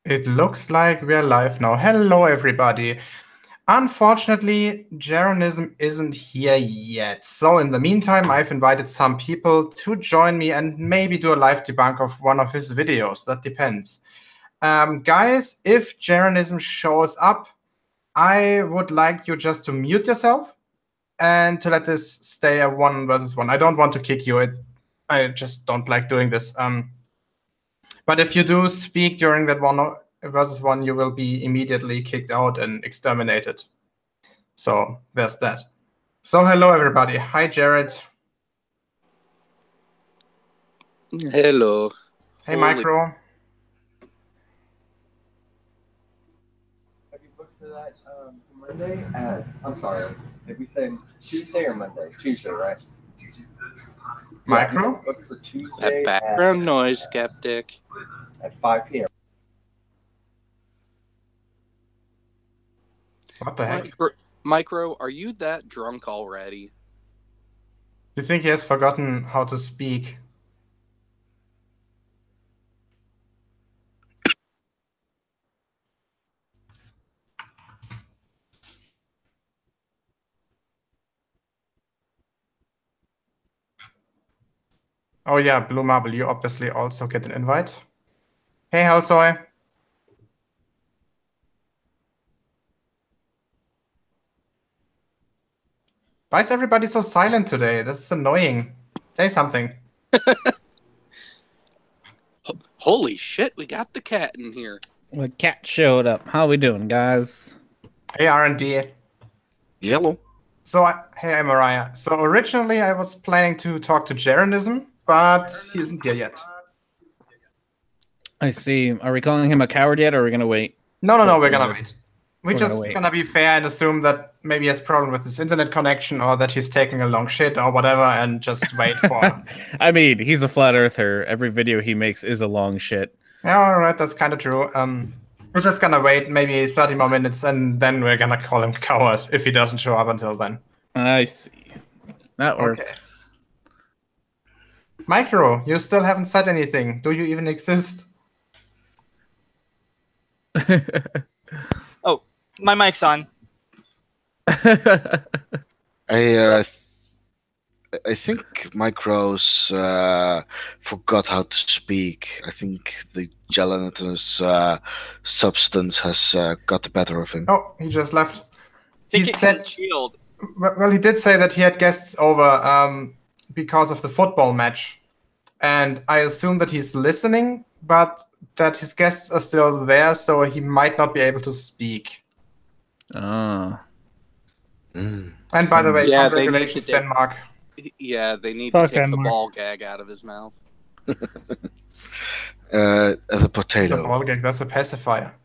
It looks like we're live now. Hello, everybody. Unfortunately, Jaronism isn't here yet. So in the meantime, I've invited some people to join me and maybe do a live debunk of one of his videos. That depends. Guys, if Jeranism shows up, I would like you just to mute yourself and to let this stay a 1 versus 1. I don't want to kick you. I just don't like doing this. But if you do speak during that 1 versus 1, you will be immediately kicked out and exterminated. So there's that. So hello, everybody. Hi, Jared. Hello. Hey, Micro. Have you booked for that Monday? I'm sorry. Did we say Tuesday or Monday? Tuesday, right? Micro? Booked for Tuesday That background noise, skeptic. At 5 p.m. What the heck? Micro, are you that drunk already? You think he has forgotten how to speak? Oh yeah, Blue Marble, you obviously also get an invite. Hey, Halsoy. Why is everybody so silent today? This is annoying. Say something. Holy shit, we got the cat in here. The cat showed up. How we doing, guys? Hey, R&D. Yellow. So, hey, Mariah. So originally I was planning to talk to Jeranism, but he isn't here yet. I see. Are we calling him a coward yet, or are we gonna wait? No, we're gonna wait. We're just gonna be fair and assume that maybe he has a problem with his internet connection or that he's taking a long shit or whatever and just wait for him. I mean, he's a flat earther. Every video he makes is a long shit. Yeah, all right, that's kind of true. We're just gonna wait maybe 30 more minutes and then we're gonna call him coward if he doesn't show up until then. I see. That works. Okay. Micro, you still haven't said anything. Do you even exist? Oh, my mic's on. I think Micro's forgot how to speak. I think the gelatinous substance has got the better of him. Oh, he just left. He said shield. Well, he did say that he had guests over because of the football match. And I assume that he's listening, but that his guests are still there, so he might not be able to speak. Oh. Mm. And by the way, Yeah, congratulations, Denmark. Yeah, they need to take the ball gag out of his mouth. The potato. The ball gag, that's a pacifier.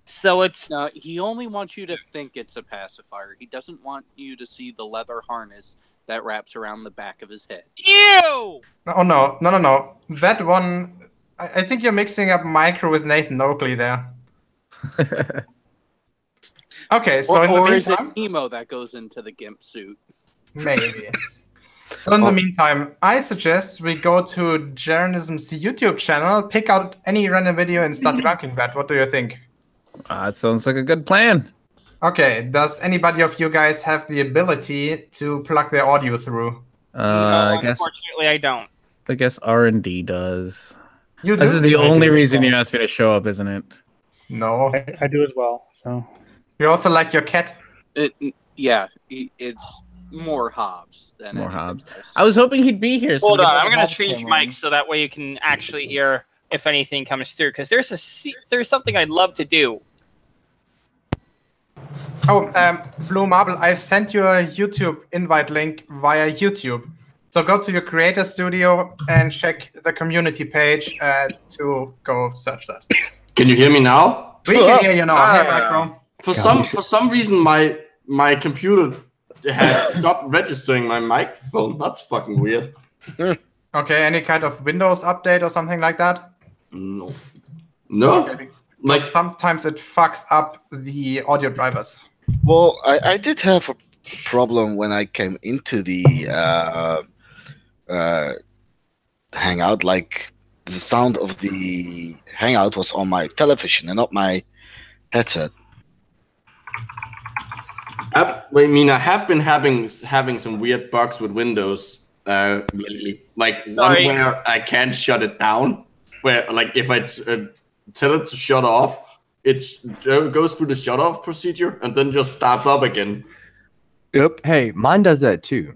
So it's... No, he only wants you to think it's a pacifier. He doesn't want you to see the leather harness that wraps around the back of his head. Ew! Oh, no. That one... I think you're mixing up Micro with Nathan Oakley there. Okay, so in the Or is it meantime... Nemo that goes into the GIMP suit? Maybe. So in the meantime, I suggest we go to Jeranism's YouTube channel, pick out any random video and start debunking that. What do you think? That sounds like a good plan. Okay, does anybody of you guys have the ability to plug their audio through? No, I guess. unfortunately, I don't. I guess R&D does. You do? This is the only reason you asked me to show up, isn't it? No. I do as well. So You also like your cat? Yeah, it's more Hobbs than More anything Hobbs. else. I was hoping he'd be here. So Hold we could on, have I'm going Hobbs to change cam on. mics so that way you can actually hear if anything comes through. Because there's something I'd love to do. Oh, Blue Marble, I've sent you a YouTube invite link via YouTube. So go to your creator studio and check the community page to go search that. Can you hear me now? We can hear you now. Hey, Micro. For some reason, my computer had stopped registering my microphone. That's fucking weird. Okay, any kind of Windows update or something like that? No. Okay. Like Sometimes it fucks up the audio drivers. Well, I did have a problem when I came into the Hangout. Like the sound of the Hangout was on my television and not my headset. I mean, I have been having some weird bugs with Windows lately. Like one where I can't shut it down. Where like if I tell it to shut off, it goes through the shut off procedure and then just starts up again. Yep. Hey, mine does that too.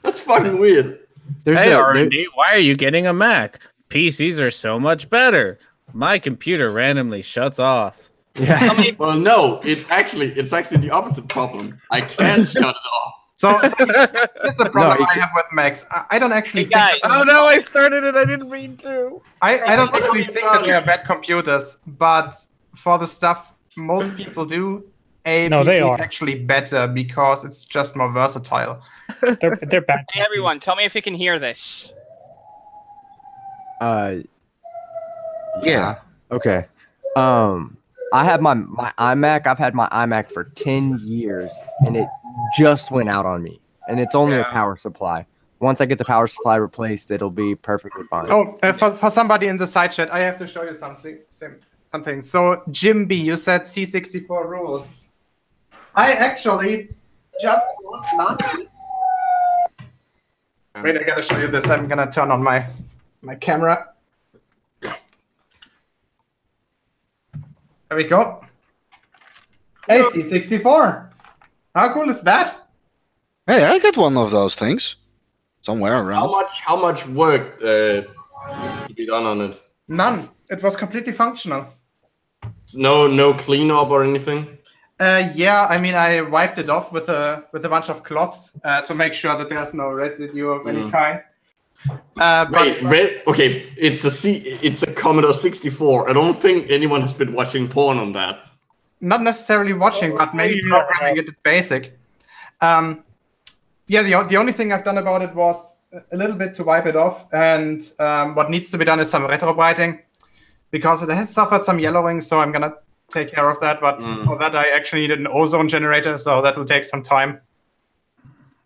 That's fucking weird. Hey, R&D, why are you getting a Mac? PCs are so much better. My computer randomly shuts off. Yeah. Well, no, it's actually the opposite problem. I can't shut it off. So here's the problem I have with Macs. I don't actually think Oh no, I started it. I didn't mean to. I don't actually think that they are bad computers, but for the stuff most people do, PC is actually better because it's just more versatile. They're bad. Hey, everyone, tell me if you can hear this. Yeah. Okay. I have my iMac. I've had my iMac for 10 years, and it just went out on me. And it's only a power supply. Once I get the power supply replaced, it'll be perfectly fine. Oh, for somebody in the side chat, I have to show you something. So, Jim B, you said C64 rules. I actually just last week. Wait, I gotta show you this. I'm gonna turn on my camera. There we go. Hey, C64. How cool is that? Hey, I got one of those things somewhere around. How much work to be done on it? None. It was completely functional. No cleanup or anything. Yeah, I mean, I wiped it off with a bunch of cloths to make sure that there's no residue of any kind. Wait, okay, it's a Commodore 64. I don't think anyone has been watching porn on that. Not necessarily watching, but maybe programming it at basic. Yeah, the only thing I've done about it was a little bit to wipe it off, and what needs to be done is some retrobrighting, because it has suffered some yellowing, so I'm gonna take care of that, but for that I actually needed an ozone generator, so that will take some time.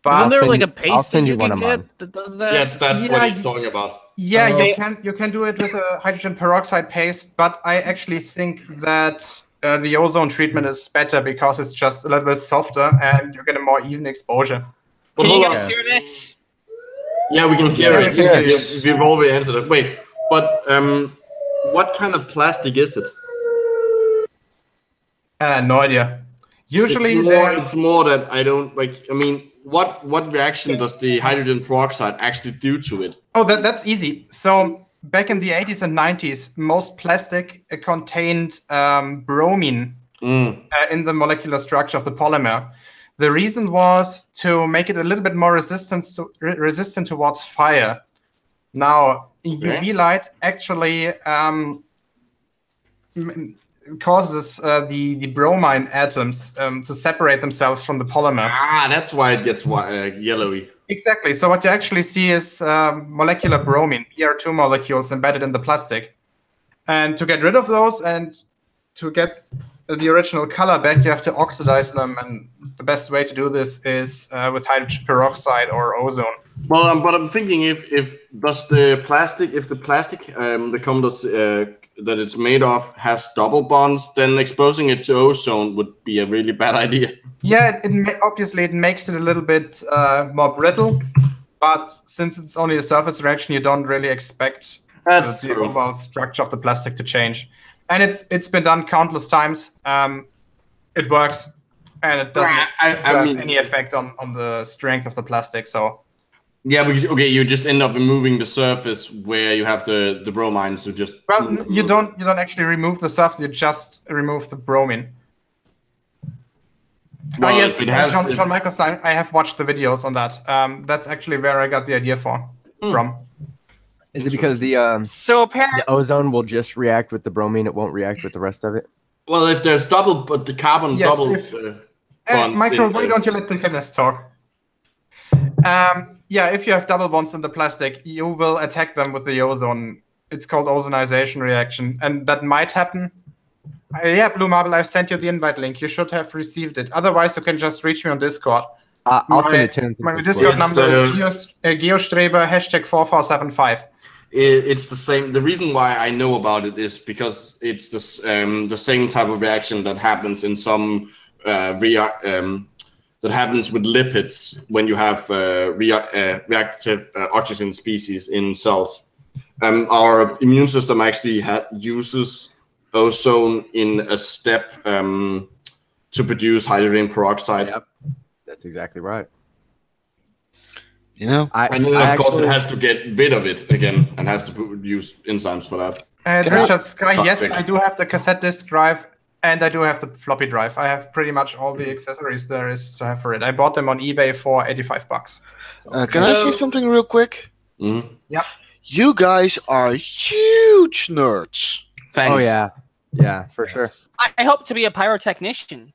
But isn't there like a paste I'll send you can one of mine. get that does that? Yes, that's what he's talking about. Yeah, you can do it with a hydrogen peroxide paste, but I actually think that the ozone treatment is better because it's just a little bit softer and you get a more even exposure. Can you guys hear this? Yeah, we can hear it. Yes. We've already answered it. Wait, but what kind of plastic is it? No idea. Usually it's more that I don't like. I mean, what reaction does the hydrogen peroxide actually do to it? Oh, that's easy. So back in the 80s and 90s, most plastic contained bromine in the molecular structure of the polymer. The reason was to make it a little bit more resistant towards fire. Now, UV light actually causes the bromine atoms to separate themselves from the polymer. Ah, that's why it gets yellowy. Exactly. So what you actually see is molecular bromine, BR2 molecules embedded in the plastic. And to get rid of those and to get the original color back, you have to oxidize them. And the best way to do this is with hydrogen peroxide or ozone. Well, but I'm thinking if the plastic that comes that it's made of has double bonds, then exposing it to ozone would be a really bad idea. Yeah, obviously it makes it a little bit more brittle, but since it's only a surface reaction, you don't really expect the overall structure of the plastic to change. And it's been done countless times. It works, and it doesn't have any effect on the strength of the plastic. So. Yeah, because you just end up removing the surface where you have the bromine, so just. Well, you don't actually remove the surface; you just remove the bromine. Well, yes, John Michael, I have watched the videos on that. That's actually where I got the idea from. Is it because the so apparently the ozone will just react with the bromine? It won't react with the rest of it. Well, if there's but the carbon double. Michael, why don't you let the chemist talk? Yeah, if you have double bonds in the plastic, you will attack them with the ozone. It's called ozonization reaction, and that might happen. Yeah, Blue Marble, I've sent you the invite link. You should have received it. Otherwise, you can just reach me on Discord. I'll send it to him. My Discord number is geostreber #4475. It's the same. The reason why I know about it is because it's the same type of reaction that happens in some that happens with lipids when you have reactive oxygen species in cells. Our immune system actually uses ozone in a step to produce hydrogen peroxide. Yep, that's exactly right. You know, And then, of course, it has to get rid of it again and has to use enzymes for that. Richard Sky, yes, Toxic. I do have the cassette disc drive and I do have the floppy drive. I have pretty much all the accessories there is to have for it. I bought them on eBay for $85. So, can I say something real quick? Mm-hmm. Yep. You guys are huge nerds. Thanks. Oh yeah, for sure. I hope to be a pyrotechnician.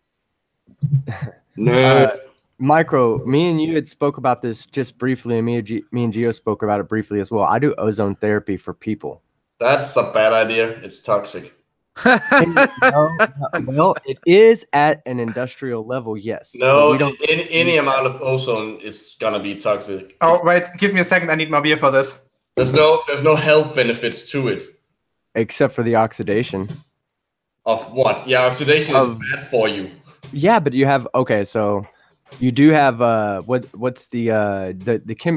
No. Micro, me and you had spoke about this just briefly, and me and Gio spoke about it briefly as well. I do ozone therapy for people. That's a bad idea. It's toxic. Well, it is at an industrial level, yes. No, we don't. any amount of ozone is gonna be toxic. Oh, wait, give me a second. I need more beer for this. There's no health benefits to it. Except for the oxidation. Of what? Yeah, oxidation is bad for you. Yeah, but you have so you do have what's the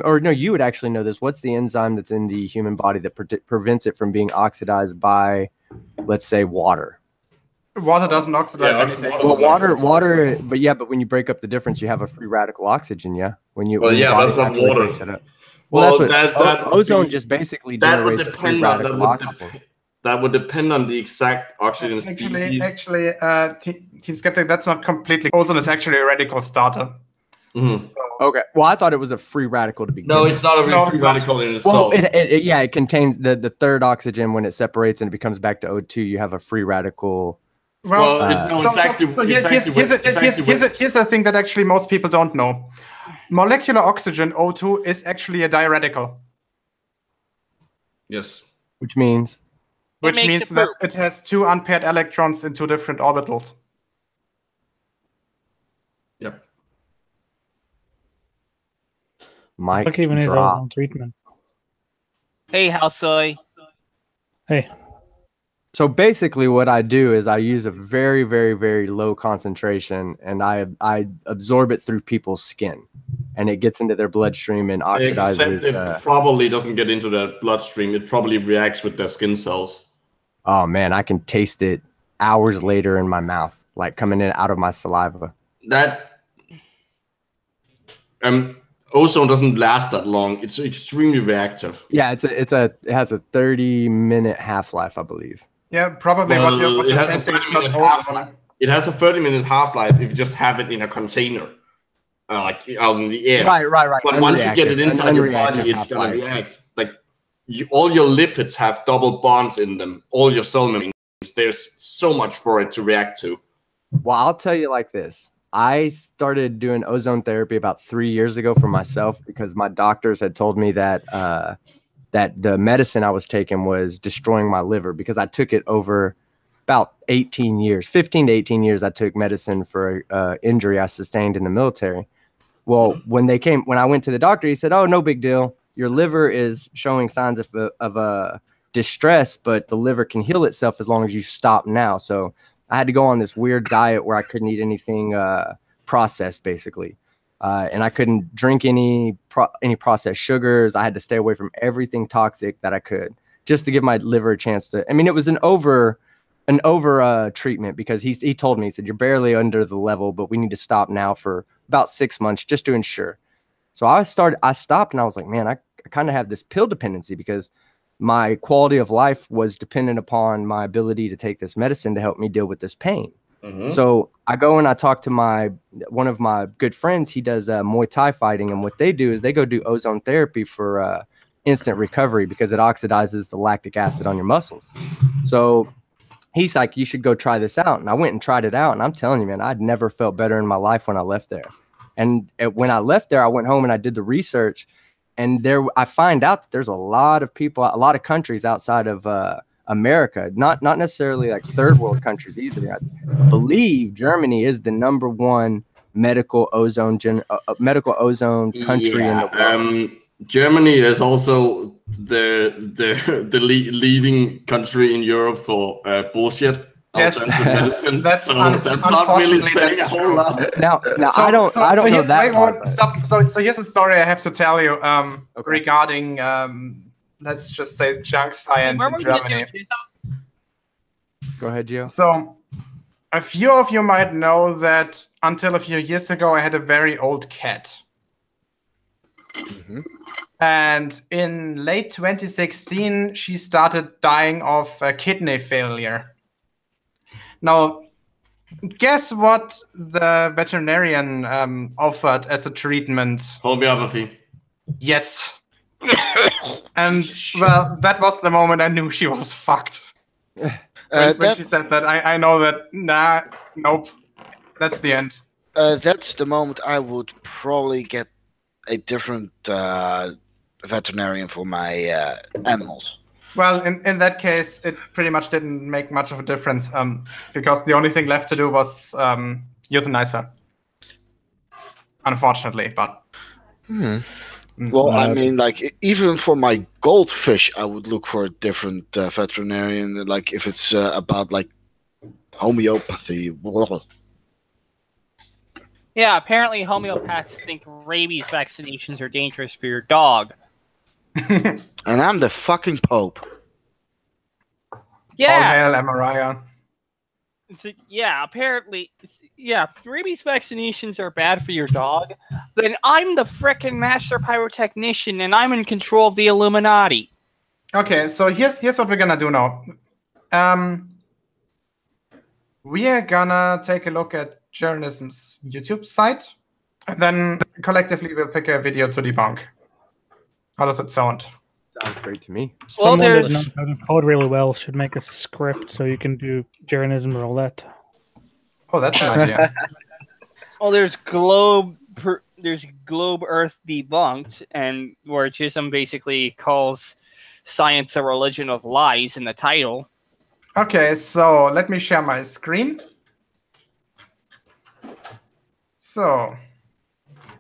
or no, you would actually know this. What's the enzyme that's in the human body that prevents it from being oxidized by, let's say, water? Water doesn't oxidize anything. Well, water, but when you break up the difference, you have a free radical oxygen. Yeah, when you that's not water. Well, that's what ozone just basically generates a free radical oxygen. That would depend on the exact oxygen species. Actually, Team Skeptic, that's not completely. Ozone is actually a radical starter. Mm-hmm. So, okay. Well, I thought it was a free radical to begin. No, with. it's not a free radical in itself. Well, it contains the third oxygen. When it separates and it becomes back to O2, you have a free radical. Here's the thing that actually most people don't know. Molecular oxygen, O2, is actually a diradical. Yes. Which means that it has two unpaired electrons in two different orbitals. Yep. Mike Lucky when he's on treatment. Hey, Halsoy. Hey. So basically what I do is I use a very, very, very low concentration and I absorb it through people's skin and it gets into their bloodstream and oxidizes. Except it probably doesn't get into their bloodstream. It probably reacts with their skin cells. Oh man, I can taste it hours later in my mouth, like coming in out of my saliva. That ozone doesn't last that long. It's extremely reactive. Yeah, it has a 30-minute half-life, I believe. Yeah, probably. It has a 30-minute half-life if you just have it in a container, like out in the air. Right. But once you get it inside your body, it's gonna react. Like all your lipids have double bonds in them. All your cell membranes. There's so much for it to react to. Well, I'll tell you like this. I started doing ozone therapy about 3 years ago for myself because my doctors had told me that that the medicine I was taking was destroying my liver because I took it over about 15 to 18 years. I took medicine for an injury I sustained in the military. Well, when I went to the doctor, he said, "Oh, no big deal. Your liver is showing signs of distress, but the liver can heal itself as long as you stop now." So I had to go on this weird diet where I couldn't eat anything processed, basically. And I couldn't drink any processed sugars. I had to stay away from everything toxic that I could just to give my liver a chance to. I mean, it was an over treatment because he told me, he said, "You're barely under the level, but we need to stop now for about 6 months just to ensure." So I stopped and I was like, man, I kind of have this pill dependency because my quality of life was dependent upon my ability to take this medicine to help me deal with this pain. Mm-hmm. So I go and I talk to one of my good friends. He does Muay Thai fighting, and what they do is they go do ozone therapy for instant recovery because it oxidizes the lactic acid on your muscles. So he's like, "You should go try this out." And I went and tried it out, and I'm telling you, man, I'd never felt better in my life when I left there. And when I left there, I went home and I did the research, and I find out that there's a lot of people, a lot of countries outside of America, not necessarily like third world countries either. I believe Germany is the #1 medical ozone country in the world. Germany is also leading country in Europe for bullshit. Yes, Alternative medicine. that's so that's not really saying a whole lot. Now I don't know that part. Stop. So here's a story I have to tell you regarding let's just say junk science in Germany. Go ahead, Gio. So a few of you might know that until a few years ago I had a very old cat. And in late 2016 she started dying of kidney failure. Now, guess what the veterinarian offered as a treatment? Homeopathy. Yes. And, well, that was the moment I knew she was fucked. When she said that, I know that, nope. That's the end. That's the moment I would probably get a different veterinarian for my animals. Well, in that case, it pretty much didn't make much of a difference because the only thing left to do was euthanize her. Unfortunately, but... Well, I mean, like, even for my goldfish, I would look for a different veterinarian, like, if it's about, like, homeopathy. Blah. Yeah, apparently homeopaths think rabies vaccinations are dangerous for your dog. And I'm the fucking Pope. Yeah. All hail Amariah. Yeah, apparently, rabies vaccinations are bad for your dog. Then I'm the frickin' master pyrotechnician, and I'm in control of the Illuminati. Okay, so here's what we're gonna do now. We are gonna take a look at Jeranism's YouTube site, and then collectively we'll pick a video to debunk. How does it sound? Sounds great to me. Well, Someone that there's knows how to code really well should make a script so you can do Jeranism roulette. Oh, that's an idea. well, there's Globe Earth Debunked, and where Jism basically calls science a religion of lies in the title. Okay, so let me share my screen. So,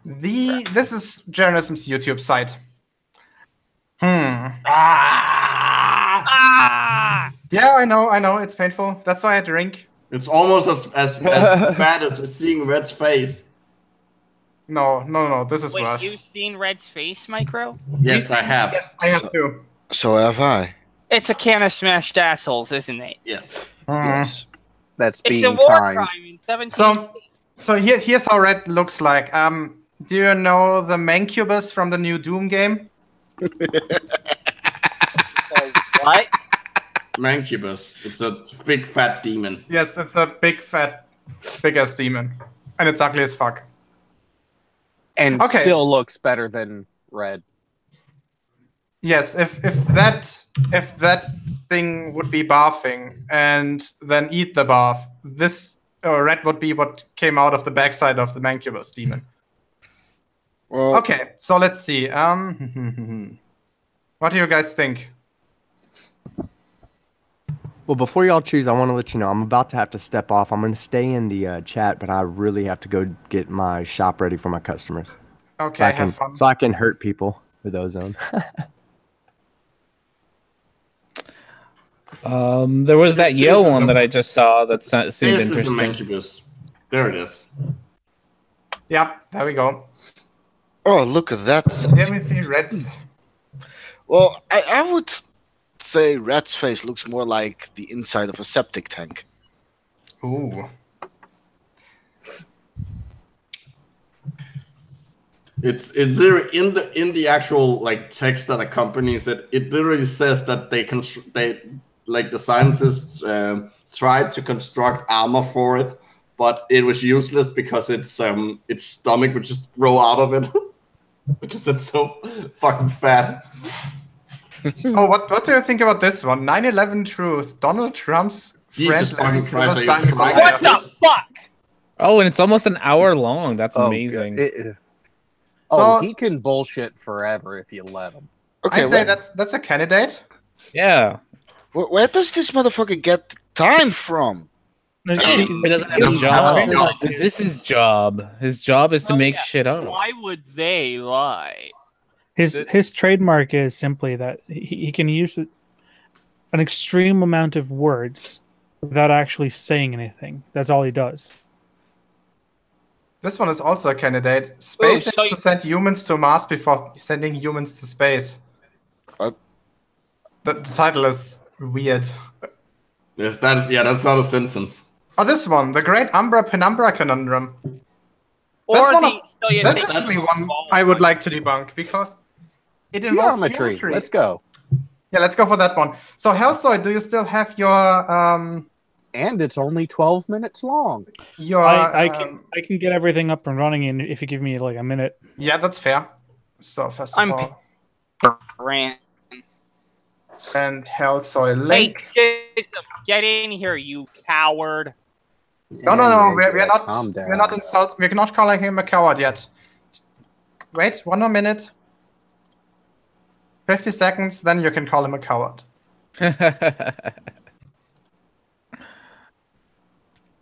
this is Jeranism's YouTube site. Yeah, I know, it's painful. That's why I drink. It's almost as bad as seeing Red's face. No, this is Wait, worse. you've seen Red's face, Micro? Yes, I have. Yes, I have too. So have I. It's a can of smashed assholes, isn't it? Yes. Yes. That's It's being a war kind. crime in 17. So here's how Red looks like. Do you know the Mancubus from the new Doom game? What? Mancubus. It's a big fat demon. Yes, it's a big fat, big-ass demon. And it's ugly as fuck. And Okay. still looks better than Red. Yes, if that thing would be barfing and then eat the barf, this red would be what came out of the backside of the Mancubus demon. Well, Okay, so let's see. What do you guys think? Well, before y'all choose, I want to let you know I'm about to have to step off. I'm going to stay in the chat, but I really have to go get my shop ready for my customers. Okay, have fun. So I can hurt people with Ozone. There was that Yale one that I just saw that seemed This is a interesting. Mancubus. There it is. Yep, there we go. Oh, look at that. Let me see Red's. Well, I would say Red's face looks more like the inside of a septic tank. Ooh. It's literally in the actual like text that accompanies it. It literally says that they like the scientists tried to construct armor for it, but it was useless because its stomach would just grow out of it because it's so fucking fat. Oh, what do you think about this one? 9/11 truth. Donald Trump's Jesus friend fucking Larry Christ, are you Silverstein is trying- like- What the fuck? Oh, and it's almost an hour long. That's Oh, amazing. So- he can bullshit forever if you let him. Okay, I say that's a candidate. Yeah. where does this motherfucker get time from? He doesn't have a job. This is his job. His job is to make shit up. Why would they lie? His trademark is simply that he can use an extreme amount of words without actually saying anything. That's all he does. This one is also a candidate. Space so needs to send humans to Mars before sending humans to space. What? The title is weird. Yes, that's not a sentence. Oh, this one, the Great Umbra Penumbra Conundrum. Or That's that's actually one I would like to debunk because it involves Geometry. geometry. Let's go. Yeah, let's go for that one. So, Hellsoy, do you still have your And it's only 12 minutes long. I can get everything up and running in if you give me like a minute. Yeah, that's fair. So first of all, Rant. and Hellsoy link. Hey, Jason, get in here, you coward. No, we're not. Calm down. We're not insulting. We're not calling him a coward yet. Wait, 1 more minute. 50 seconds, then you can call him a coward.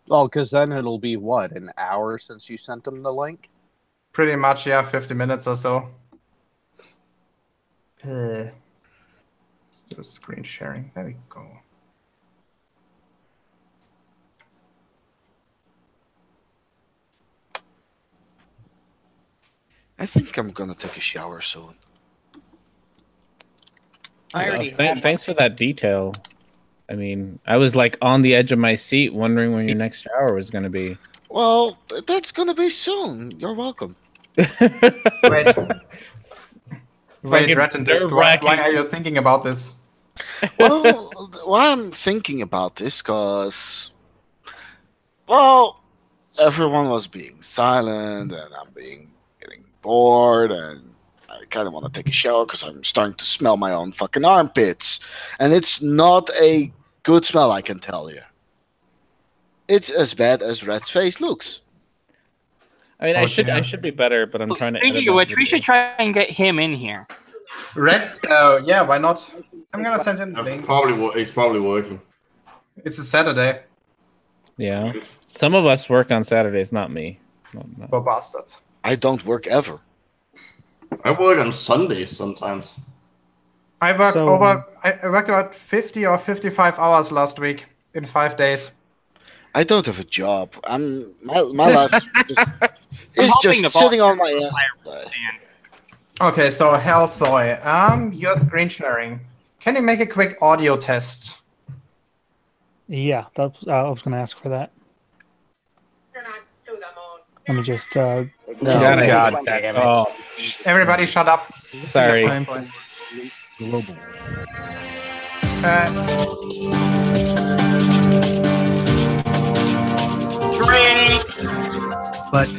Well, because then it'll be what, an hour since you sent him the link? Pretty much, yeah, 50 minutes or so. Let's do screen sharing. There we go. I think I'm gonna take a shower soon. I already Thanks for that detail. I mean, I was like on the edge of my seat wondering when your next shower was going to be. Well, that's gonna be soon. You're welcome. Wait, Fucking Rat in Discord, nerve-wracking. why are you thinking about this? Well, why I'm thinking about this, cause, well, everyone was being silent, and I'm getting bored, and I kind of want to take a shower because I'm starting to smell my own fucking armpits, and it's not a good smell, I can tell you. It's as bad as Rat's face looks. I mean, I Okay. should be better, but I'm trying to. Speaking edit of my which, we video. should try and get him in here. Rats, yeah, why not? I'm gonna send in the link. He's probably working. It's a Saturday Yeah, some of us work on Saturdays, not me. No. for bastards. I don't work ever. I work on Sundays sometimes. I worked So- I worked about 50 or 55 hours last week in 5 days. I don't have a job. My life is hoping just the sitting boss on my ass. Okay, so Hellsoy, you're screen sharing. Can you make a quick audio test? Yeah, that's, I was going to ask for that. Let me just. No, God, God damn it. Oh, Everybody shut up. sorry. Global. But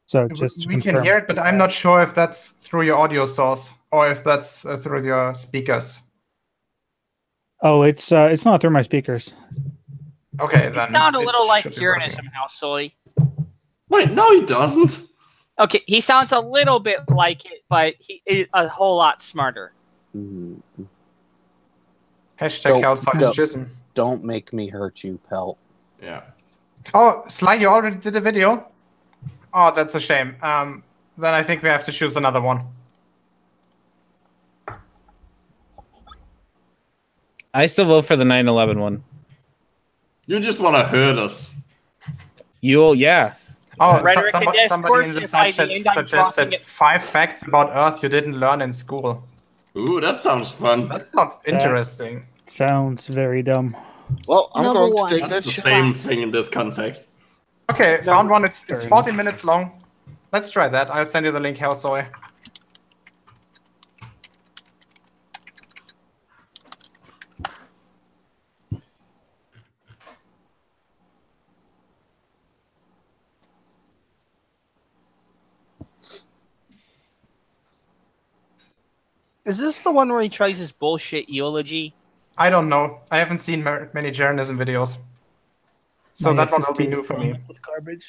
So just to we can confirm. hear it, but I'm not sure if that's through your audio source or if that's through your speakers. Oh, it's not through my speakers. Okay, You then. sound a it little like should be working. Jeranism, Housesoy. Wait, no, he doesn't. Okay, he sounds a little bit like it, but he is a whole lot smarter. Mhm. Hashtag Don't- Hellsoy's Jism. Don't make me hurt you, Pelt. Yeah. Oh, Sly, you already did a video? Oh, that's a shame. Then I think we have to choose another one. I still vote for the 9/11 one. You just want to hurt us. Yeah. Oh, Rhetoric and somebody in the discourse, by chat the end, I'm suggested dropping it. 5 facts about Earth you didn't learn in school. Ooh, that sounds fun. That sounds interesting. Sounds very dumb. Well, I'm Number going one. to take That's that the shot. same thing in this context. Okay, found one. It's Fair 14 minutes long. Let's try that. I'll send you the link, Hellsoy. Is this the one where he tries his bullshit eulogy? I don't know. I haven't seen many Jeranism videos. So My that one will be SSD is new for me. It's garbage.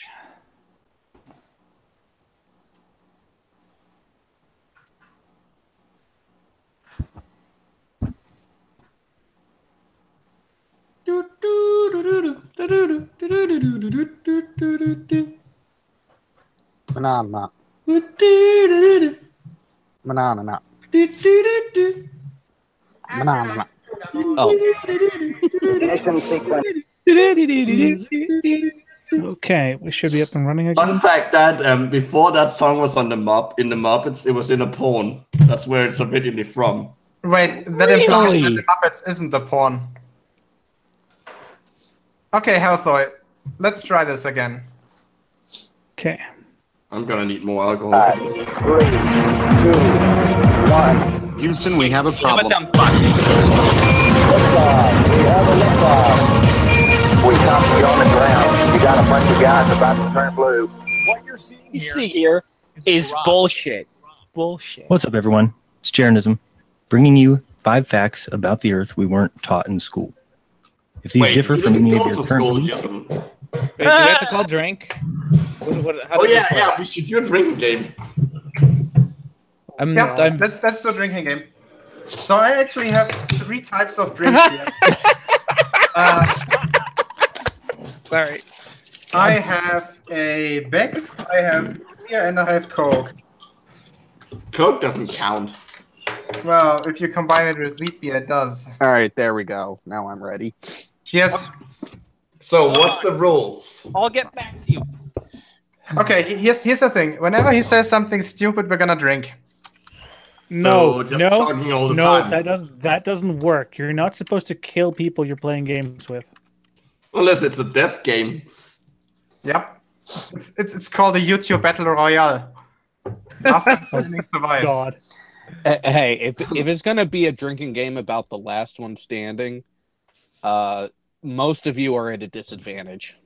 Banana. Manana. Manana. Oh. Okay, we should be up and running again. Fun fact that before that song was on the Muppets, it was in a porn. That's where it's originally from. Wait, that implies that the Muppets isn't the porn. Okay, Hellsoy, let's try this again. Okay. I'm gonna need more alcohol. 5, 3, 2, 1. Houston, we have a problem. Liftoff. We have a liftoff. We copy you on the ground. You got a bunch of guys about to turn blue. What you're seeing here is bullshit. Bullshit. What's up, everyone? It's Jeranism, bringing you 5 facts about the Earth we weren't taught in school. If these differ from any of your current beliefs... Wait, do we have to call drink? How does this work? We should do a drinking game. Let's do a drinking game. So I actually have 3 types of drinks here. Sorry. I have a Bex, I have beer, and I have Coke. Coke doesn't count. Well, if you combine it with wheat beer, it does. All right, there we go. Now I'm ready. Yes. So what's the rules? I'll get back to you. Okay, here's the thing. Whenever he says something stupid, we're gonna drink. No, just talking all the no, time. that doesn't work. You're not supposed to kill people you're playing games with. Unless it's a death game. Yep. It's called a YouTube Battle Royale. Last standing survives. God. Hey, if it's gonna be a drinking game about the last one standing, most of you are at a disadvantage.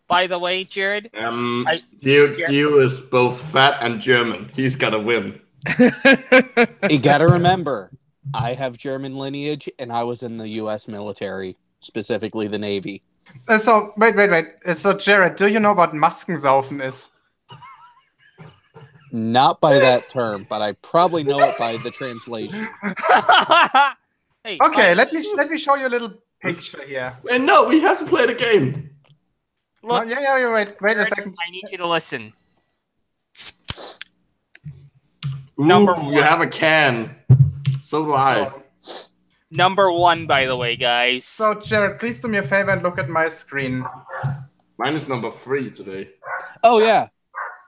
By the way, Jared, Dio is both fat and German. He's gotta win. You gotta remember, I have German lineage, and I was in the U.S. military, specifically the Navy. So, wait. So, Jared, do you know what Maskensaufen is? Not by that term, but I probably know it by the translation. Hey, okay, let me show you a little picture here. And no, we have to play the game. Look, yeah, wait a second. I need you to listen. Ooh, Number 1. You have a can. So do I. Number 1, by the way, guys. So, Jared, please do me a favor and look at my screen. Mine is number 3 today. Oh, yeah.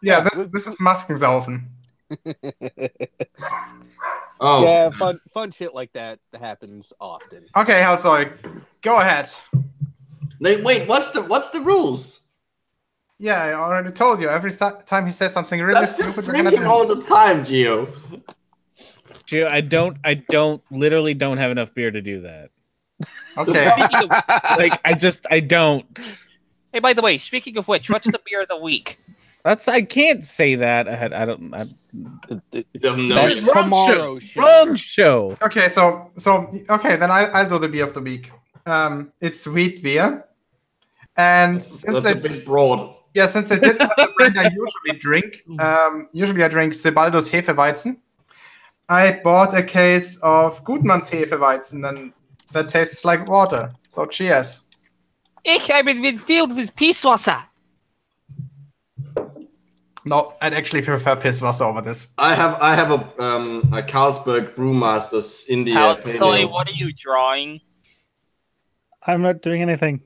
Yeah, this is Maskensaufen. Oh. Yeah, fun shit like that happens often. Okay, Hellsoy, go ahead. Wait, what's the rules? Yeah, I already told you. Every time he says something really stupid, we're gonna drinking do all the time, Gio. Gio, I literally don't have enough beer to do that. Okay. I don't. Hey, by the way, speaking of which, what's the beer of the week? I can't say that. I don't. That's tomorrow's show. Wrong show. Okay, so then I'll do the beer of the week. It's wheat beer, and since That's a bit broad. Yeah, since they didn't have the brand I usually drink, usually I drink Sebaldo's Hefeweizen. I bought a case of Gutmann's Hefeweizen, and that tastes like water. So cheers. Ich habe been filled with Pisswasser. No, I'd actually prefer Pisswasser over this. I have a Carlsberg Brewmasters India. Sorry, what are you drawing? I'm not doing anything.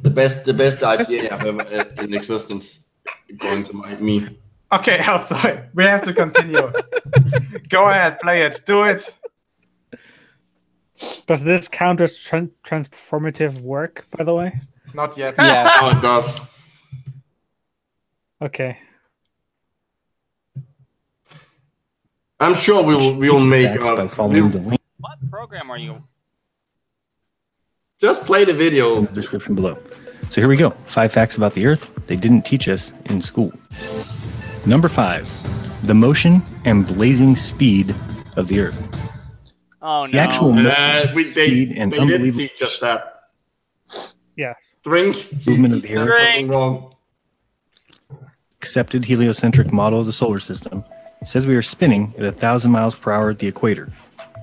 The best IPA I've ever in existence. According to me. Okay, sorry. We have to continue. Go ahead, play it. Do it. Does this count as transformative work, by the way? Not yet. Yeah. Oh, it does. Okay. I'm sure we'll make. by following the link What program are you? Just play the video. in the description below. So here we go. 5 facts about the Earth they didn't teach us in school. Number 5, the motion and blazing speed of the Earth. Oh no. The actual They and didn't unbelievable teach us that. Yes. Drink. movement of the Earth, Something wrong. accepted heliocentric model of the solar system, says we are spinning at 1,000 miles per hour at the equator.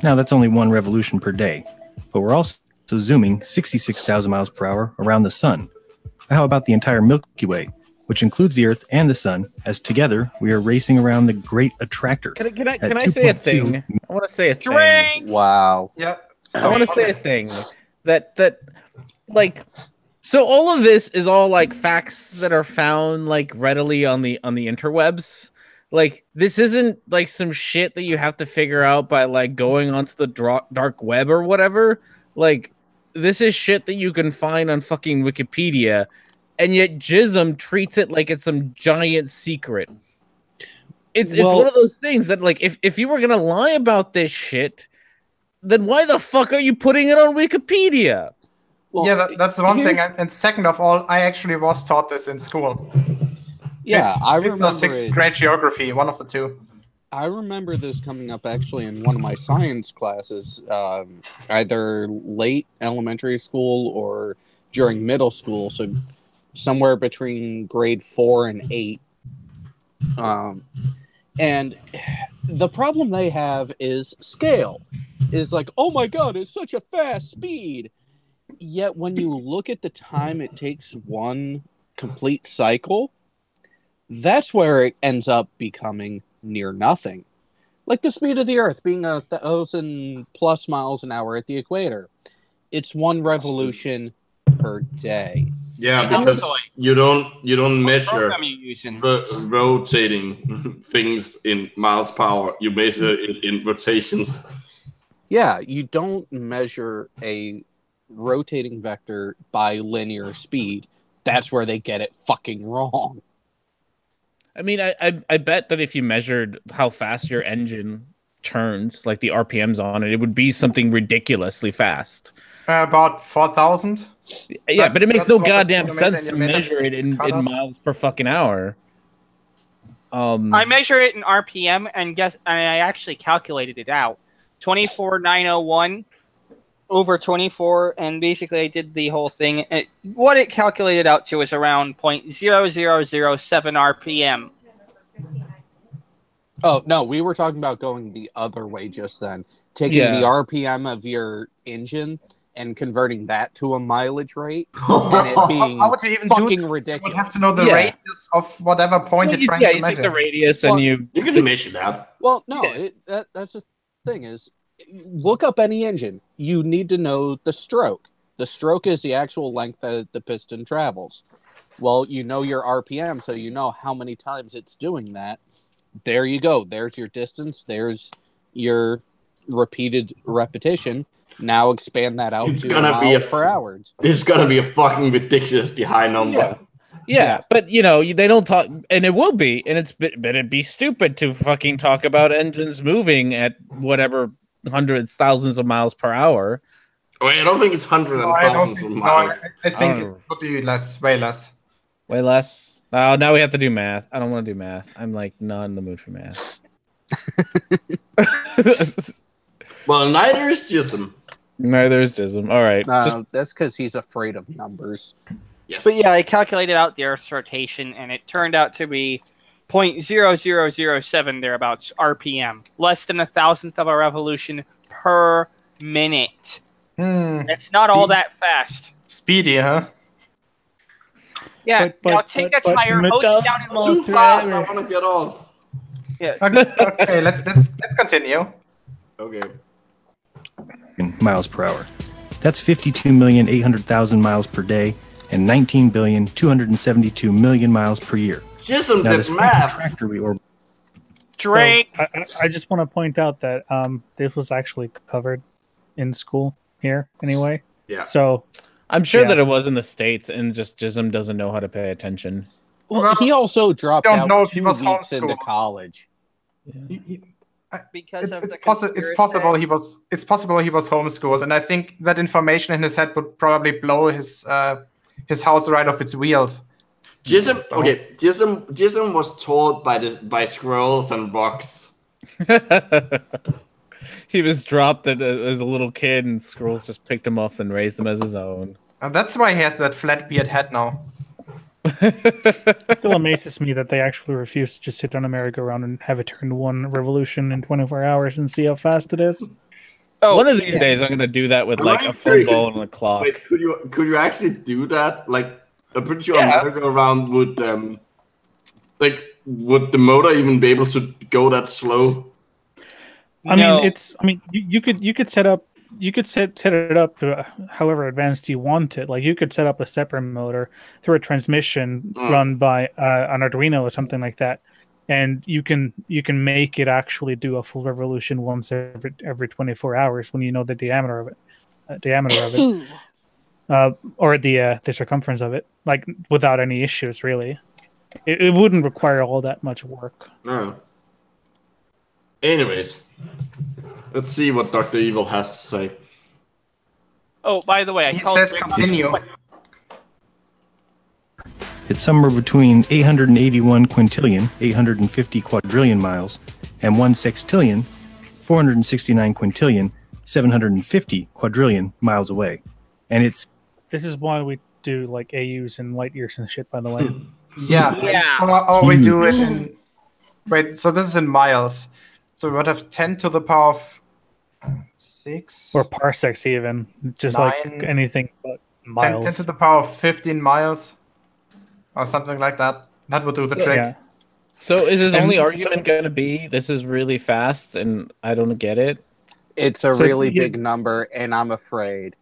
Now that's only 1 revolution per day, but we're also zooming 66,000 miles per hour around the sun. How about the entire Milky Way, which includes the Earth and the Sun, as together we are racing around the Great Attractor. Can I say a thing? I want to say a thing. Drink! Wow. Yeah. I want to say a thing that like, so all of this is all like facts that are found like readily on the interwebs. Like, this isn't like some shit that you have to figure out by like going onto the dark web or whatever. Like, this is shit that you can find on fucking Wikipedia, and yet Jism treats it like it's some giant secret. It's one of those things that, like, if you were gonna lie about this shit, then why the fuck are you putting it on Wikipedia? Well, yeah, that's the one thing. And second of all, I actually was taught this in school. Yeah, I remember or sixth grade geography, one of the two. I remember this coming up actually in one of my science classes, either late elementary school or during middle school, so somewhere between grade 4 and 8. And the problem they have is scale. Is like, oh my god, it's such a fast speed. Yet when you look at the time it takes one complete cycle, that's where it ends up becoming near nothing. Like the speed of the Earth being 1,000+ miles an hour at the equator. It's one revolution per day. Yeah, because you don't measure rotating things in miles per hour. You measure it in rotations. Yeah, you don't measure a rotating vector by linear speed. That's where they get it fucking wrong. I mean, I bet that if you measured how fast your engine turns, like the RPMs on it, it would be something ridiculously fast. About 4,000. Yeah, but it makes no goddamn sense to measure it in miles per fucking hour. I measure it in RPM and I actually calculated it out. 24,901 over 24, and basically I did the whole thing. What it calculated out to is around 0.0007 RPM. Oh, no, we were talking about going the other way just then. Taking the RPM of your engine and converting that to a mileage rate, and it being how would you even fucking ridiculous. You would have to know the radius of whatever point you're trying to measure. Take the radius and you can measure that. Well, no, that's the thing is, look up any engine. You need to know the stroke. The stroke is the actual length that the piston travels. Well, you know your RPM, so you know how many times it's doing that. There you go. There's your distance. There's your repeated repetition. Now expand that out to miles per hour. It's gonna be a fucking ridiculously high number. Yeah, but you know they don't talk, and it will be, and but it'd be stupid to fucking talk about engines moving at whatever hundreds, thousands of miles per hour. Wait, I don't think it's hundreds and thousands of miles. I think it would be less, way less. Way less? Oh, now we have to do math. I don't want to do math. I'm like not in the mood for math. Well, neither is Jism. Neither is Jism. All right. That's because he's afraid of numbers. Yes. But yeah, I calculated out the Earth's rotation, and it turned out to be 0.0007 thereabouts RPM, less than 1,000th of a revolution per minute. It's not all that fast. Speedy, huh? Yeah, now take a tire, hose it down and too fast. I want to get off. Yeah. Okay, let's continue. Okay. Miles per hour. That's 52,800,000 miles per day and 19,272,000,000 miles per year. Jism did math. Tractor we orbit. Drake. So, I just want to point out that this was actually covered in school here anyway. Yeah. So I'm sure that it was in the States, and just Jism doesn't know how to pay attention. Well, he also dropped out 2 weeks homeschooled. into college. Because it's possible he was homeschooled, and I think that information in his head would probably blow his house right off its wheels. Jism was taught by squirrels and rocks. He was dropped as a little kid, and squirrels just picked him up and raised him as his own. And that's why he has that flat beard head now. It still amazes me that they actually refuse to just sit on a merry-go-round and have it turn one revolution in 24 hours and see how fast it is. Oh, one of these days I'm going to do that with like a phone ball and a clock. Wait, could you actually do that? Like, I'm pretty sure a merry-go-round would Like, would the motor even be able to go that slow? I mean, you could set it up to however advanced you want it. Like you could set up a separate motor through a transmission run by an Arduino or something like that, and you can make it actually do a full revolution once every 24 hours when you know the diameter of it, or the circumference of it, like without any issues really. It wouldn't require all that much work. No. Anyways, let's see what Dr. Evil has to say. Oh, by the way, I called says continue. It's somewhere between 881 quintillion, 850 quadrillion miles, and 1 sextillion, 469 quintillion, 750 quadrillion miles away. And it's... This is why we do like AUs and light years and shit, by the way. Yeah. Or we do it in... Wait, so this is in miles. So we would have 10 to the power of 6? Or parsecs even. Just 9, like anything but miles. 10 to the power of 15 miles. Or something like that. That would do the trick. Yeah. So is his only argument going to be, this is really fast and I don't get it? It's a really big number and I'm afraid.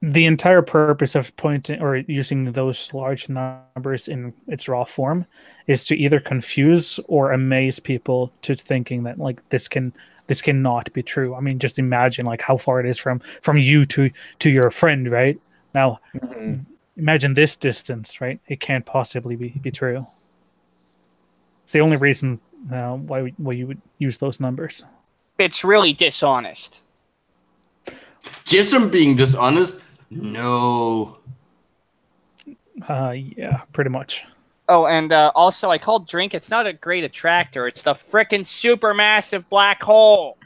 The entire purpose of pointing or using those large numbers in its raw form is to either confuse or amaze people to thinking that like this cannot be true. I mean, just imagine like how far it is from you to your friend, right? Now, imagine this distance, right? It can't possibly be true. It's the only reason why you would use those numbers. It's really dishonest. Jism being dishonest? No. Yeah, pretty much. Oh, and also I called Drink. It's not a great attractor. It's the frickin' supermassive black hole.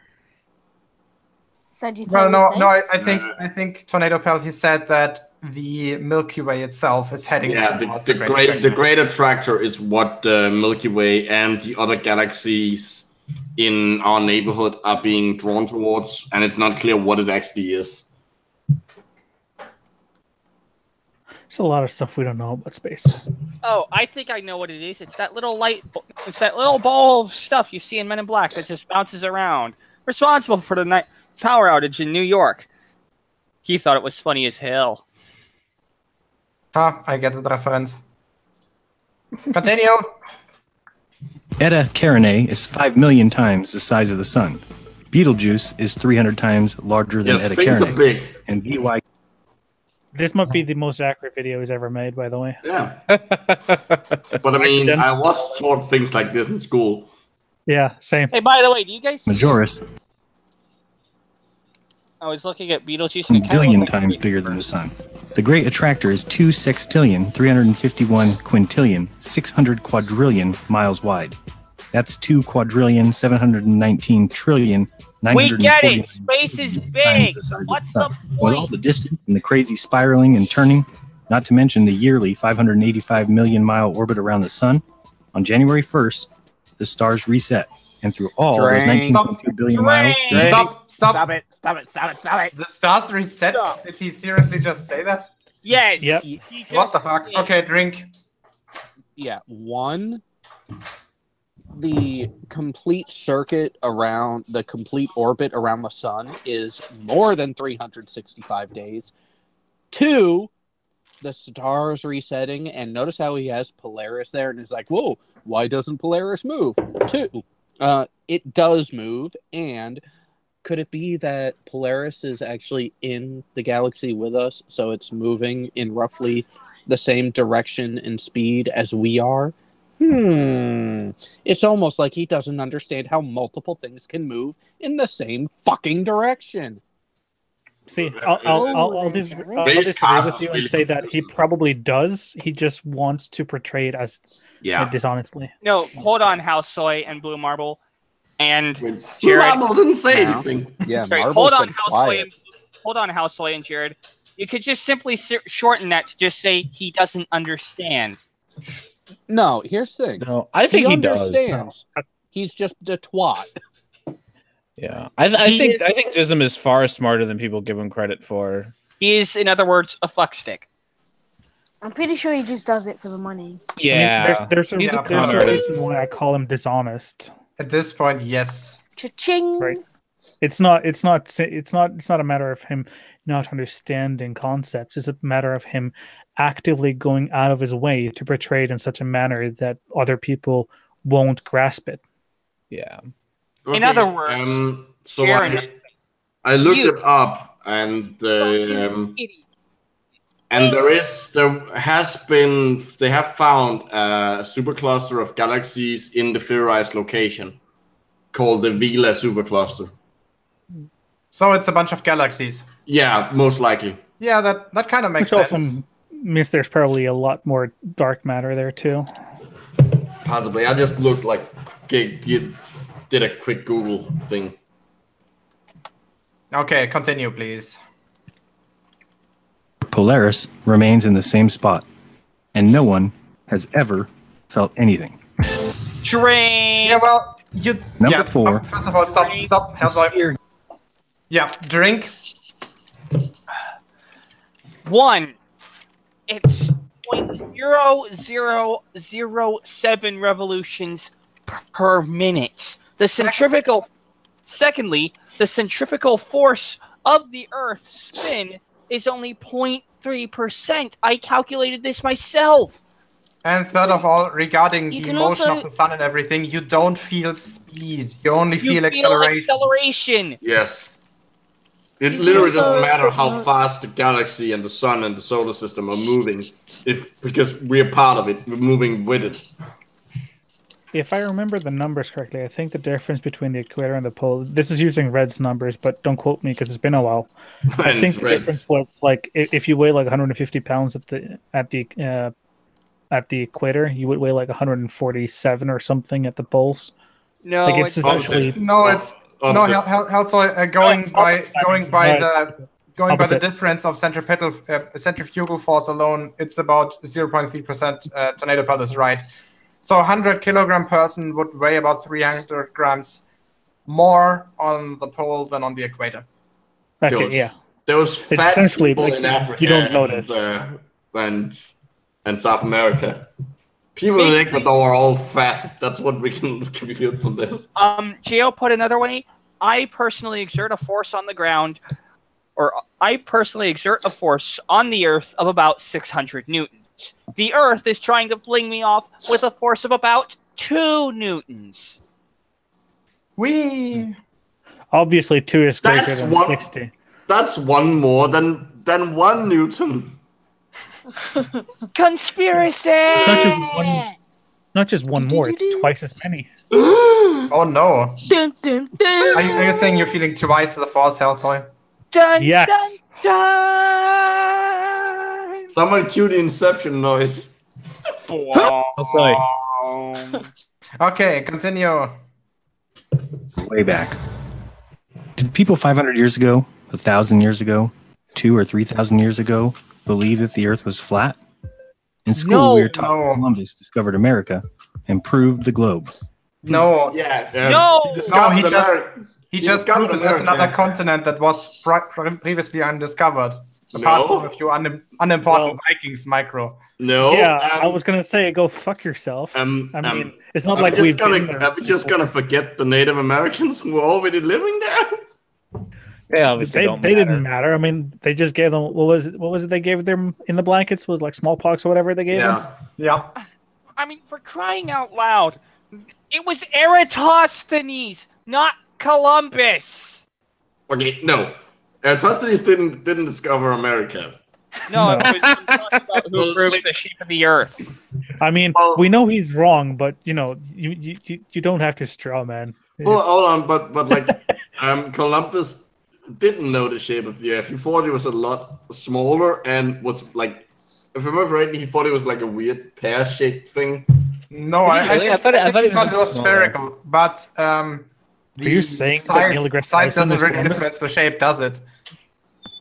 So did you well, no. I think Tornado Pelt, he said that the Milky Way itself is heading. Yeah, the great attractor is what the Milky Way and the other galaxies in our neighborhood are being drawn towards, and it's not clear what it actually is. There's a lot of stuff we don't know about space. Oh, I think I know what it is. It's that little light. It's that little ball of stuff you see in Men in Black that just bounces around. Responsible for the night power outage in New York. He thought it was funny as hell. I get the reference. Continue. Eta Carinae is 5 million times the size of the sun. Betelgeuse is 300 times larger than Eta Carinae. Big. And BY. This might be the most accurate video he's ever made, by the way. Yeah. But I mean, I was taught things like this in school. Yeah, same. Hey, by the way, do you guys see... Majoris. I was looking at Betelgeuse. 1 billion times bigger than the sun. The great attractor is 2 sextillion, 351 quintillion, 600 quadrillion miles wide. That's 2 quadrillion, 719 trillion, we get it! Space is big! What's the point? With all the distance and the crazy spiraling and turning, not to mention the yearly 585 million mile orbit around the sun, on January 1st, the stars reset. And through all those 19.2 billion miles... Stop it. The stars reset? Did he seriously just say that? Yes. Yep. What the fuck? Okay, Drink. Yeah, one... The complete circuit around the complete orbit around the sun is more than 365 days. 2, the stars resetting, and notice how he has Polaris there, and he's like, whoa, why doesn't Polaris move? 2, it does move, and could it be that Polaris is actually in the galaxy with us, so it's moving in roughly the same direction and speed as we are? It's almost like he doesn't understand how multiple things can move in the same fucking direction. See, I'll disagree with you and say that he probably does. He just wants to portray it as dishonestly. No, hold on, House Soy and Blue Marble. And Blue Marble didn't say anything. Yeah, sorry, hold on, House Soy and Jared. You could just simply shorten that to just say he doesn't understand. No, here's the thing. No, I think he understands. Does. He's just a twat. Yeah, I think Jism is far smarter than people give him credit for. He is, in other words, a fuckstick. I'm pretty sure he just does it for the money. Yeah. I mean, there's a con reason why I call him dishonest. At this point, yes. Cha-ching! Right. It's not a matter of him not understanding concepts. It's a matter of him actively going out of his way to portray it in such a manner that other people won't grasp it. Yeah. In other words, so Aaron, I looked it up, and they have found a supercluster of galaxies in the theorized location called the Vela supercluster. So it's a bunch of galaxies. Yeah, most likely. Yeah, that kind of makes Which sense. also means there's probably a lot more dark matter there too. Possibly. I just looked did a quick Google thing. Okay, continue, please. Polaris remains in the same spot, and no one has ever felt anything. Drink. Yeah, well, Number 4. First of all, stop. Yeah, drink. 1. It's 0.0007 revolutions per minute. Secondly, the centrifugal force of the Earth's spin is only 0.3%. I calculated this myself. And third of all, regarding You the can motion also- of the sun and everything, you don't feel speed. You only feel acceleration. acceleration. Yes. It You literally also- doesn't matter how fast the galaxy and the sun and the solar system are moving, because we're part of it, we're moving with it. If I remember the numbers correctly, I think the difference between the equator and the pole. This is using Red's numbers, but don't quote me because it's been a while. I And think the Red's. difference was like if you weigh like 150 pounds at the equator, you would weigh like 147 or something at the poles. No, Like it's essentially Going by the Opposite. difference of centrifugal force alone, it's about 0.3% tornado pulse, right? So a 100-kilogram person would weigh about 300 grams more on the pole than on the equator. Okay, Those It's fat essentially people like in Africa you don't notice. and South America. People in Ecuador are all fat. That's what we can feel from this. Gio, put another way, I personally exert a force on the ground, or I personally exert a force on the Earth of about 600 newtons. The Earth is trying to fling me off with a force of about 2 newtons. Obviously, 2 is greater than 60. That's one more than 1 Newton. Conspiracy! Not just one more, it's twice as many. Oh no. Dun, dun, dun. Are you saying you're feeling twice the force, Hellsoy? Dun, Yes. dun, dun. Someone cue the Inception noise. Outside. Okay, continue. Way back. Did people 500 years ago, 1,000 years ago, 2 or 3,000 years ago believe that the Earth was flat? In school, we were taught Columbus discovered America and proved the globe. No. Yeah. He just proved that there's another continent that was previously undiscovered. Apart from a few unimportant Vikings micro. No. Yeah, I was gonna say go fuck yourself. I mean, it's not like we've been there. Are we just gonna forget the Native Americans who were already living there? They obviously they didn't matter. I mean, they just gave them what was it they gave them in the blankets was like smallpox or whatever they gave them. Yeah. I mean, for crying out loud, it was Eratosthenes, not Columbus. Okay, no. Eratosthenes didn't discover America. No, it was about who proved the shape of the Earth. I mean, we know he's wrong, but you know, you don't have to straw man. Well, hold on, but like, Columbus didn't know the shape of the Earth. He thought it was a lot smaller and was like, if I remember rightly, he thought it was like a weird pear-shaped thing. No, I thought it was spherical, but are you saying that Neil deGrasse size Tyson doesn't is really Columbus? influence the shape, does it?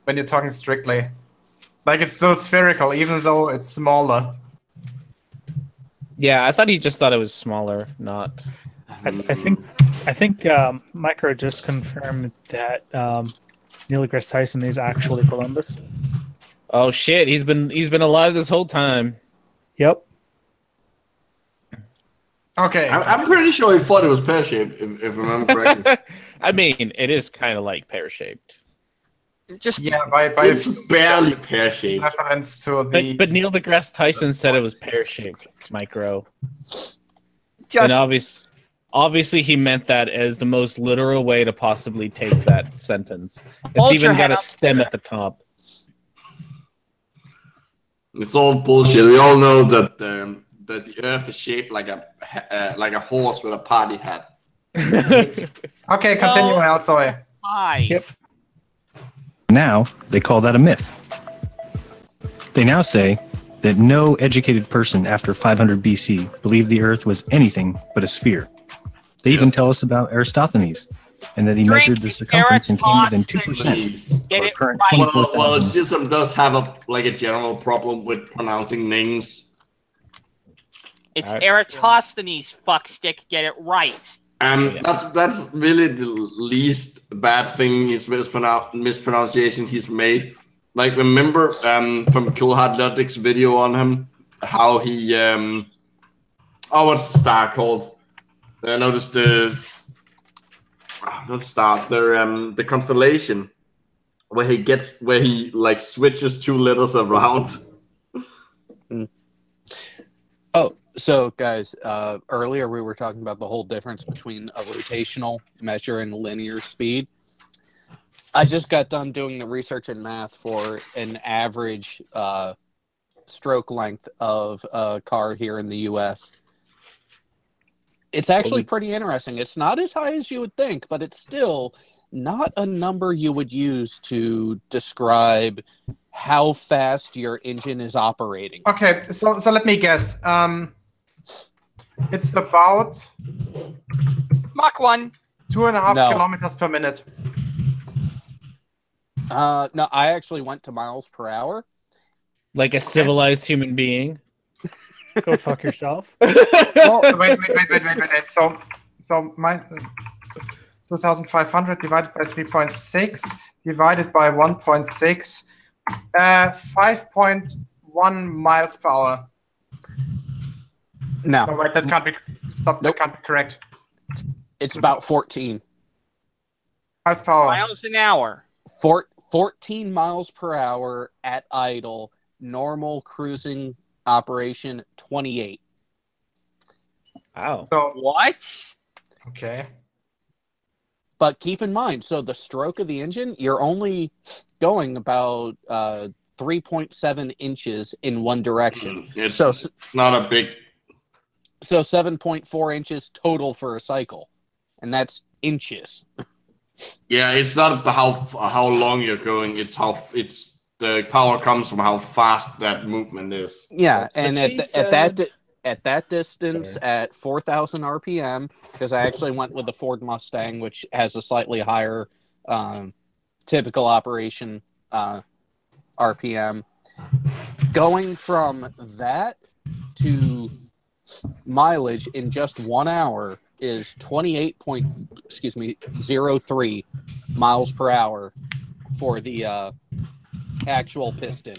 When you're talking strictly, like it's still spherical, even though it's smaller. Yeah, I thought he just thought it was smaller, not. I think Micro just confirmed that Neil deGrasse Tyson is actually Columbus. Oh shit! He's been alive this whole time. Yep. Okay. I'm pretty sure he thought it was pear-shaped, if I remember correctly. I mean, it is kind of like pear-shaped. Just by it's barely pear-shaped. reference to the. But Neil deGrasse Tyson said it was pear-shaped, Micro. Just And obviously he meant that as the most literal way to possibly take that sentence. It's Ultra even got a Hannah. stem at the top. It's all bullshit. We all know that the Earth is shaped like a horse with a party hat. Okay, continue out. Sorry. Hi. Yep. Now they call that a myth. They now say that no educated person after 500 BC believed the Earth was anything but a sphere. They even tell us about Aristophanes and that he measured the circumference and came within 2%. Get of it current right. 24,000. Well, Jism does have a general problem with pronouncing names. It's Eratosthenes, fuckstick. Get it right. That's really the least bad thing mispronunciation he's made. Like, remember from Cool Hard Ludwig's video on him, how he what's the star called? Notice the not star, the constellation where he like switches two letters around. Oh, so guys, earlier we were talking about the whole difference between a rotational measure and linear speed. I just got done doing the research in math for an average stroke length of a car here in the U.S. It's actually pretty interesting. It's not as high as you would think, but it's still not a number you would use to describe how fast your engine is operating. Okay, so let me guess. It's about Mach 1. 2.5 kilometers per minute. No, I actually went to miles per hour. Like a civilized human being. Go fuck yourself. Oh, wait. So my 2,500 divided by 3.6 divided by 1.6, 5.1 miles per hour. No, wait, that can't be. Stop. That can't be correct. It's about 14. Miles per hour. Miles an hour. 14 miles per hour at idle. Normal cruising operation 28. Wow. So What? okay. But keep in mind, so the stroke of the engine, you're only going about 3.7 inches in one direction. It's So not a big. So 7.4 inches total for a cycle, and that's inches. Yeah, it's not about how long you're going. It's the power comes from how fast that movement is. Yeah, That's and what at that distance, at 4,000 RPM, because I actually went with the Ford Mustang, which has a slightly higher typical operation RPM. Going from that to mileage in just 1 hour is 28.03 miles per hour for the actual piston,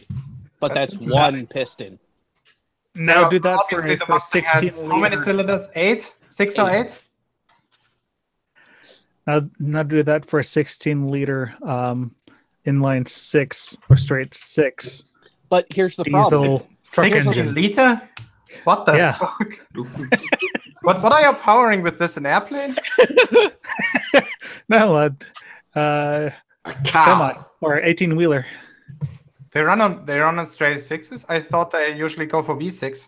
but that's one piston. Now do that for obviously the a Mustang 16 has how many liter. cylinders? 8? 6 or 8? Now do that for a 16 liter inline 6 or straight 6 But here's the problem. diesel truck 16 engine. liter? What the Yeah. fuck? What are you powering with this? An airplane? No, A cow. semi or 18 wheeler. They run on straight 6s? I thought they usually go for V6.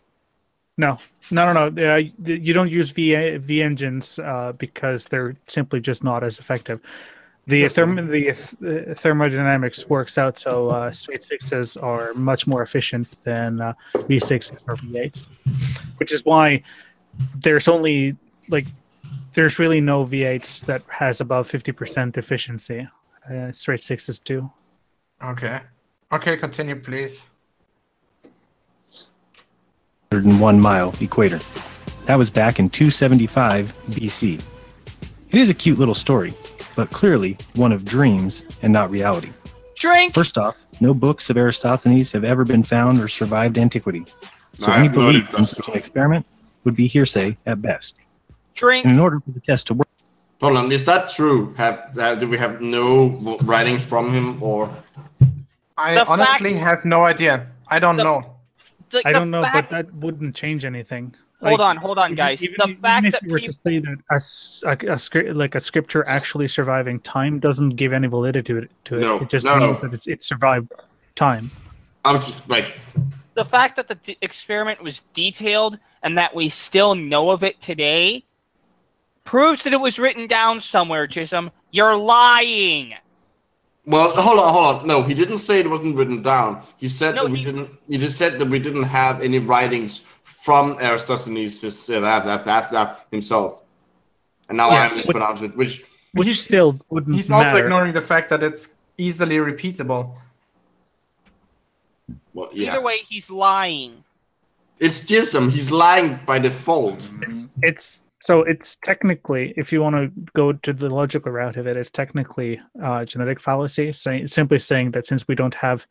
No. You don't use V engines because they're simply just not as effective. The thermodynamics works out so straight 6s are much more efficient than V6s or V8s, which is why there's only there's really no V8s that has above 50% efficiency. Straight 6s do. Okay, continue, please. 101 mile equator. That was back in 275 BC. It is a cute little story, but clearly one of dreams and not reality. Drink. First off, No books of Aristophanes have ever been found or survived antiquity. So I any have no idea belief if in that's such true. an experiment would be hearsay at best. Drink. And in order for the test to work, Hold on, is that true? Do we have no writings from him, or? I honestly have no idea. I don't know. I don't know, but that wouldn't change anything. Hold on, guys. The fact if that you were to say that a scripture actually surviving time doesn't give any validity to it. No, It just no. means that it survived time. I was just like, the fact that the experiment was detailed and that we still know of it today proves that it was written down somewhere, Chisholm. You're lying. well, hold on. No, he didn't say it wasn't written down. He said that we didn't. He just said that we didn't have any writings from Aristophanes himself. And now I mispronounced it, which still wouldn't He's also matter. ignoring the fact that it's easily repeatable. Well, yeah. Either way, he's lying. It's Jism. He's lying by default. It's technically, if you want to go to the logical route of it, it's technically genetic fallacy, simply saying that since we don't have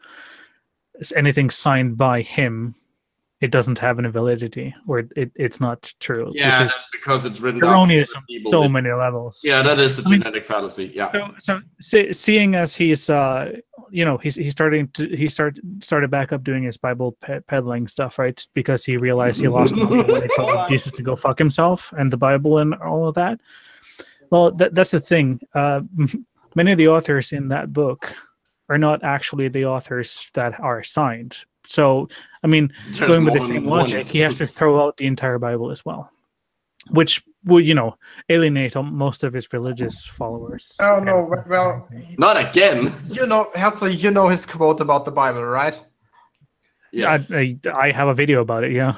anything signed by him, it doesn't have any validity, or it's not true. Yeah, which that's because it's written erroneous down. on so many levels. Yeah, that is a genetic fallacy. Yeah. So seeing as he's started back up doing his Bible peddling stuff, right? Because he realized he lost money when he told Jesus to go fuck himself and the Bible and all of that. Well, that's the thing. Many of the authors in that book are not actually the authors that are signed. So, I mean, There's going with the more same than one. logic, he has to throw out the entire Bible as well, which would, alienate most of his religious followers. Oh no, well, not again. Herzl, you know his quote about the Bible, right? Yes. I have a video about it. Yeah.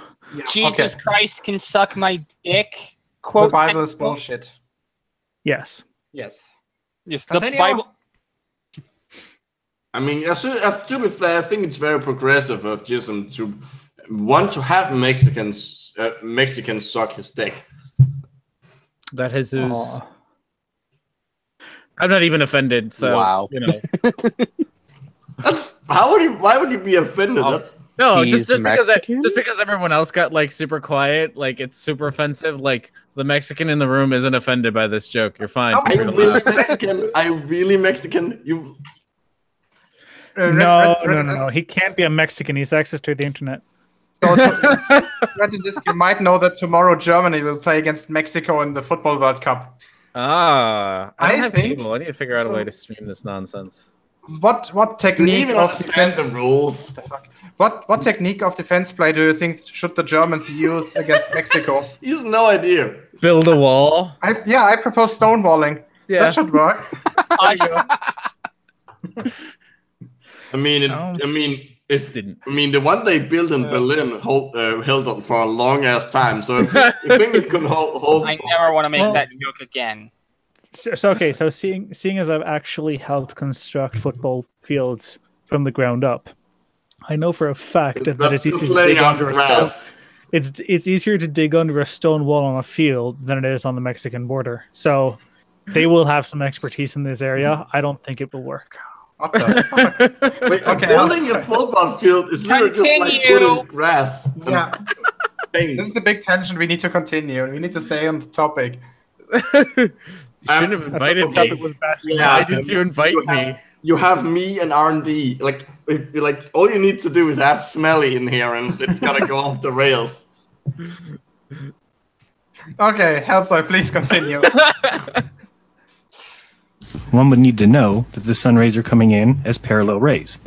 Jesus Christ can suck my dick. The Quote. Bible is bullshit. Yes. Yes. Yes. The Continue. Bible. I mean, to be fair, I think it's very progressive of Jism to want to have Mexicans suck his dick. That is his. I'm not even offended. So Wow. Why would you be offended? No, He's just Mexican? because everyone else got like super quiet, like it's super offensive. Like the Mexican in the room isn't offended by this joke. You're fine. Are you really Mexican? Are you really Mexican? You. No. He can't be a Mexican. He has access to the internet. So, you might know that tomorrow Germany will play against Mexico in the Football World Cup. I don't have think cable. I need to figure out a so. way to stream this nonsense. What technique of defense? The rules. What technique of defense play do you think should the Germans use against Mexico? He has no idea. Build a wall. I propose stonewalling. Yeah. That should work. I mean, the one they built in Berlin held up for a long ass time. So if you think it could hold I never want to make that joke again. So seeing as I've actually helped construct football fields from the ground up, I know for a fact that it's easier to dig under a stone. It's easier to dig under a stone wall on a field than it is on the Mexican border. So they will have some expertise in this area. I don't think it will work. What the fuck? Wait, okay, building a football field is literally just like putting grass. Yeah. This is the big tension we need to continue. We need to stay on the topic. You shouldn't have invited me. Why did you invite me? You have me and R&D. Like all you need to do is add Smelly in here, and it's gonna go off the rails. Okay, Hellside, please continue. one would need to know that the sun rays are coming in as parallel rays.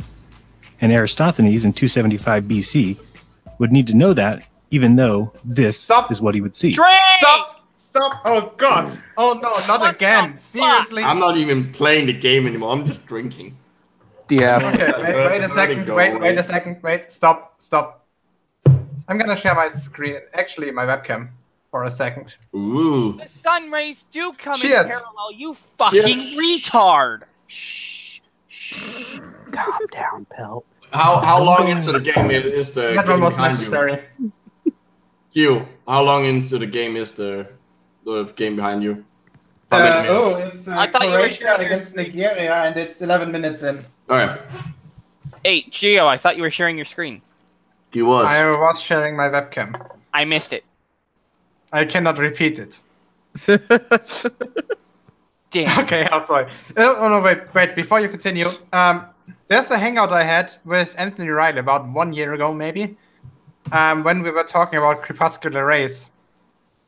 And Aristophanes in 275 BC would need to know that, even though this is what he would see. Stop! Oh God! Oh no, not again! Seriously? I'm not even playing the game anymore. I'm just drinking. Yeah. Okay, wait a second. Wait a second. Wait, stop. I'm gonna share my screen, actually my webcam, for a second. Ooh. The sun rays do come Cheers. in parallel, you fucking retard! Calm down, Pelt. How long into the game is the That game one was behind necessary. you? How long into the game is the game behind you? It's I thought you were Croatia sure against Nigeria, and it's 11 minutes in. All right. Hey, Gio, I thought you were sharing your screen. He was. I was sharing my webcam. I missed it. I cannot repeat it. Damn. Okay, I'm sorry. Oh no, wait. Before you continue, there's a hangout I had with Anthony Riley about 1 year ago, maybe, when we were talking about crepuscular rays.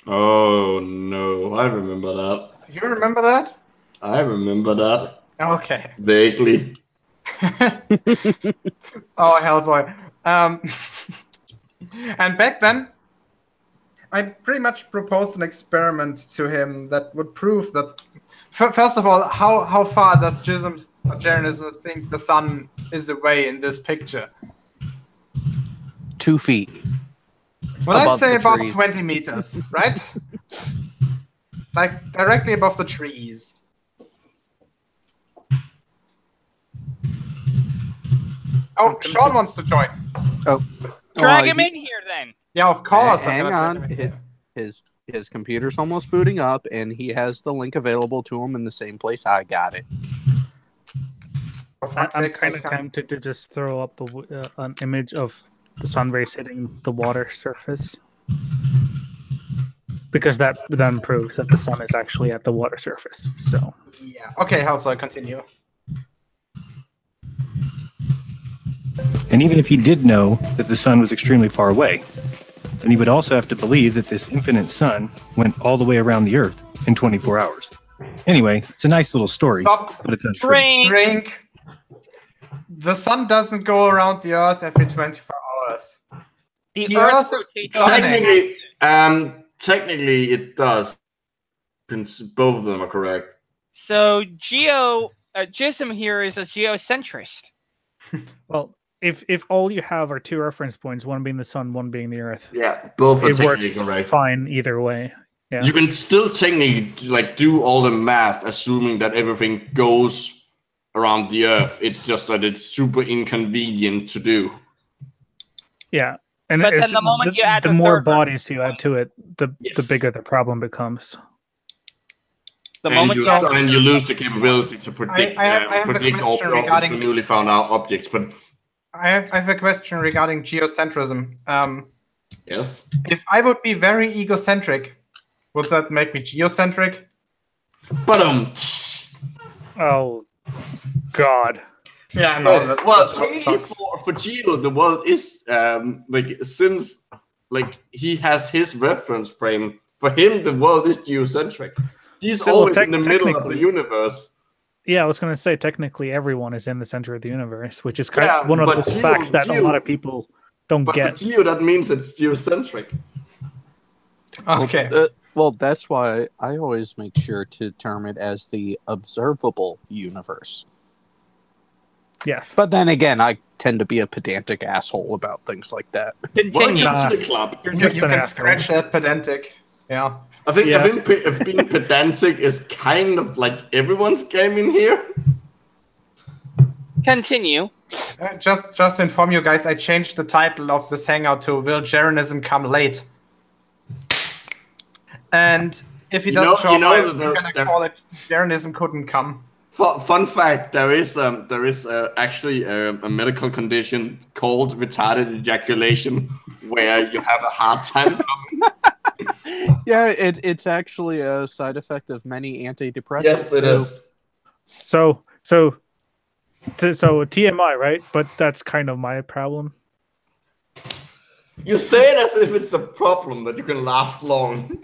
Oh no, I remember that. You remember that? I remember that. Okay. Vaguely. Oh hell, sorry. And back then, I pretty much proposed an experiment to him that would prove that. First of all, how far does Jeranism think the sun is away in this picture? 2 feet. Well, I'd Above say the about trees. 20 meters, right? Like directly above the trees. Oh, Sean wants to join. Oh, Drag him in here then. Yeah, of course. I'm Hang gonna on. drag him in here. His computer's almost booting up, and he has the link available to him in the same place I got it. I'm kind of tempted to just throw up an image of the sun rays hitting the water surface, because that then proves that the sun is actually at the water surface. So Yeah. Okay, how shall I continue? And even if he did know that the sun was extremely far away, then he would also have to believe that this infinite sun went all the way around the Earth in 24 hours. Anyway, it's a nice little story, Stop. but it's untrue. Drink. The sun doesn't go around the Earth every 24 hours. The Earth is rotates. Technically, it does. Since both of them are correct. So Jism here is a geocentrist. well, if all you have are 2 reference points, one being the sun, one being the Earth, Yeah, both are it technically works correct. fine either way. Yeah. You can still technically do all the math, assuming that everything goes around the Earth. It's just that it's super inconvenient to do. Yeah. And But then the moment you add the the more third bodies you add to it, the Yes. bigger the problem becomes. The And moment you lose the capability to predict I have a predict all question problems regarding- for newly found out objects. But I have a question regarding geocentrism. yes, If I would be very egocentric, would that make me geocentric? but Oh, God. Yeah, no. well, that technically sucks. for Geo, the world is since he has his reference frame. For him, the world is geocentric. He's So, always in the middle of the technically- universe. Yeah, I was going to say, technically, everyone is in the center of the universe, which is one of but those Geo- facts that a Geo- lot of people don't But get. for Geo, that means it's geocentric. Okay. Well, that's why I always make sure to term it as the observable universe. Yes. But then again, I tend to be a pedantic asshole about things like that. Continue. Welcome to the club. You Just an can asshole. scratch that pedantic. Yeah. I think being pedantic is kind of like everyone's game in here. Continue. Just to inform you guys, I changed the title of this hangout to "Will Jeranism Come Late?" And if he doesn't show up, I'm gonna call it "Jeranism Couldn't Come." Fun fact: there is actually a medical condition called retarded ejaculation, where you have a hard time coming. Yeah, it's actually a side effect of many antidepressants. Yes, it is. So TMI, right? But that's kind of my problem. You say it as if it's a problem that you can last long.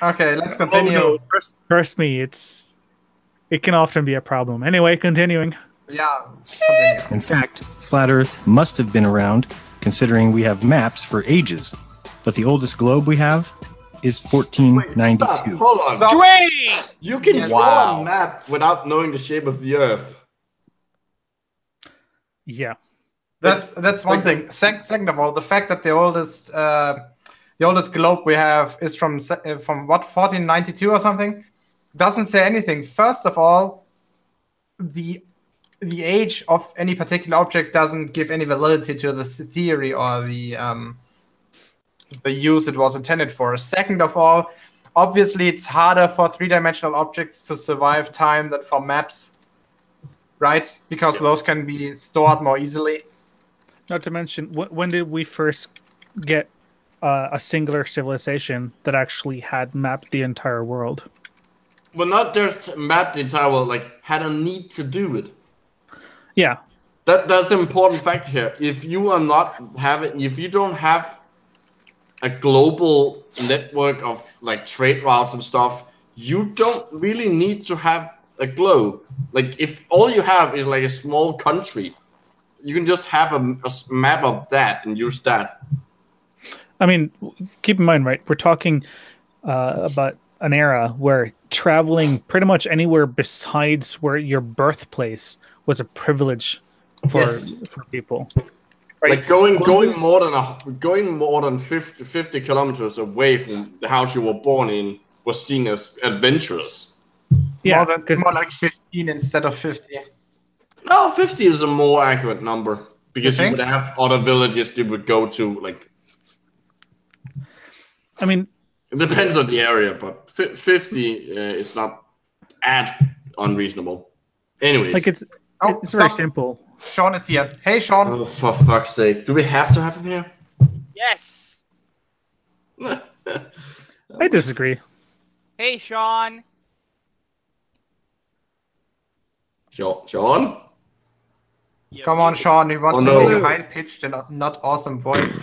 Okay, let's continue. Oh, no, trust me, it can often be a problem. Anyway, continuing. Yeah, continue. In fact, flat Earth must have been around, considering we have maps for ages. But the oldest globe we have is 1492. Stop, hold on. Dwayne! You can Yes. draw a map without knowing the shape of the Earth. Yeah. That's one thing. Second of all, the fact that the oldest globe we have is from what, 1492 or something, doesn't say anything. First of all, the age of any particular object doesn't give any validity to the theory or the use it was intended for. Second of all, obviously it's harder for 3-dimensional objects to survive time than for maps. right? Because those can be stored more easily. Not to mention, when did we first get a singular civilization that actually had mapped the entire world? Well, not just mapped the entire world, like had a need to do it. Yeah. That's an important factor here. If you don't have a global network of like trade routes and stuff, you don't really need to have a globe. Like if all you have is like a small country, you can just have a map of that and use that. I mean, keep in mind, right? We're talking about an era where traveling pretty much anywhere besides where your birthplace was a privilege for people. Right? Like going more than 50 kilometers away from the house you were born in was seen as adventurous. Yeah, more like 15 instead of 50. No, 50 is a more accurate number because you would have other villages you would go to. Like, I mean, it depends on the area, but 50 is not unreasonable. Anyways, like it's very simple. Sean is here. Hey, Sean. Oh, for fuck's sake! Do we have to have him here? Yes. I disagree. Hey, Sean. Sean? Come on, Sean. We want to hear your high-pitched and not awesome voice.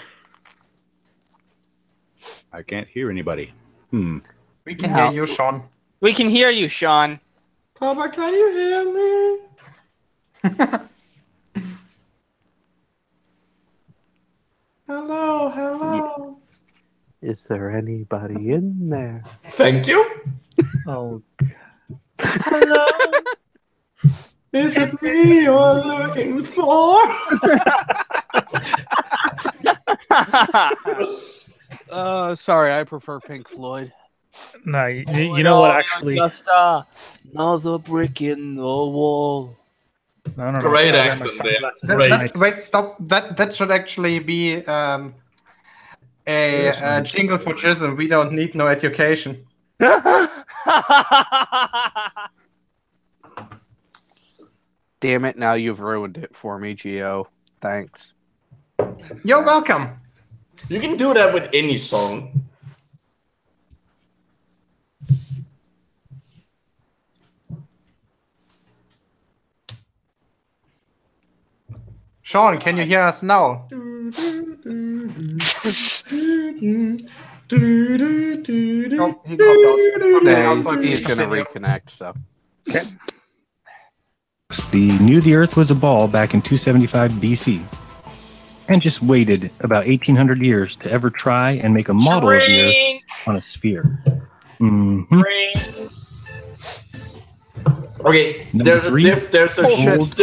I can't hear anybody. We can hear you, Sean. We can hear you, Sean. Papa, can you hear me? Hello. Is there anybody in there? Thank you. Oh. Hello. Is it me you're looking for? Sorry, I prefer Pink Floyd. No, you know what? Actually, just another brick in the wall. No. Great accent there. Wait, stop. That should actually be a jingle for Jism. We don't need no education. Damn it, now you've ruined it for me, Geo. Thanks. You're welcome. You can do that with any song. Sean, can you hear us now? Oh, he dropped out. He's gonna reconnect, so. Okay. They knew the Earth was a ball back in 275 BC, and just waited about 1800 years to ever try and make a model of the Earth on a sphere. Okay, there's a difference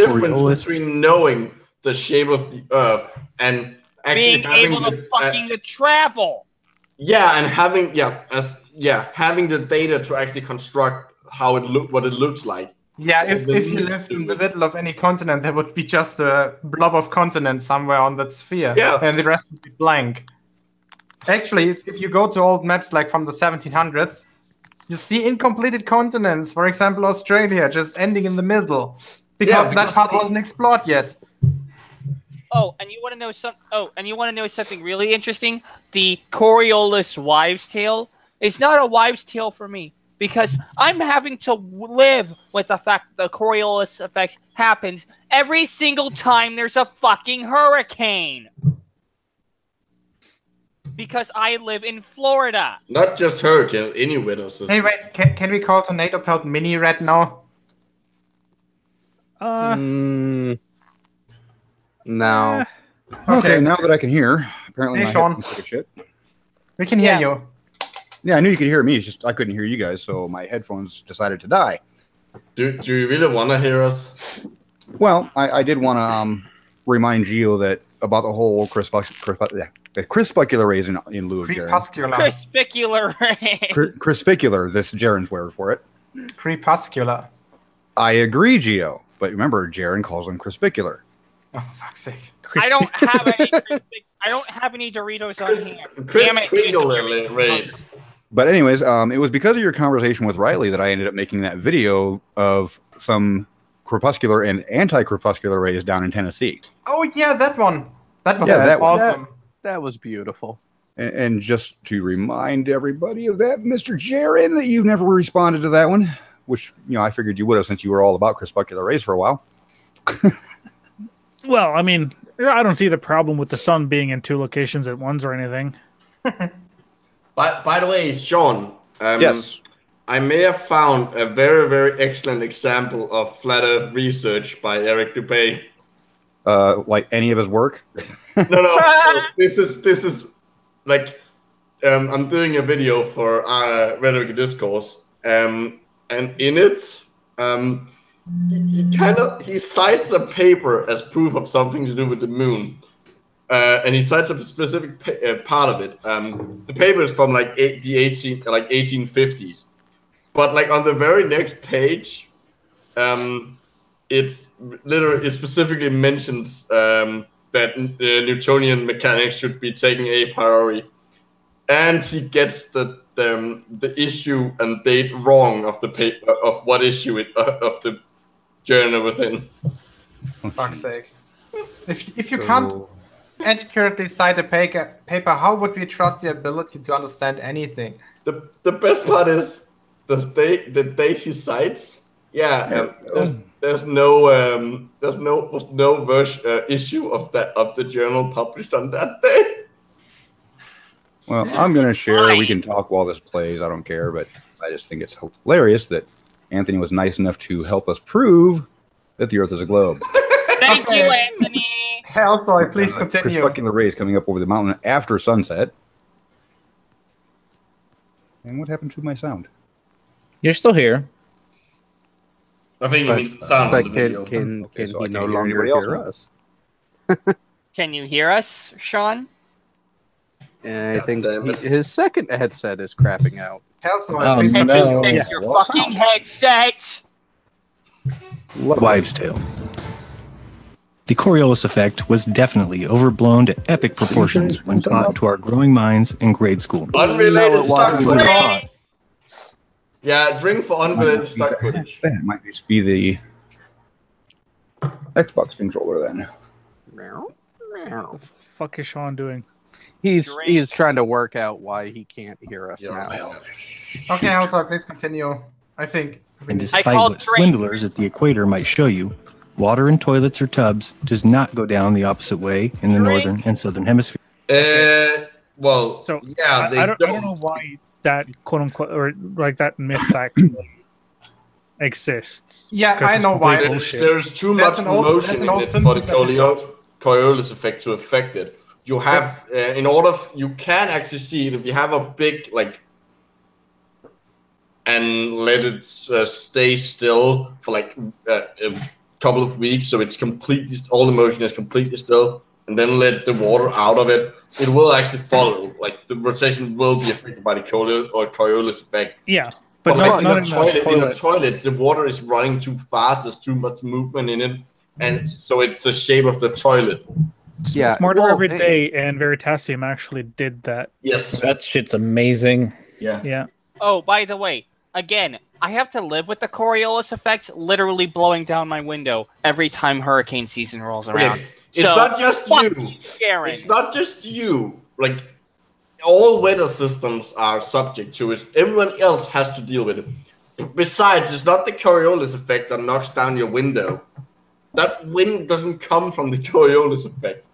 between knowing the shape of the Earth and actually being able to fucking travel. Yeah, and having having the data to actually construct how what it looks like. Yeah, if you lived in the middle of any continent, there would be just a blob of continent somewhere on that sphere. Yeah. And the rest would be blank. Actually, if you go to old maps like from the 1700s, you see incompleted continents. For example, Australia just ending in the middle. Because that part wasn't explored yet. Oh, and you want to know something really interesting? The Coriolis wives' tale is not a wives' tale for me. Because I'm having to live with the fact that the Coriolis effect happens every single time there's a fucking hurricane. Because I live in Florida. Not just hurricane, any weather system. Hey, wait, can we call Tornado Pelt Mini Red now? No. Okay, now that I can hear, apparently Hey, my Sean. headphones took a shit. We can hear you. Yeah, I knew you could hear me. It's just I couldn't hear you guys, so my headphones decided to die. Do you really want to hear us? Well, I did want to remind Geo that about the whole crispicular rays in lieu of Jaren. Crispicular ray. Crispicular, this Jaren's word for it. Crepuscular. I agree, Geo, but remember, Jaren calls them crispicular. Oh, fuck's sake. I don't have any Doritos on here. Damn it. But anyways, it was because of your conversation with Riley that I ended up making that video of some crepuscular and anti-crepuscular rays down in Tennessee. Oh yeah, that one. That was that awesome. That was beautiful. And just to remind everybody of that, Mr. Jaron, that you've never responded to that one, which I figured you would have since you were all about crepuscular rays for a while. Well, I mean, I don't see the problem with the sun being in two locations at once or anything. By the way, Sean. Yes. I may have found a very, very excellent example of flat Earth research by Eric Dubay. Like any of his work? No. This is like I'm doing a video for Rhetoric Discourse, and in it, he cites a paper as proof of something to do with the moon. And he cites a specific part of it. The paper is from like the 1850s, but like on the very next page, it specifically mentions that Newtonian mechanics should be taken a priori, and he gets the issue and date wrong of the paper of what issue of the journal was in. For fuck's sake! If you can't accurately cite a paper, how would we trust the ability to understand anything? The best part is the date he cites. Yeah, there's no issue of the journal published on that day. Well, I'm going to share. We can talk while this plays. I don't care, but I just think it's hilarious that Anthony was nice enough to help us prove that the Earth is a globe. Thank you, Anthony. Hell, sorry, please continue. Crepuscular rays coming up over the mountain after sunset. And what happened to my sound? You're still here. I think it means sound on the video. Can Okay, so I he can't no hear longer anybody else hear now. us? Can you hear us, Sean? And I think damn it. his second headset is crapping out. Hell, sorry, Oh, please no. continue. Fix your fucking headset. Wives' tale. The Coriolis effect was definitely overblown to epic proportions when taught to our growing minds in grade school. Unrelated stock wasn't. footage. Yeah, drink for unrelated stock footage. That might just be the Xbox controller then. Fuck is Sean doing? He's trying to work out why he can't hear us now. Okay, Hell, sorry, please continue. I think. And despite what swindlers at the equator might show you, water in toilets or tubs does not go down the opposite way in the northern and southern hemisphere. Well, So yeah, I don't know why that quote unquote or like that myth actually exists. Yeah, 'Cause I it's know why. complete bullshit. There's too There's much an old- motion there's an in old it for the Simpsons episode. Coriolis effect to affect it. You have, in order, you can actually see it if you have a big, like, and let it stay still for like a couple of weeks, so it's completely, all the motion is completely still, and then let the water out of it, it will actually follow. Like, the rotation will be affected by the Coriolis effect. Yeah, But but like not in in a toilet, the water is running too fast, there's too much movement in it, and so it's the shape of the toilet. Yeah, Smarter Every Day and Veritasium actually did that. Yes. That shit's amazing. Yeah. Yeah. Oh, by the way, again, I have to live with the Coriolis effect literally blowing down my window every time hurricane season rolls around. Okay. It's not just you. Aaron. It's not just you. Like, all weather systems are subject to it. Everyone else has to deal with it. Besides, it's not the Coriolis effect that knocks down your window. That wind doesn't come from the Coriolis effect.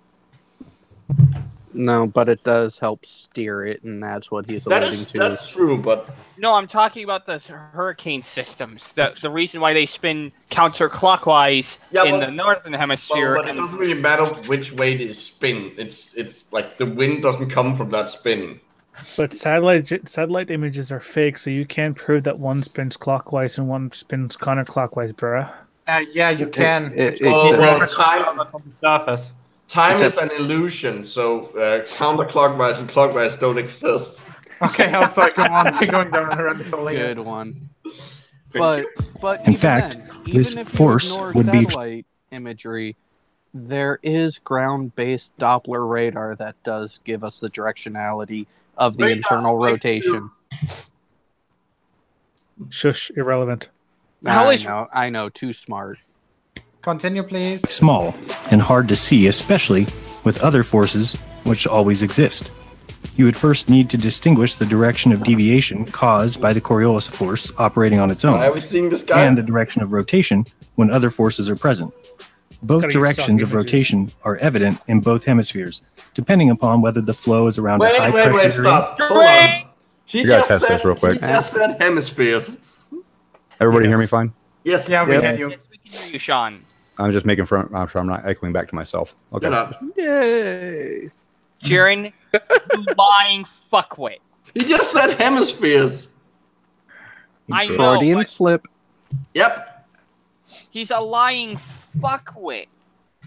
No, but it does help steer it, and that's what he's alluding to. That's true, but No, I'm talking about the hurricane systems. The reason why they spin counterclockwise in the northern hemisphere. But it doesn't really matter which way they spin. It's like the wind doesn't come from that spinning. But satellite images are fake, so you can't prove that one spins clockwise and one spins counterclockwise, bruh. Yeah, you can. Time is an illusion, so counterclockwise and clockwise don't exist. Okay, I'm sorry. Go on. We're going down a rabbit hole. Good one. But In even fact, then, this even if force you ignore would be satellite imagery, there is ground-based Doppler radar that does give us the directionality of the internal rotation. Shush, irrelevant. How is- I know, too smart. Continue, please. Small and hard to see, especially with other forces which always exist. You would first need to distinguish the direction of deviation caused by the Coriolis force operating on its own, Why are we seeing this guy? and the direction of rotation when other forces are present. Both directions of rotation are evident in both hemispheres, depending upon whether the flow is around a high pressure area. Stop. Hold on. You gotta test this real quick. He just said hemispheres. Everybody hear me fine? Yes. Yeah, we Yep. hear you. Yes, we can hear you, Sean. I'm just making sure I'm not echoing back to myself. Okay. Shut up. Yay! Jaren, you lying fuckwit. He just said hemispheres. I know, Freudian but slip. Yep. he's a lying fuckwit.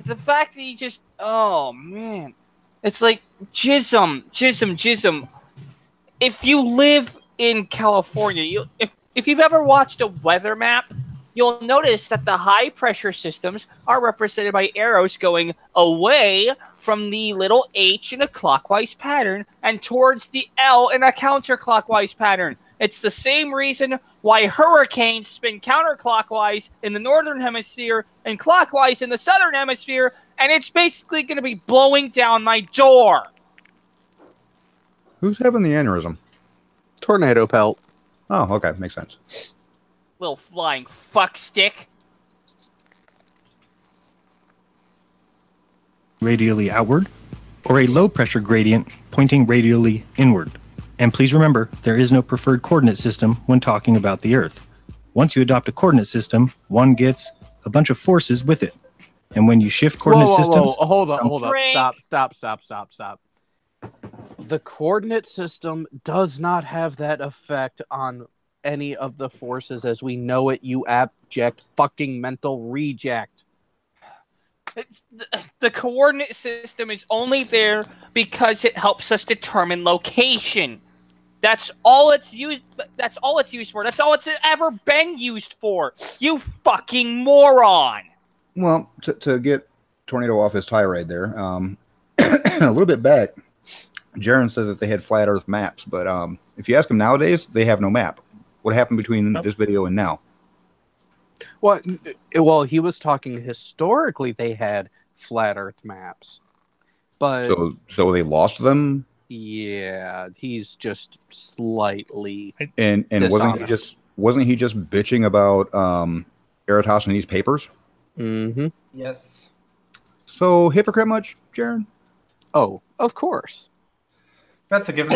The fact that he just, oh man, it's like jism. If you live in California, if you've ever watched a weather map, you'll notice that the high pressure systems are represented by arrows going away from the little H in a clockwise pattern and towards the L in a counterclockwise pattern. It's the same reason why hurricanes spin counterclockwise in the northern hemisphere and clockwise in the southern hemisphere, and it's basically going to be blowing down my door. Who's having the aneurysm? Tornado pelt. Oh, okay. Makes sense. Little flying fuckstick. Radially outward, or a low pressure gradient pointing radially inward. And please remember, there is no preferred coordinate system when talking about the Earth. Once you adopt a coordinate system, one gets a bunch of forces with it. And when you shift coordinate systems... Hold up. Stop. The coordinate system does not have that effect on any of the forces as we know it, you abject fucking mental reject. The coordinate system is only there because it helps us determine location. That's all it's used. That's all it's used for. That's all it's ever been used for. You fucking moron. Well, to get Tornado off his tirade there, a little bit back, Jaron says that they had flat Earth maps, but if you ask them nowadays, they have no map. What happened between this video and now? Well, he was talking historically. They had flat Earth maps, but so they lost them. Yeah, he's just slightly And wasn't he just bitching about Eratosthenes' papers? Mm-hmm. Yes. So hypocrite much, Jaron? Oh, of course. That's a given.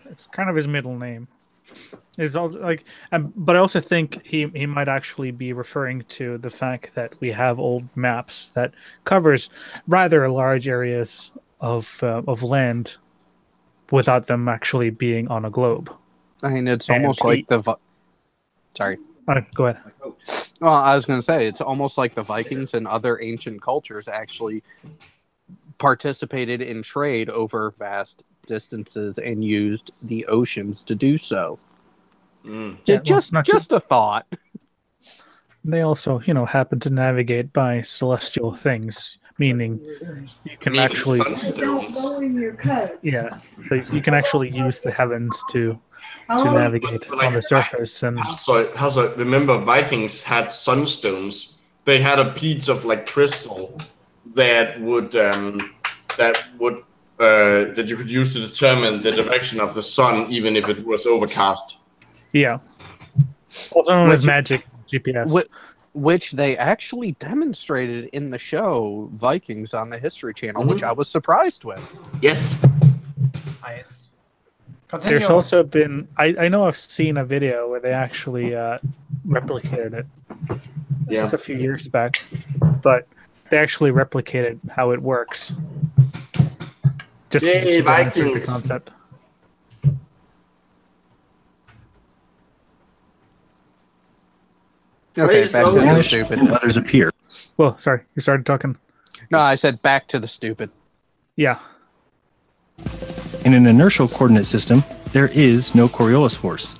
It's kind of his middle name. Is also like, but I also think he might actually be referring to the fact that we have old maps that covers rather large areas of land without them actually being on a globe. I mean, it's almost like the. Sorry. Go ahead. Well, I was going to say it's almost like the Vikings and other ancient cultures actually participated in trade over vast distances and used the oceans to do so. Yeah, just a thought. They also, happen to navigate by celestial things, meaning you can actually, yeah, so you can actually use the heavens to navigate on the surface. And also remember, Vikings had sunstones. They had a piece of crystal that you could use to determine the direction of the sun, even if it was overcast. Yeah. Also known as magic GPS. Which they actually demonstrated in the show Vikings on the History Channel, which I was surprised with. Yes. Nice. There's also been, I know I've seen a video where they actually replicated it. Yeah. It's a few years back, but they actually replicated how it works. Just to demonstrate the concept. Okay, back to the stupid. Letters appear. Well, sorry, you started talking. No, I said back to the stupid. Yeah. In an inertial coordinate system, there is no Coriolis force.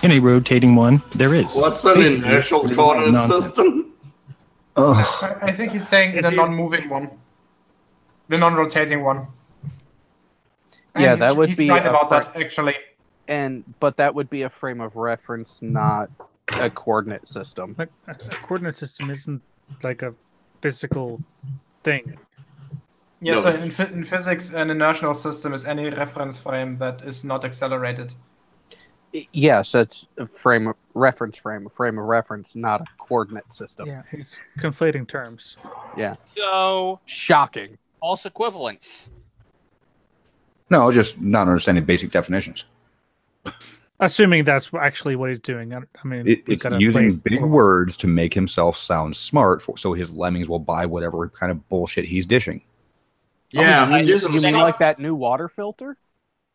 In a rotating one, there is. What's an inertial coordinate system? I think he's saying in a non-moving one. The non-rotating one. Yeah, that would he's be right about that, actually. But that would be a frame of reference, not a coordinate system. A coordinate system isn't like a physical thing. Yeah, No. so in physics, an inertial system is any reference frame that is not accelerated. Yes, that's a frame of reference, not a coordinate system. Yeah, he's conflating terms. Yeah. So Shocking. false equivalence. No, just not understanding basic definitions. Assuming that's actually what he's doing. I mean, we It's gotta using play big for- words to make himself sound smart, so his lemmings will buy whatever kind of bullshit he's dishing. Yeah, Oh, you Jism, mean like that new water filter?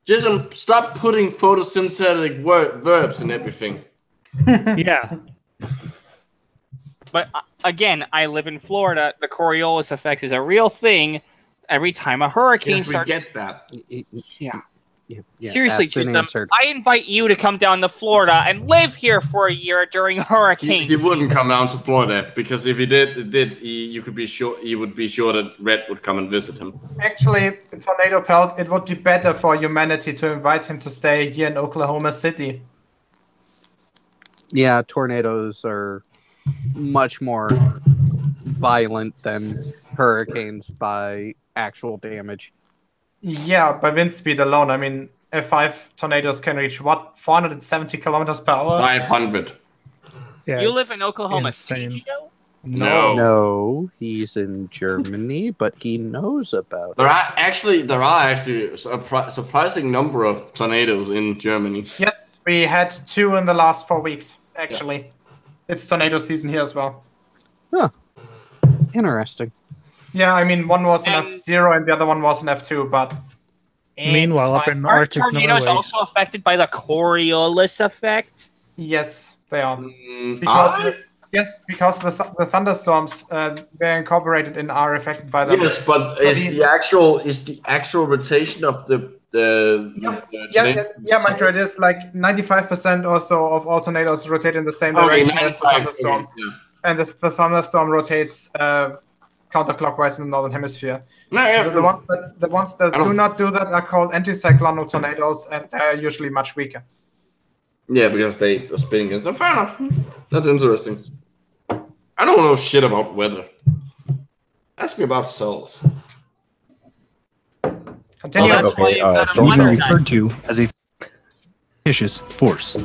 Jism, stop putting photosynthetic verbs and everything. Yeah. But again, I live in Florida. The Coriolis effect is a real thing. Every time a hurricane Yes, we starts, get that. yeah. Yeah, Seriously, that's been Jism, answered. I invite you to come down to Florida and live here for a year during hurricanes. He wouldn't come down to Florida because if he did, you could be sure he would be sure that Red would come and visit him. Actually, Tornado Pelt, it would be better for humanity to invite him to stay here in Oklahoma City. Yeah, tornadoes are much more violent than hurricanes by actual damage. Yeah, by wind speed alone. I mean, F5 tornadoes can reach, what, 470 kilometers per hour? 500. Yeah, You live it's in Oklahoma insane. City, you know? No. No, he's in Germany, but he knows about There it. are actually a surprising number of tornadoes in Germany. Yes, we had 2 in the last 4 weeks, actually. It's tornado season here as well. Huh. Interesting. Yeah, I mean, one was an And- F0 and the other one was an F2, but... Meanwhile, it's up fine. in Are Arctic tornadoes Norway, also affected by the Coriolis effect? Yes, they are. Mm, Because because the thunderstorms they're incorporated in are affected by them. yes, but So is the actual rotation of the Yeah, Micro, it is like 95% or so of all tornadoes rotate in the same direction as the 95, thunderstorm. okay, yeah. And the thunderstorm rotates counterclockwise in the northern hemisphere. Yeah, The ones that do not do that are called anticyclonal tornadoes, and they're usually much weaker. Yeah, because they are spinning against them. Fair enough. That's interesting. I don't know shit about weather. Ask me about cells. Continue. Well, that's why you've got a Storm Even weather referred to as a fictitious force.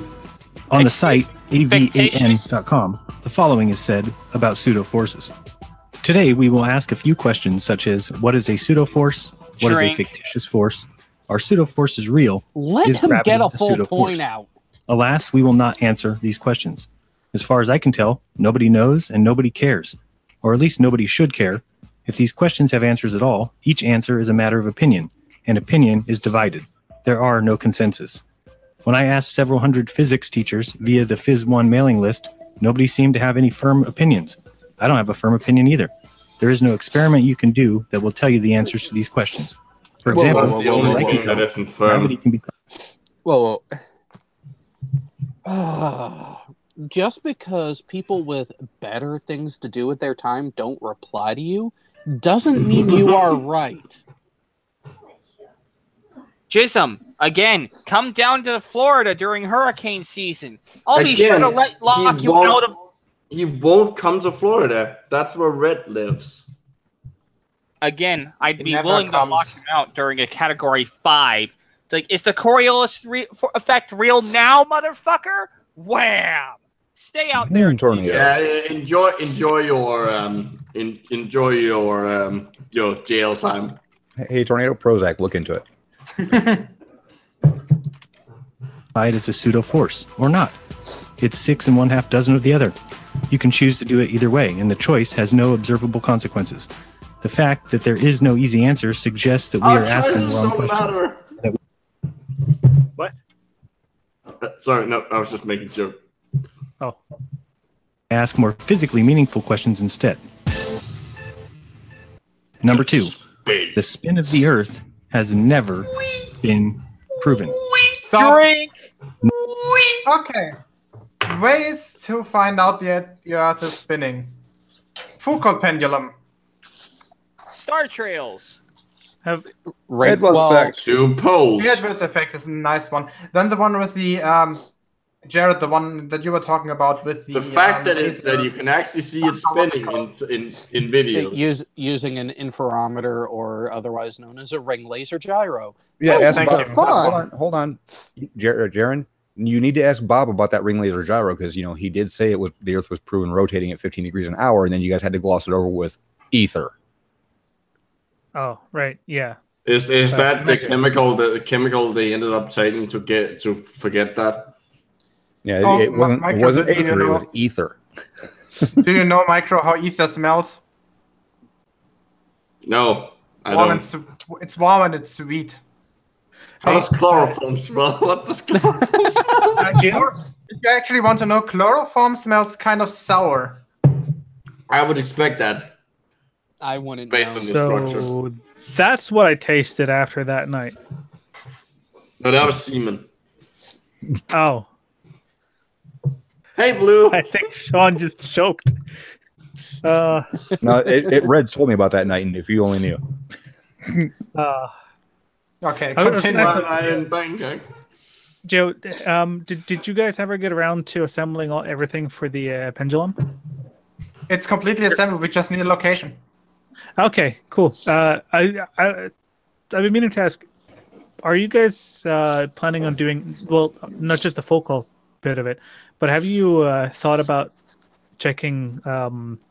On the site avan.com, the following is said about pseudo-forces. Today, we will ask a few questions such as, what is a pseudo-force? What is a Shrink. fictitious force? Are pseudo-forces real? Let Is him gravity get a a full pseudo-force? point out. Alas, we will not answer these questions. As far as I can tell, nobody knows and nobody cares. Or at least nobody should care. If these questions have answers at all, each answer is a matter of opinion, and opinion is divided. There are no consensus. When I asked several hundred physics teachers via the Phys1 mailing list, nobody seemed to have any firm opinions. I don't have a firm opinion either. There is no experiment you can do that will tell you the answers to these questions. For example, the only as I can one tell, that isn't firm. gravity can be Whoa. Just because people with better things to do with their time don't reply to you doesn't mean you are right. Jism, again, come down to Florida during hurricane season. I'll be sure Again, to lock he you won't- out of. He won't come to Florida. That's where Red lives. Again, I'd It be never willing comes. to lock him out during a Category 5. It's like, is the Coriolis effect real now, motherfucker? Wham! Stay out there. Tornado. Yeah, enjoy your jail time. Hey, Tornado Prozac, look into it. classified as a pseudo-force, or not. It's 6 1/2 dozen of the other. You can choose to do it either way, and the choice has no observable consequences. The fact that there is no easy answer suggests that we are asking the wrong questions. What? Sorry, no, I was just making a joke. Oh. Ask more physically meaningful questions instead. Number 2. The spin of the Earth has never been proven. Drink! Okay. Ways to find out the Earth is spinning. Foucault pendulum. Star trails. Have Adverse effect. Two poles. The adverse effect is a nice one. Then the one with the Jared, the one that you were talking about with The fact that you can actually see it spinning in videos. Using an interferometer, or otherwise known as a ring laser gyro. Yeah, That's ask Bob. fun. Hold on. Jaren, you need to ask Bob about that ring laser gyro because he did say the Earth was proven rotating at 15 degrees an hour, and then you guys had to gloss it over with ether. Oh, right, yeah. Is that the chemical they ended up taking to forget that? Yeah, it wasn't ether, it was ether. Do you know, Micro, how ether smells? No, I don't. It's warm and it's sweet. How does chloroform smell? What does chloroform smell? If you actually want to know, chloroform smells kind of sour. I would expect that. I wouldn't based on the structure. That's what I tasted after that night. No, that was semen. Oh. Hey, Blue. I think Sean just choked. No, Red told me about that night, and if you only knew. Okay, continue. Joe, did you guys ever get around to assembling everything for the pendulum? It's completely assembled. We just need a location. Okay, cool. I've been meaning to ask, are you guys planning on doing, well, not just the focal bit of it, but have you thought about checking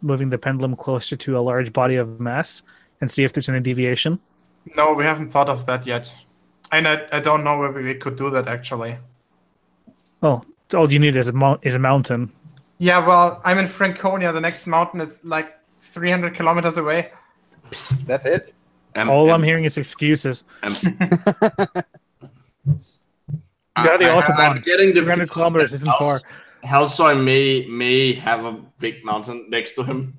moving the pendulum closer to a large body of mass and see if there's any deviation? No, we haven't thought of that yet. And I don't know where we could do that, actually. Oh, all you need is a mountain. Yeah, well, I'm in Franconia. The next mountain is like 300 kilometers away. That's it? All I'm hearing is excuses. I'm getting the 300 kilometers isn't far. Also, I may have a big mountain next to him.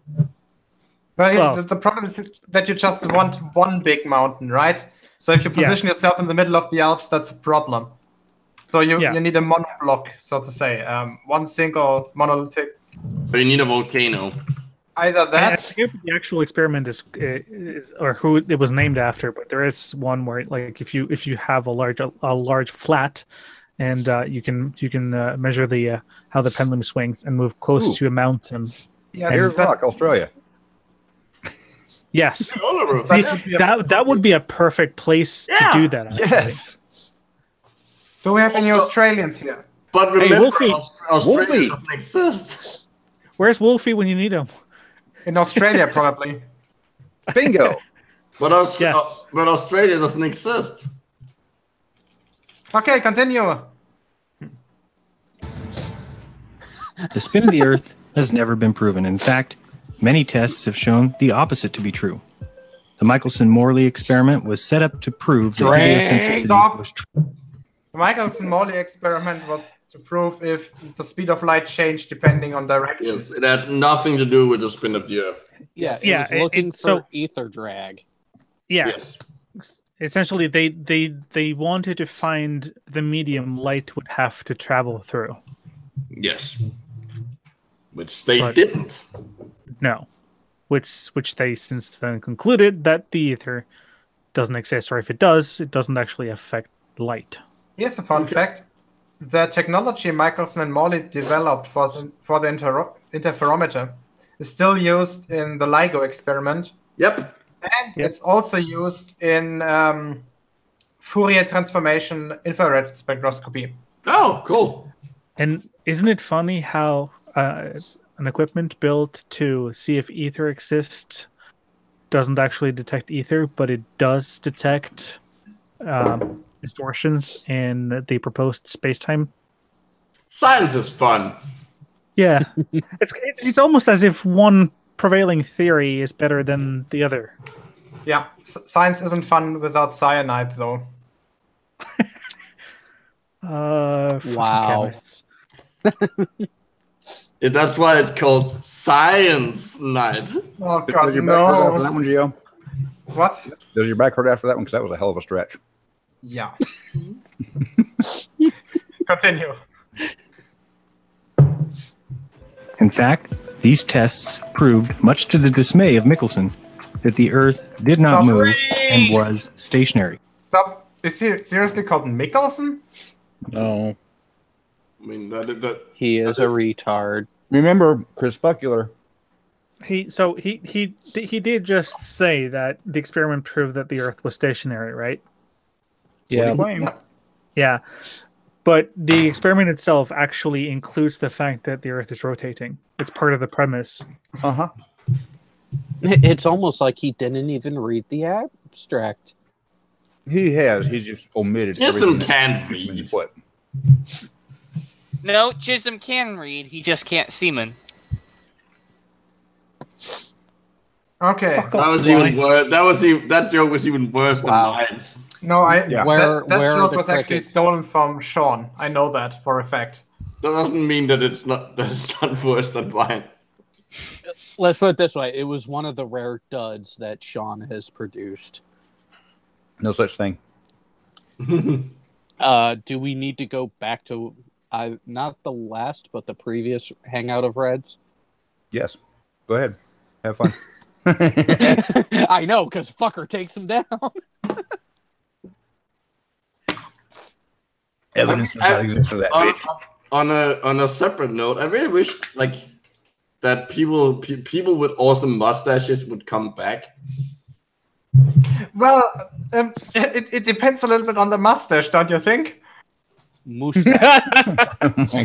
Well, the problem is that you just want one big mountain, right? So if you position yourself in the middle of the Alps, that's a problem. So you need a monoblock, so to say, one single monolithic. So you need a volcano. Either that. I forget what the actual experiment is, or who it was named after, but there is one where, like, if you have a large flat, and you can measure the how the pendulum swings and move close to a mountain. Yes, Here's Rock, Australia. Yes. See, that would be a perfect place to do that. Actually. Yes. Do we have any Australians here? But remember, Wolfie. Australia doesn't exist. Where's Wolfie when you need him? In Australia, probably. Bingo. But Australia doesn't exist. Okay, continue. The spin of the Earth has never been proven. In fact, many tests have shown the opposite to be true. The Michelson-Morley experiment was set up to prove that heliocentricity was true. The Michelson-Morley experiment was to prove if the speed of light changed depending on direction. Yes, it had nothing to do with the spin of the Earth. Yeah, it was looking for ether drag. Yeah. Yes. Essentially, they wanted to find the medium light would have to travel through. Yes. Which they didn't. No. Which they since then concluded that the ether doesn't exist, or if it does, it doesn't actually affect light. Here's a fun fact. The technology Michelson and Morley developed for the interferometer is still used in the LIGO experiment. Yep. And it's also used in Fourier transformation infrared spectroscopy. Oh, cool. And isn't it funny how an equipment built to see if ether exists doesn't actually detect ether, but it does detect distortions in the proposed space-time? Science is fun. Yeah. it's almost as if one prevailing theory is better than the other. Yeah, science isn't fun without cyanide, though. Wow. Chemists. That's why it's called Science Night. Oh, Does God, your back hurt after no. that one, Gio? What? Does your back hurt after that one? Because that was a hell of a stretch. Yeah. Continue. In fact, these tests proved, much to the dismay of Michelson, that the Earth did not move and was stationary. Stop. Is he seriously called Michelson? No. I mean, that He is a retard. Remember, Chris Buckler. He did just say that the experiment proved that the Earth was stationary, right? Yeah. Yeah. But the experiment itself actually includes the fact that the Earth is rotating. It's part of the premise. Uh-huh. It's almost like he didn't even read the abstract. He has. He's just omitted. Chisholm can't read. What? No, Chisholm can read. He just can't semen. Okay. That was even worse. That joke was even worse than mine. No, Where that are joke the was actually crickets? stolen from Sean. I know that for a fact. That doesn't mean that it's not worse than mine. Let's put it this way: it was one of the rare duds that Sean has produced. No such thing. Do we need to go back to not the last, but the previous hangout of Reds? Yes. Go ahead. Have fun. I know, because fucker takes him down. Evidence does not exist for that. On a separate note, I really wish that people with awesome mustaches would come back. Well, it depends a little bit on the mustache, don't you think? Mustache.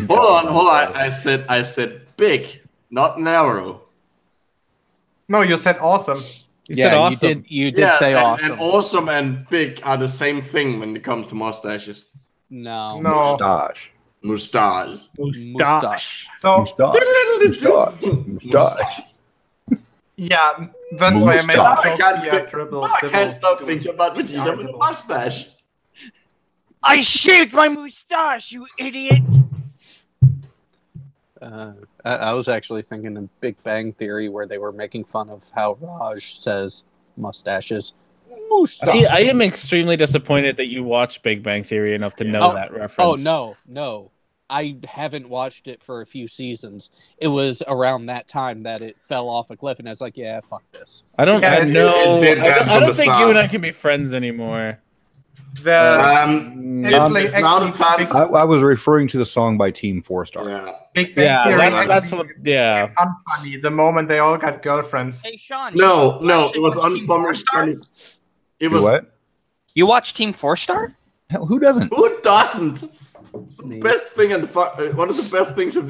Hold on. I said big, not narrow. No, you said awesome. You said awesome. You did say awesome. And awesome and big are the same thing when it comes to mustaches. No. Mustache. So Mustache. yeah, that's why I made I can't stop thinking about Vegeta with a mustache. I shaved my mustache, you idiot! I was actually thinking of Big Bang Theory, where they were making fun of how Raj says mustaches. Mustache. I am extremely disappointed that you watched Big Bang Theory enough to know that reference. Oh, no. I haven't watched it for a few seasons. It was around that time that it fell off a cliff, and I was like, yeah, fuck this. I don't think start. you and I can be friends anymore. I was referring to the song by Team 4-Star. Yeah. Big Bang Theory that's what. Yeah. unfunny the moment they all got girlfriends. Hey, Sean. No, it was unfunny. It was what? You watch Team 4-Star? Hell, who doesn't? Who doesn't? The best thing one of the best things on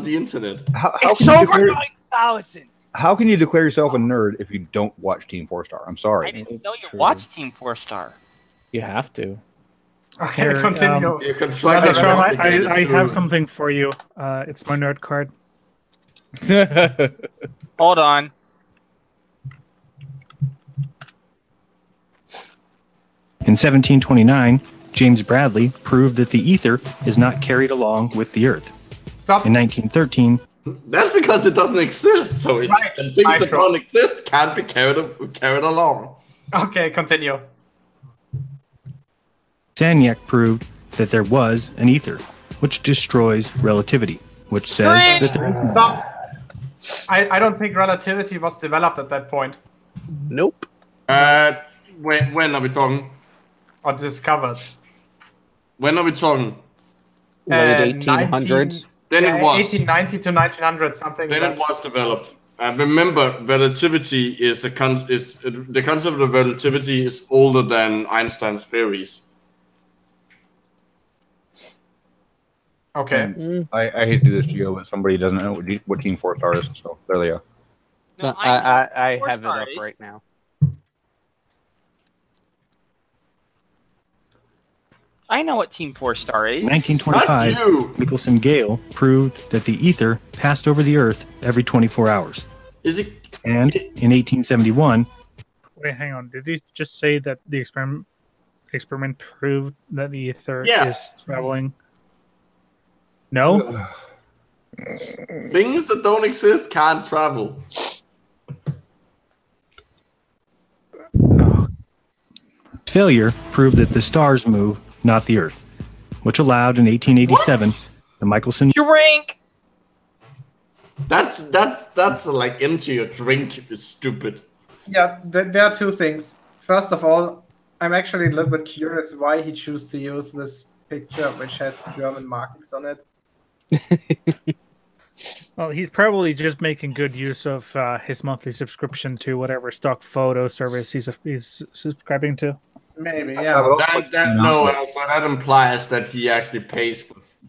the internet. It's over 9,000. How can you declare yourself a nerd if you don't watch Team 4-Star? I'm sorry. I didn't know you watched Team 4-Star. You have to. Okay, continue. You can I have something for you. It's my nerd card. Hold on. In 1729, James Bradley proved that the ether is not carried along with the Earth. Stop. In 1913, that's because it doesn't exist. So things that don't exist can't be carried along. Okay, continue. Sagnac proved that there was an ether, which destroys relativity, which says that there is none. Stop. I don't think relativity was developed at that point. Nope. When are we talking? Or discovered. When are we talking? Late 1800s. Then it was 1890 to 1900, something. Then it was developed. Remember, relativity is the concept of relativity is older than Einstein's theories. Okay. I hate to do this to you, but somebody doesn't know what Team 4-Star is, so there they go. No, I have it up right now. I know what Team 4-Star is. In 1925, Michelson Gale proved that the ether passed over the Earth every 24 hours. Is it? And in 1871... Wait, hang on. Did you just say that the experiment proved that the ether is traveling? No? Things that don't exist can't travel. Failure proved that the stars move, not the Earth, which allowed in 1887 the Michelson... Drink! That's like empty your drink, it's stupid. Yeah, there are two things. First of all, I'm actually a little bit curious why he chose to use this picture, which has German markings on it. Well, he's probably just making good use of his monthly subscription to whatever stock photo service he's subscribing to. Maybe, I yeah. would also So that implies that he actually pays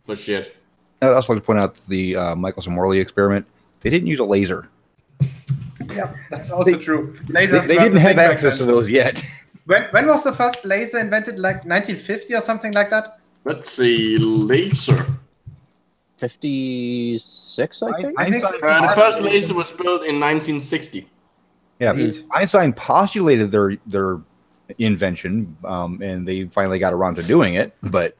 for shit. I'd also like to point out the Michelson Morley experiment. They didn't use a laser. Yeah, that's also true. Lasers They were didn't the have thing back access to then. those yet. When was the first laser invented? Like 1950 or something like that? Let's see, laser. 56, I think. I think The first laser was built in 1960. Yeah, Einstein postulated their invention, and they finally got around to doing it. But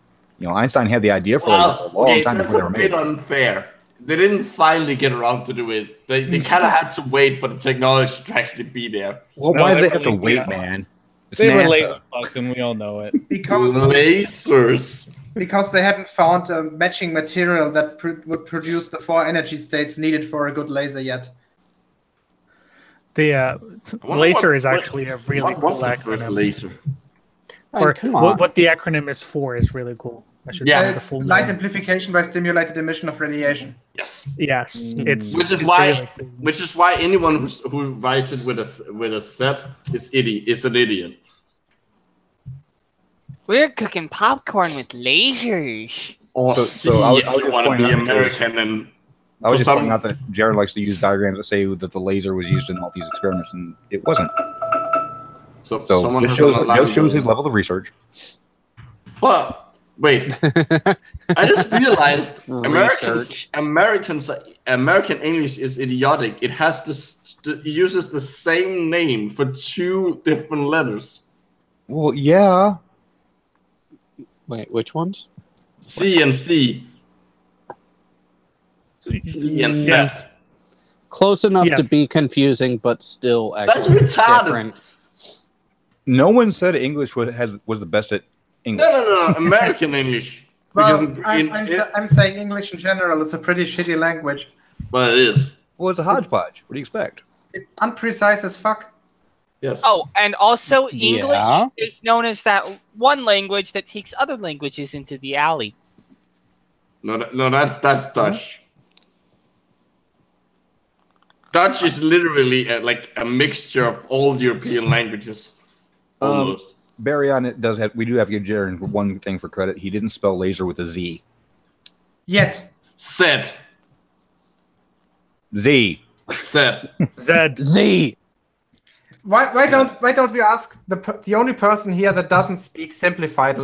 Einstein had the idea for a long time that's before they a were bit made. unfair. They didn't finally get around to do it. They kind of had to wait for the technology to actually be there. Well, why did they have to wait, man? It's They were NASA. lazy fucks, and we all know it. Because lasers. Because they hadn't found a matching material that would produce the 4 energy states needed for a good laser yet. The laser is actually a really cool acronym. Laser? Or come on. what the acronym is for is really cool. I should say the It's full light name. amplification by stimulated emission of radiation. Yes. Yes, it's Which is it's why really cool. anyone who writes it with a set is an idiot. We're cooking popcorn with lasers. Or So I was if just you want to pointing be out because- American and I was just some- pointing out that Jared likes to use diagrams that say that the laser was used in all these experiments, and it wasn't. So So just shows his level of research. Well, wait. I just realized Research. American English is idiotic. It has it uses the same name for 2 different letters. Well, yeah. Wait, which ones? C and C. C and Z. Yes. Close enough to Yes. be confusing, but still That's actually retarded. different. No one said English was the best at English. No, American English. Well, Because I'm saying English in general is a pretty shitty language. well, it is. Well, it's a hodgepodge. What do you expect? It's unprecise as fuck. Yes. Oh, and also English Yeah. is known as that one language that takes other languages into the alley. No, that's Dutch. Dutch is literally like a mixture of all European languages. Almost. Barry on it does have. We do have to give Jared one thing for credit. He didn't spell laser with a Z. Yet. Said. Z. Said. Z. Why don't we ask the only person here that doesn't speak simplified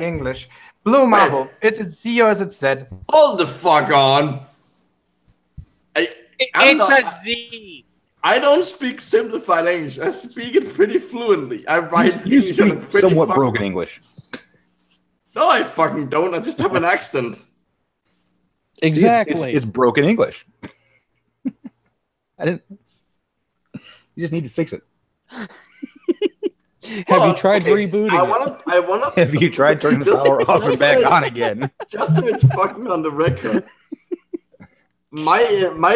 English? Blue Marble, is it Z or is it Z? Hold the fuck on. It says Z. I don't speak simplified English. I speak it pretty fluently. I write You English in a speak pretty somewhat fucking- broken English. No, I fucking don't. I just have an accent. Exactly. It's broken English. I didn't. You just need to fix it. Have you tried rebooting it? I wanna. Have you tried turning the power off and back on again? Just so it's fucking on the record. My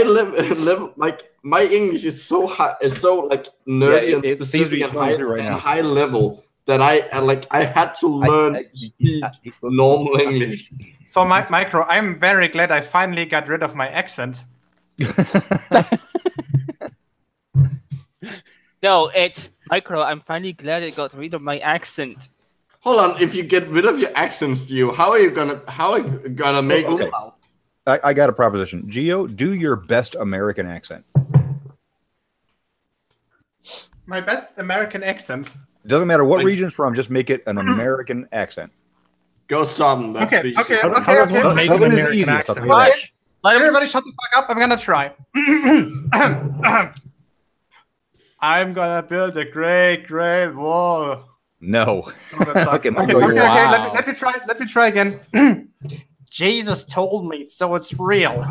level, like my English is so high, is so like nerdy Yeah, and it seems to be specific and flowing high, through right and now. high level that I had to learn to speak normal English. So, Micro, I'm very glad I finally got rid of my accent. No, it's Micro. I'm finally glad I got rid of my accent. Hold on, if you get rid of your accents, how are you gonna make? Okay. I got a proposition. Geo, do your best American accent. My best American accent. It doesn't matter what region it's from, just make it an American accent. Go Southern. That's Okay. easy. Make an American accent. Everybody shut the fuck up. I'm gonna try. I'm gonna build a great wall. No. Oh, that sucks. Okay, okay, Michael, you're let me try again. Jesus told me, so it's real.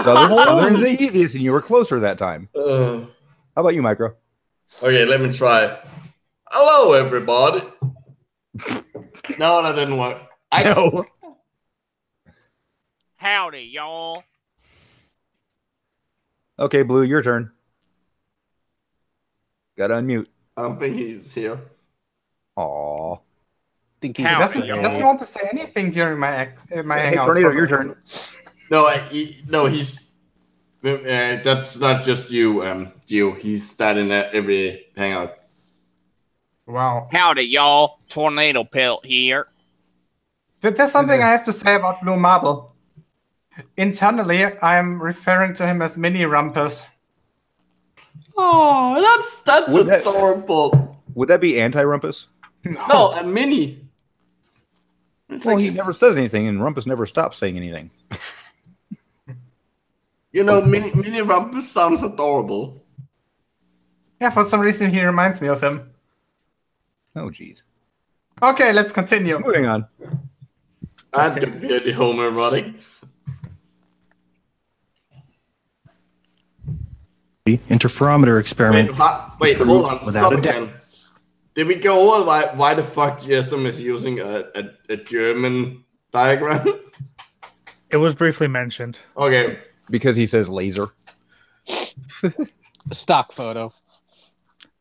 Southern's the easiest, and you were closer that time. How about you, Micro? Okay, let me try. Hello, everybody. No, that didn't work. No. Howdy, y'all. Okay, Blue, your turn. Got to unmute. I don't think he's here. Aw. think He doesn't want to say anything during my hangouts. Tornado, your turn. No, he's. That's not just you, Gio. He's that in every hangout. Wow. Howdy, y'all. Tornado Pelt here. There's something I have to say about Blue Marble. Internally, I'm referring to him as Mini Rumpus. Oh, that's adorable. Would that be anti-Rumpus? No, a Mini. Well, he never says anything, and Rumpus never stops saying anything. You know, Mini Rumpus sounds adorable. Yeah, for some reason he reminds me of him. Oh, jeez. Okay, let's continue. Moving on. That could be the homoerotic. Interferometer experiment. Wait, hold on. Without Stop a doubt. again. Did we go over why the fuck GSM is using a German diagram? It was briefly mentioned. Okay. Because he says laser. Stock photo.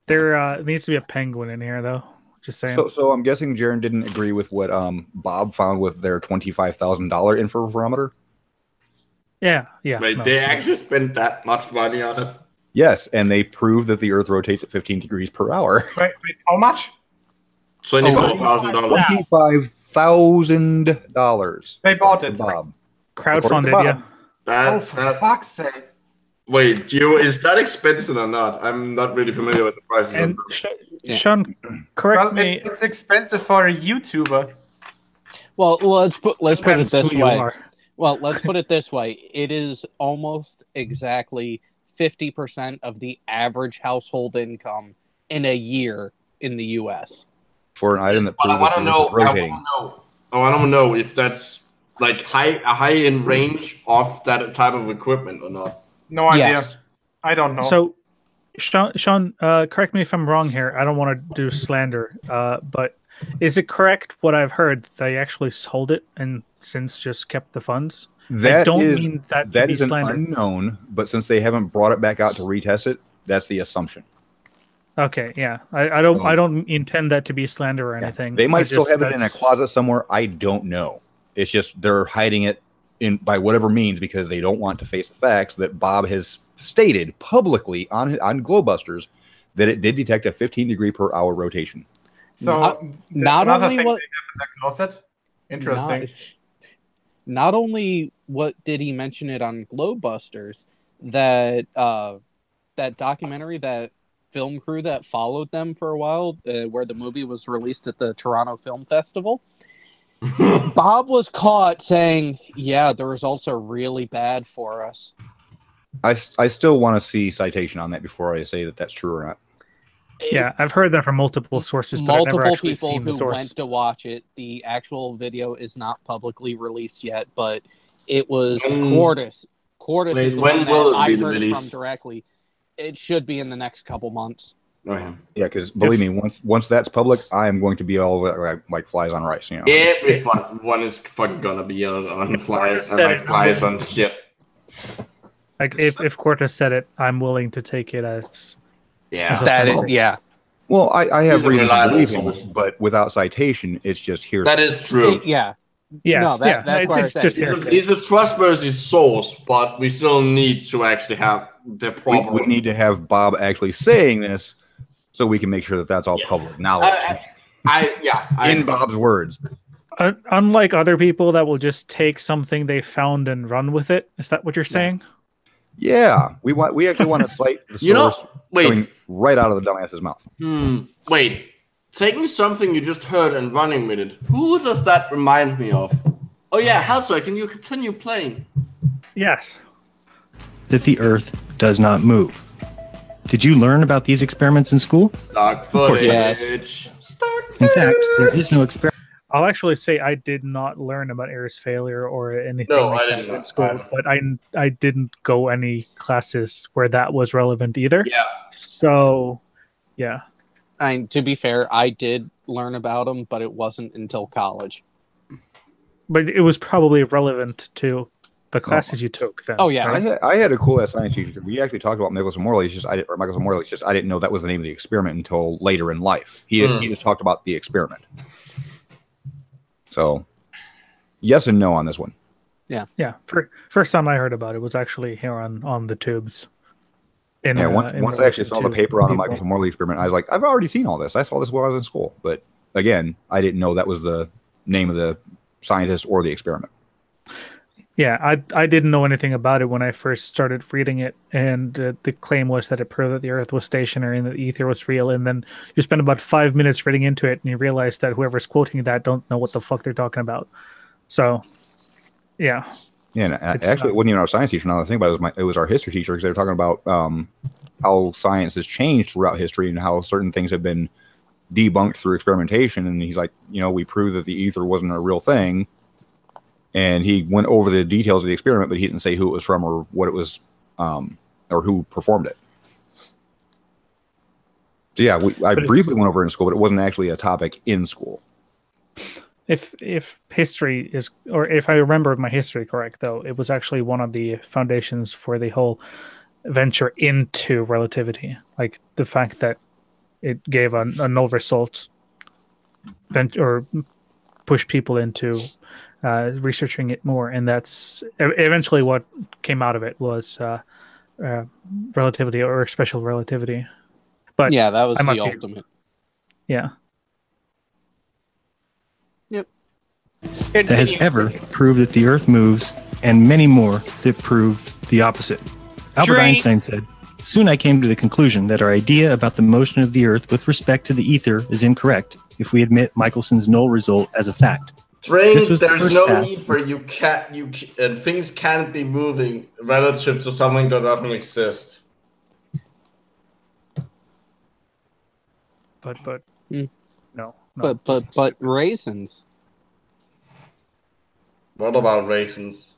There needs to be a penguin in here, though. Just saying. So I'm guessing Jaren didn't agree with what Bob found with their $25,000 interferometer? Yeah. Wait, they actually spent that much money on it? Yes, and they proved that the Earth rotates at 15 degrees per hour. Wait, how much? $25,000. $25,000. They bought it. Bob. Crowdfunded, yeah. For fuck's sake. Wait, Gio, is that expensive or not? I'm not really familiar with the prices. And Sean, correct me. It's expensive for a YouTuber. Well, let's put it Depends this who you way. are. Well, let's put it this way. It is almost exactly 50% of the average household income in a year in the U.S. For an item that But I proves want to that the Earth know. is rotating. I want to know if that's like high in range of that type of equipment or not. No idea. Yes. I don't know. So, Sean, correct me if I'm wrong here. I don't want to do slander, but is it correct what I've heard? They actually sold it and since just kept the funds. I don't mean that to be is an slander. unknown, but since they haven't brought it back out to retest it, that's the assumption. Okay, yeah. I don't intend that to be slander or anything. They might I still just- have it in a that's- closet somewhere. I don't know. It's just they're hiding it in by whatever means because they don't want to face the facts that Bob has stated publicly on Glowbusters that it did detect a 15 degree per hour rotation. So not another only thing what they have in the closet. Interesting. Not only what did he mention it on Glowbusters, that that documentary, that film crew that followed them for a while, where the movie was released at the Toronto Film Festival. Bob was caught saying, "Yeah, the results are really bad for us." I still want to see citation on that before I say that that's true or not. Yeah, I've heard that from multiple sources, but I've never Multiple actually people seen the who source. went to watch it. The actual video is not publicly released yet, but it was Quartus. Quartus is the when one will that it I be heard it released? from directly. It should be in the next couple months. Oh, yeah. Yeah, because believe me, once that's public, I am going to be all like flies on rice. You know, Every one is fucking gonna be on flyers and like flies on shit. Like if Cortez said it, I'm willing to take it as Yeah, That is, fact. yeah. well, I have He's a reason to reliable believe him, source. but without citation, it's just here. that is true. Yeah. Yes, No, yeah, that's what I it's said. just He's He's a trustworthy source, but we still need to actually have the proper. we need to have Bob actually saying this so we can make sure that that's all public knowledge in Bob's words. Unlike other people that will just take something they found and run with it. Is that what you're saying? Yeah, we actually want to cite the source coming right out of the dumbass's mouth. Wait, taking something you just heard and running with it. Who does that remind me of? Oh yeah, Halsey, can you continue playing? Yes. That the Earth does not move. Did you learn about these experiments in school? Stock course footage. Yes. In fact, there is no experiment. I'll actually say I did not learn about Air's failure or anything No, like I that didn't. in school, but I didn't go any classes where that was relevant either. Yeah. So, yeah. To be fair, I did learn about them, but it wasn't until college. But it was probably relevant to the classes you took then. Oh, yeah. right? I had a cool ass science teacher. We actually talked about Michelson Morley. Michelson Morley. It's just I didn't know that was the name of the experiment until later in life. He just talked about the experiment. So, yes and no on this one. Yeah. First time I heard about it was actually here on the tubes. Once I actually saw the paper on the Michael Morley experiment, I was like, I've already seen all this. I saw this while I was in school. But again, I didn't know that was the name of the scientist or the experiment. Yeah, I didn't know anything about it when I first started reading it, and the claim was that it proved that the Earth was stationary and that the ether was real. And then you spend about 5 minutes reading into it, and you realize that whoever's quoting that don't know what the fuck they're talking about. So, yeah. Yeah, and actually, it wasn't even our science teacher. Now, the thing about it was our history teacher, because they were talking about how science has changed throughout history and how certain things have been debunked through experimentation. And he's like, we proved that the ether wasn't a real thing. And he went over the details of the experiment, but he didn't say who it was from or what it was, or who performed it. So yeah, I briefly went over it in school, but it wasn't actually a topic in school. If history is, or if I remember my history correct, though, it was actually one of the foundations for the whole venture into relativity. Like the fact that it gave a null result, or pushed people into researching it more, and that's eventually what came out of it was relativity or special relativity. But yeah, that was the ultimate. Yeah. Yep. That has ever proved that the Earth moves, and many more that prove the opposite. Albert Einstein said, "Soon I came to the conclusion that our idea about the motion of the Earth with respect to the ether is incorrect if we admit Michelson's null result as a fact." There's no ether. Things can't be moving relative to something that doesn't exist. But raisins. What about raisins?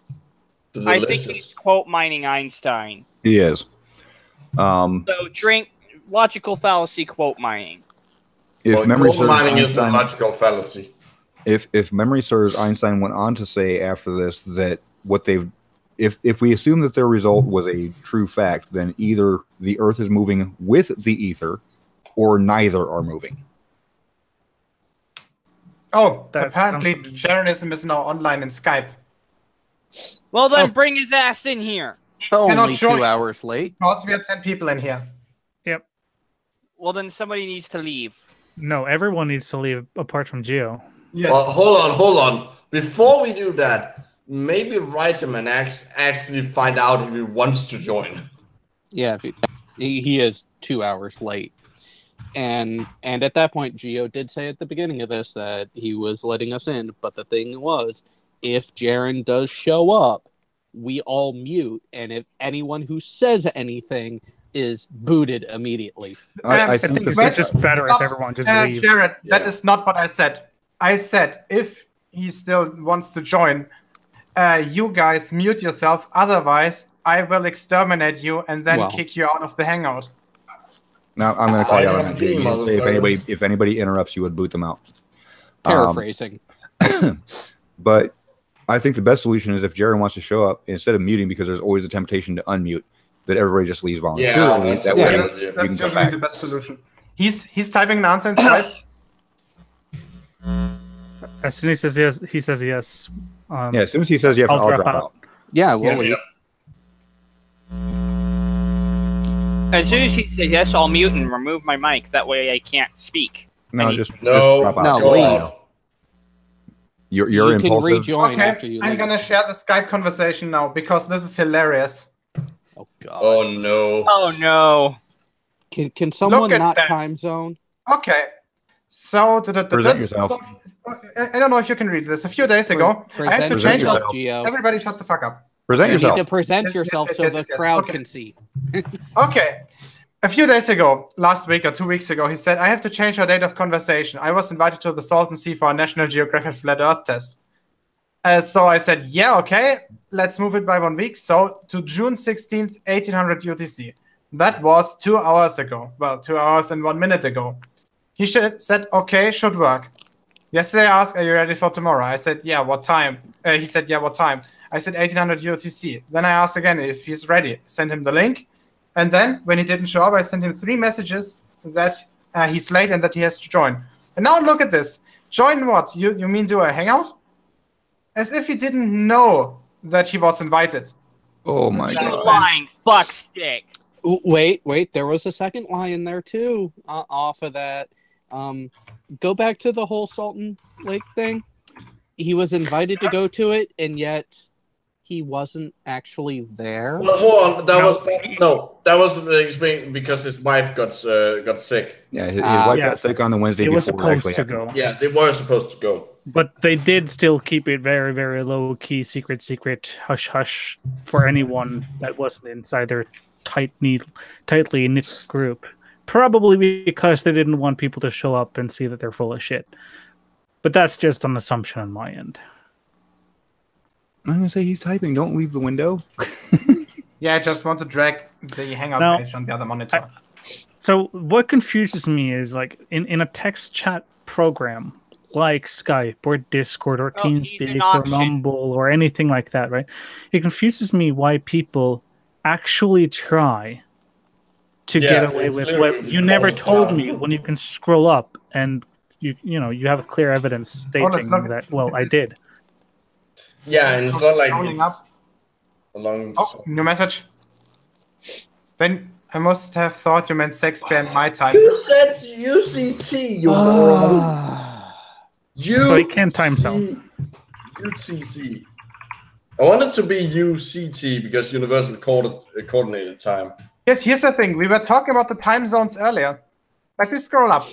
I think he's quote mining Einstein. He is. So drink logical fallacy quote mining. If memory serves, mining is the logical fallacy. If memory serves, Einstein went on to say after this that if we assume that their result was a true fact, then either the Earth is moving with the ether, or neither are moving. Oh, apparently Jeranism is now online in Skype. Well, then bring his ass in here. Only 2 hours late. Because we have 10 people in here. Yep. Well, then somebody needs to leave. No, everyone needs to leave apart from Geo. Yes. Well, hold on. Before we do that, maybe write him and actually find out if he wants to join. Yeah, he is 2 hours late. And at that point, Geo did say at the beginning of this that he was letting us in. But the thing was, if Jaren does show up, we all mute. And if anyone who says anything is booted immediately. I think it's just better if everyone just leaves. Jared, that is not what I said. I said if he still wants to join, you guys mute yourself. Otherwise, I will exterminate you and then kick you out of the hangout. Now I'm going to call you out on that, Jamie, and say if anybody interrupts, you would boot them out. Paraphrasing. But I think the best solution is if Jaren wants to show up, instead of muting, because there's always a temptation to unmute, that everybody just leaves voluntarily. That's usually the best solution. He's typing an answer in Skype. As soon as he says yes. As soon as he says yes, I'll drop out. Yeah, we'll leave. As soon as he says yes, I'll mute and remove my mic. That way I can't speak. Just drop out. No, leave. You're you impulsive. Can rejoin after you I'm leave. gonna share the Skype conversation now because this is hilarious. Oh god. Oh no. Oh no. Can someone not time zone? Okay. So present yourself. I don't know if you can read this. A few days ago, I have to change yourself, Geo. Everybody shut the fuck up. Present yourself. You need to present yourself so the crowd can see. Okay. A few days ago, last week or 2 weeks ago, he said, I have to change our date of conversation. I was invited to the Salton Sea for a National Geographic Flat Earth test. So I said, yeah, okay, let's move it by 1 week. So to June 16th, 1800 UTC. That was 2 hours ago. Well, 2 hours and 1 minute ago. He said, okay, should work. Yesterday I asked, are you ready for tomorrow? I said, yeah, what time? He said, yeah, what time? I said, 1800 UTC. Then I asked again if he's ready. Send him the link. And then when he didn't show up, I sent him 3 messages that he's late and that he has to join. And now look at this. Join what? You mean do a hangout? As if he didn't know that he was invited. Oh my You god. lying fuckstick. Wait. There was a second lie in there too. Off of that, go back to the whole Salton Lake thing. He was invited to go to it, and yet he wasn't actually there. Well, hold on. That was because his wife got sick. Yeah, his wife got sick on the Wednesday It was before. supposed to go. Yeah, they were supposed to go. But they did still keep it very, very low key, secret, hush, hush for anyone that wasn't inside their tightly knit group. Probably because they didn't want people to show up and see that they're full of shit. But that's just an assumption on my end. I'm gonna say he's typing. Don't leave the window. Yeah, I just want to drag the Hangout Now, page on the other monitor. So what confuses me is like in a text chat program like Skype or Discord or TeamSpeak or Mumble or anything like that, right? It confuses me why people actually try to get away with what you never told me when you can scroll up and you have a clear evidence stating that I did. Yeah, and it's not like new message. Then I must have thought you meant 6 p.m. my time. You said UCT, you moron. So you can't time zone. UTC. I wanted to be UCT because Universal Coordinated Time. Yes, here's the thing. We were talking about the time zones earlier. Let me scroll up.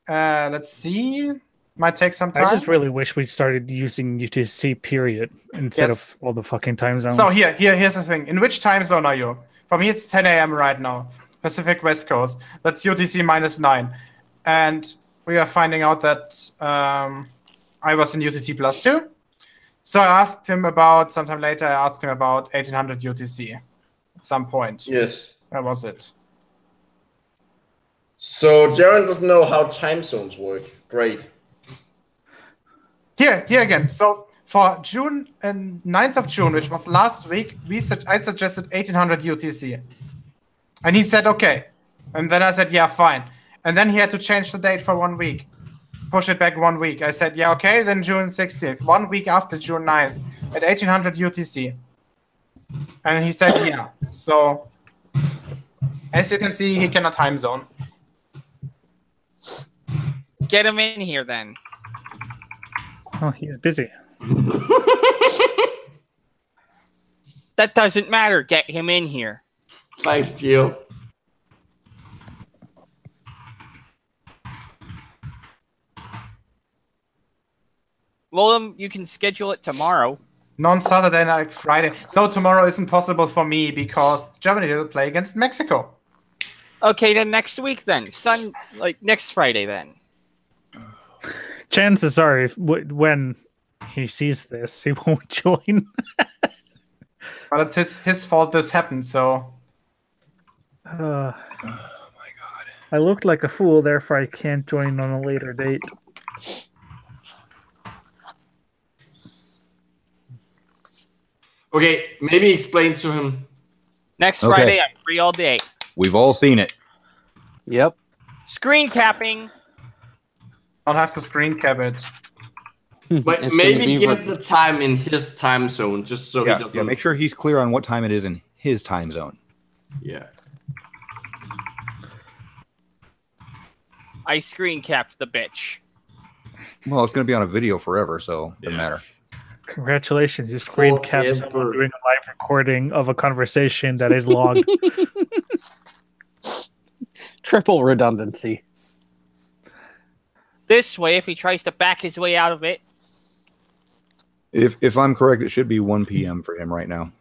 Let's see. Might take some time. I just really wish we started using UTC period instead of all the fucking time zones. So here's the thing. In which time zone are you? For me, it's 10 a.m. right now. Pacific West Coast. That's UTC -9. And we are finding out that I was in UTC +2. So I asked him about, sometime later, I asked him about 1800 UTC at some point. Yes. Where was it? So Jaron doesn't know how time zones work. Great. Here again. So for June and 9th of June, which was last week, I suggested 1800 UTC. And he said, okay. And then I said, yeah, fine. And then he had to change the date for 1 week. Push it back 1 week. I said, yeah, okay. Then June 16th, 1 week after June 9th at 1800 UTC. And he said, yeah. So as you can see, he cannot time zone. Get him in here then. Oh, he's busy. That doesn't matter. Get him in here. Thanks, Gio. Well, you can schedule it tomorrow. Non-Saturday night, Friday. No, tomorrow isn't possible for me because Germany will play against Mexico. Okay, then next week then. Next Friday then. Chances are, when he sees this, he won't join. Well, it's his fault this happened, so... Oh my god. I looked like a fool, therefore I can't join on a later date. Okay, maybe explain to him. Next Friday, I'm free all day. We've all seen it. Yep. Screen capping. I'll have to screen cap it. But maybe get the time in his time zone, just so he doesn't... Yeah, make sure he's clear on what time it is in his time zone. Yeah. I screen capped the bitch. Well, it's going to be on a video forever, so it doesn't matter. Congratulations, you screen capped someone doing a live recording of a conversation that is logged. Triple redundancy. This way, if he tries to back his way out of it. If I'm correct, it should be 1 p.m. for him right now.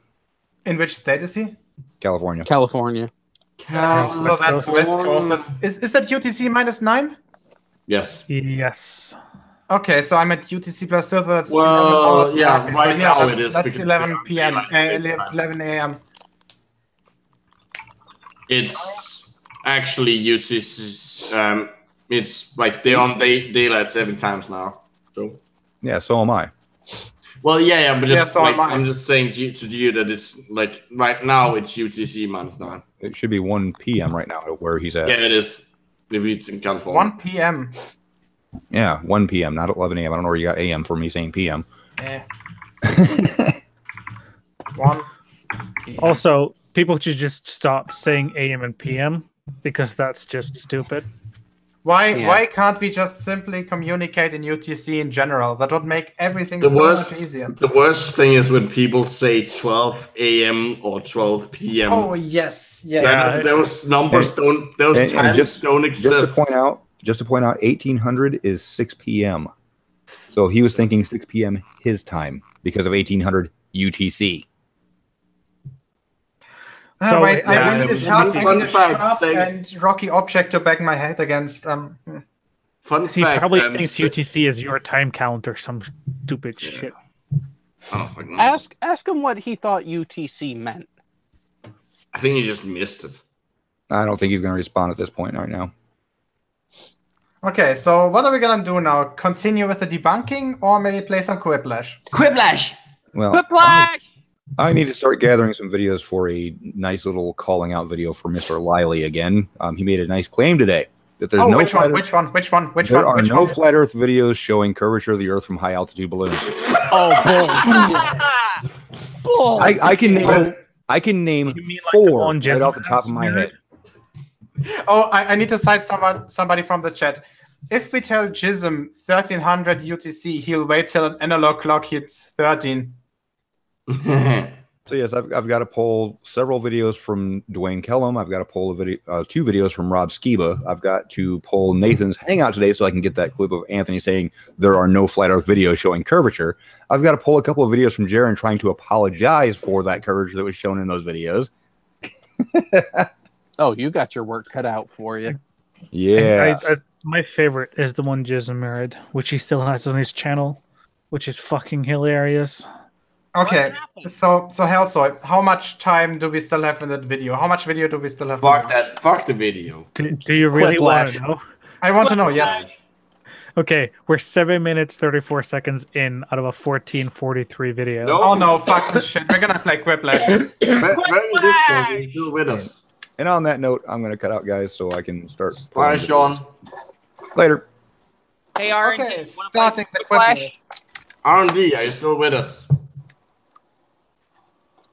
In which state is he? California. California. So that's West Coast. Is that UTC -9? Yes. Yes. Okay, so I'm at UTC +2. So that's 11 well, hours yeah, back. right So, now it is. That's 11 p.m. 11 a.m. It's actually UTC. It's like they're on daylight 7 times now. So. Yeah, so am I. Well, yeah, but just so I'm just saying to you that it's like right now it's UTC -9. It should be 1 p.m. right now where he's at. Yeah, it is. If it's in California. 1 p.m. Yeah, 1 p.m., not 11 a.m. I don't know where you got a.m. for me saying p.m. Yeah. 1 p.m. Also, people should just stop saying AM and PM because that's just stupid. Why can't we just simply communicate in UTC in general? That would make everything The so worst, much easier. the worst thing is when people say 12 a.m. or 12 p.m. Oh yes, yes. Those numbers don't. Those times don't exist. Just to point out, 1800 is 6 p.m. So he was thinking 6 p.m. his time because of 1800 UTC. So wait, I need a sharp and rocky object to bang my head against. Fun He fact, probably thinks UTC is your time count or some stupid shit. Oh, Ask him what he thought UTC meant. I think he just missed it. I don't think he's going to respond at this point right now. Okay, so what are we gonna do now? Continue with the debunking, or maybe play some Quiplash? Quiplash. Well, Quiplash. I need to start gathering some videos for a nice little calling out video for Mr. Liley again. He made a nice claim today that there's no which one? Which no flat Earth videos showing curvature of the Earth from high altitude balloons. Oh, bull! I can name 4 right off the top of my head. Oh, I need to cite somebody from the chat. If we tell Jism 1300 UTC, he'll wait till an analog clock hits 13. So yes, I've got to pull several videos from Dwayne Kellum. I've got to pull 2 videos from Rob Skiba. I've got to pull Nathan's Hangout today so I can get that clip of Anthony saying there are no flat Earth videos showing curvature. I've got to pull a couple of videos from Jaron trying to apologize for that curvature that was shown in those videos. Oh, you got your work cut out for you. Yeah. My favorite is the one Jism married, which he still has on his channel, which is fucking hilarious. Okay, so Hellsoy, how much time do we still have in that video? How much video do we still have? Fuck the video. Do you really want to know? I want to know, yes. Okay, we're 7 minutes 34 seconds in out of a 14:43 video. No. Oh no, fuck this shit. We're gonna play Quiplash. Very still with us. And on that note, I'm going to cut out, guys, so I can start. Bye, Sean. Later. Hey, R&D, okay, starting the Quiplash. R&D, are you still with us?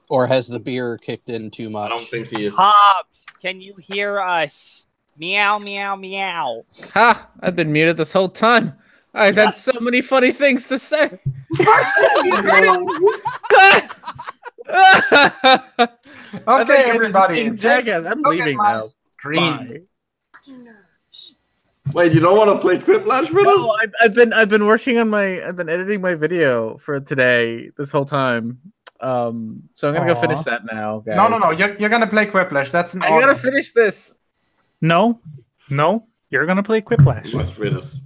Or has the beer kicked in too much? I don't think he is. Hobbs, can you hear us? Meow, meow, meow. Ha! I've been muted this whole time. I've had so many funny things to say. Okay, everybody. I'm leaving now. Green. Wait, you don't want to play Quiplash with us? No, I've been working on I've been editing my video for today this whole time. So I'm gonna go finish that now, guys. No. You're gonna play Quiplash. That's an I gotta finish this. No, you're gonna play Quiplash. What's with us?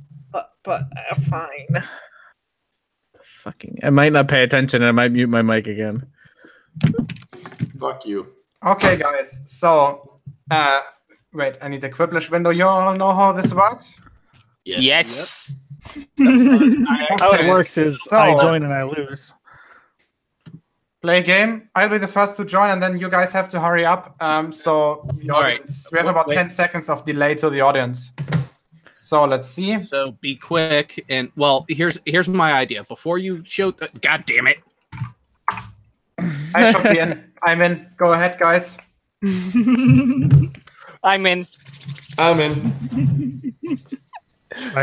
But fine. Fucking, I might not pay attention. I might mute my mic again. Fuck you. Okay, guys. So, wait. I need the Quiplash window. You all know how this works? Yes. How it works is I join and I lose. Play a game. I'll be the first to join, and then you guys have to hurry up. So the audience, we have about 10 seconds of delay to the audience. So let's see. So be quick, and well, here's my idea. Before you show, God damn it! I should be in. I'm in. Go ahead, guys. I'm in. I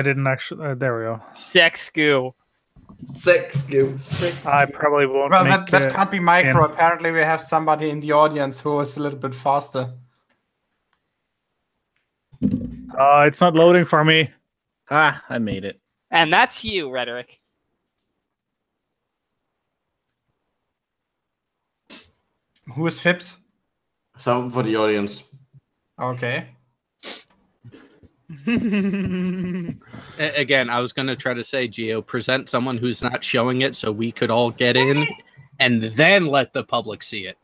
didn't actually. There we go. Sex goo. I probably won't. Well, make that can't be micro. in. Apparently, we have somebody in the audience who is a little bit faster. It's not loading for me. Ah, I made it. And that's you, Rhetoric. Who is Phipps? Something for the audience. Okay. Again, I was going to try to say, Gio, present someone who's not showing it so we could all get in and then let the public see it.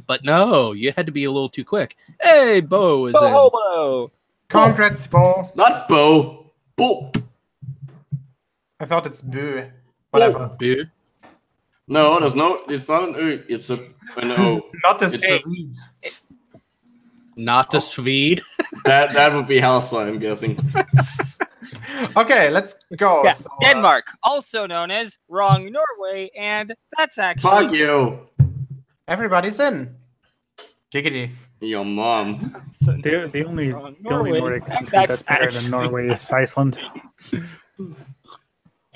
But no, you had to be a little too quick. Hey, Bo is in. Bo. Congrats, Bo. Not Bo. Bo. I thought it's Boo. Whatever. Boo. No, there's no. It's not an O. It's an O. Not a Swede. Not a Swede. That would be Hellsoy, I'm guessing. Okay, let's go. Yeah, So, Denmark, also known as Wrong Norway, and that's actually Fuck you. everybody's in. Giggity. Your mom. The only Nordic country that's better than Norway is Iceland.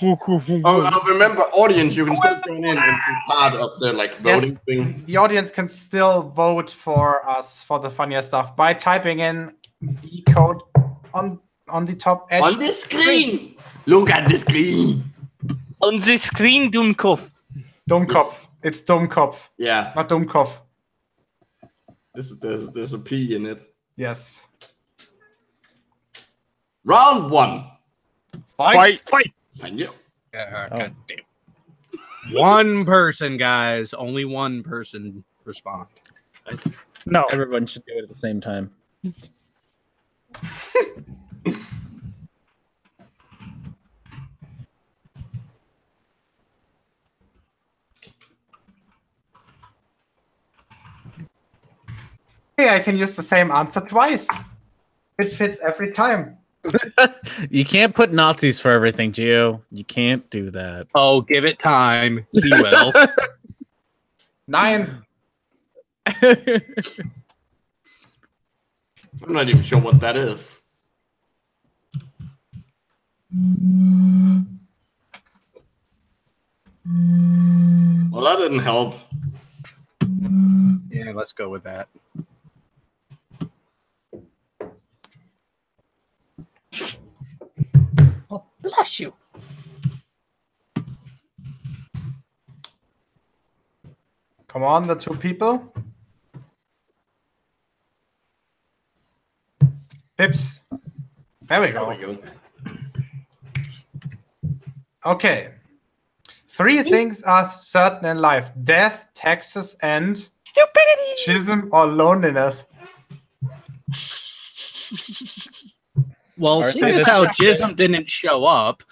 Oh, remember, audience, you can still join in and be part of the voting thing. The audience can still vote for us for the funnier stuff by typing in the code on the top edge. On the screen! Look at the screen! On the screen, Dummkopf. Dummkopf. It's Dummkopf. Yeah. Not Dummkopf. There's a P in it. Yes. Round 1. Fight! Thank you. God damn. One person, guys. Only one person respond. No. Everyone should do it at the same time. Hey, I can use the same answer twice. It fits every time. You can't put Nazis for everything, Gio. You can't do that. Oh, give it time. He will. 9. I'm not even sure what that is. Well, that didn't help. Yeah, let's go with that. Oh, bless you. Come on, the two people. Pips. There we go. Okay. 3 things are certain in life: death, taxes, and stupidity, schism, or loneliness. Well, seeing as how Jism didn't show up.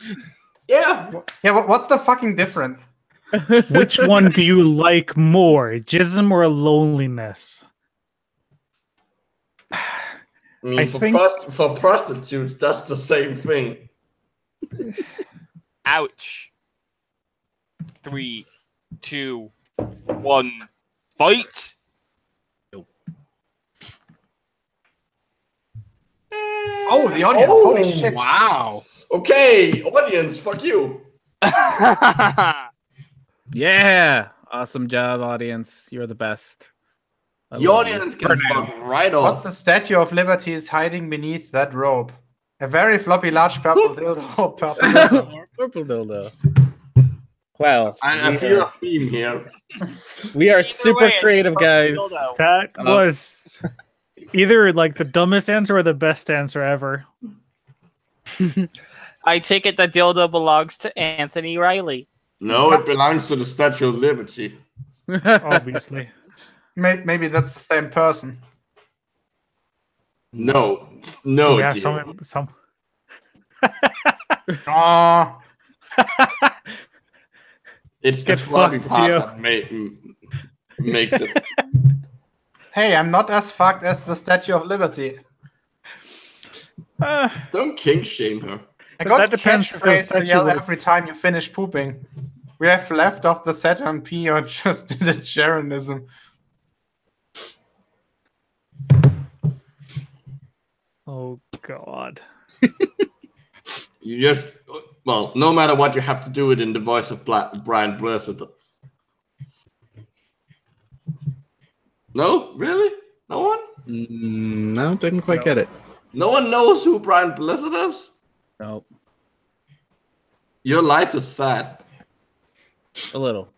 Yeah. Yeah, what's the fucking difference? Which one do you like more, jism or loneliness? I mean, for prostitutes, that's the same thing. Ouch. 3, 2, 1, fight! Oh, the audience. Holy shit. Wow. Okay, audience, fuck you. Yeah. Awesome job, audience. You're the best. The audience can fuck right off. What the Statue of Liberty is hiding beneath that robe? A very floppy, large purple dildo. Purple dildo. Wow. I feel a theme here. We are super creative, guys. That was either like the dumbest answer or the best answer ever. I take it the dildo belongs to Anthony Riley. No, it belongs to the Statue of Liberty. Obviously. Maybe that's the same person. No. No. Yeah, Gio. some. Oh. It's the floppy part that makes it. Hey, I'm not as fucked as the Statue of Liberty. Don't kink shame her. I got that the depends if the catchphrase to statue yell was- every time you finish pooping. We have left off the Saturn P or just did a Jeranism. Oh God. You just, well, no matter what, you have to do it in the voice of Brian Blessed. No? Really? No one? No, didn't quite get it. No one knows who Brian Blessed is? No. Your life is sad. A little.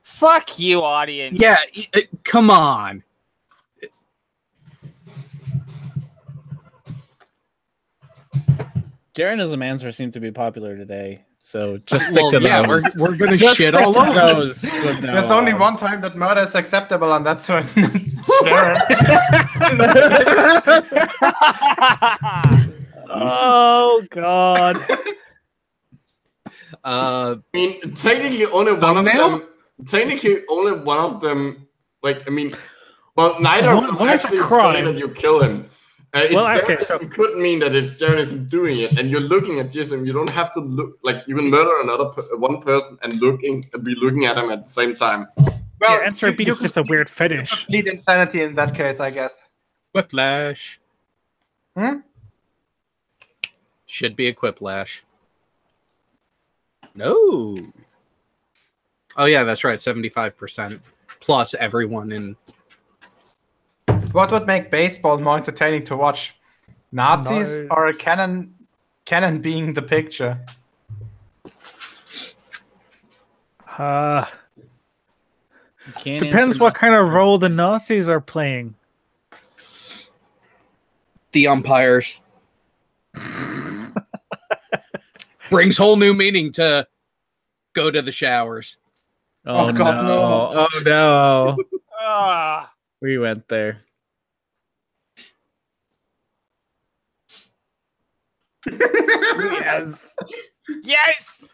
Fuck you, audience. Yeah, come on. Jeranism answers seem to be popular today, so just stick to those. We're gonna Just shit stick all to over those. There's only one time that murder is acceptable, and that's when it's Oh God. I mean, technically only one of them. Technically, only one of them. Like, I mean, well, neither of them One is a actually say crime. that you kill him. It's Well, okay, Jeranism could mean that it's Jeranism doing it, and you're looking at Jeranism. You don't have to look like you can murder one person and be looking at them at the same time. Well, yeah, answer B is just a weird fetish. Complete insanity in that case, I guess. Quiplash. Hmm? Should be a quiplash. No. Oh yeah, that's right. 75% plus everyone in. What would make baseball more entertaining to watch? Nazis No. or a cannon being the picture? Depends what kind of role the Nazis are playing. The umpires. Brings whole new meaning to go to the showers. Oh, God, no. Oh no. We went there. Yes. Yes.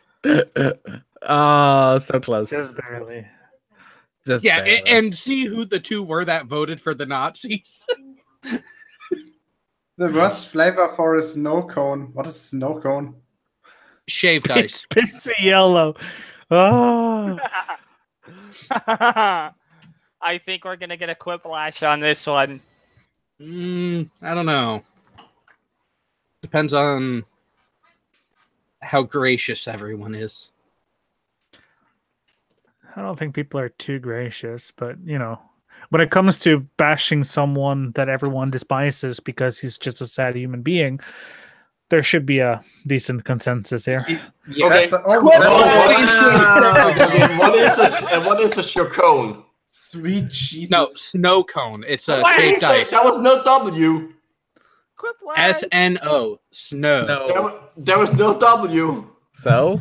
Oh, so close. Just barely. Just Yeah, barely. and see who the two were that voted for the Nazis. The worst flavor for a snow cone. What is a snow cone? Shaved ice. Pixie yellow. Oh. I think we're gonna get a quiplash on this one. I don't know. Depends on how gracious everyone is. I don't think people are too gracious, but you know, when it comes to bashing someone that everyone despises because he's just a sad human being, there should be a decent consensus here. Yeah. Okay. What is a chocone? Sweet Jesus. No, snow cone. It's a Why did you shaved say ice. that was no W? SNO. Snow. There was no W. So?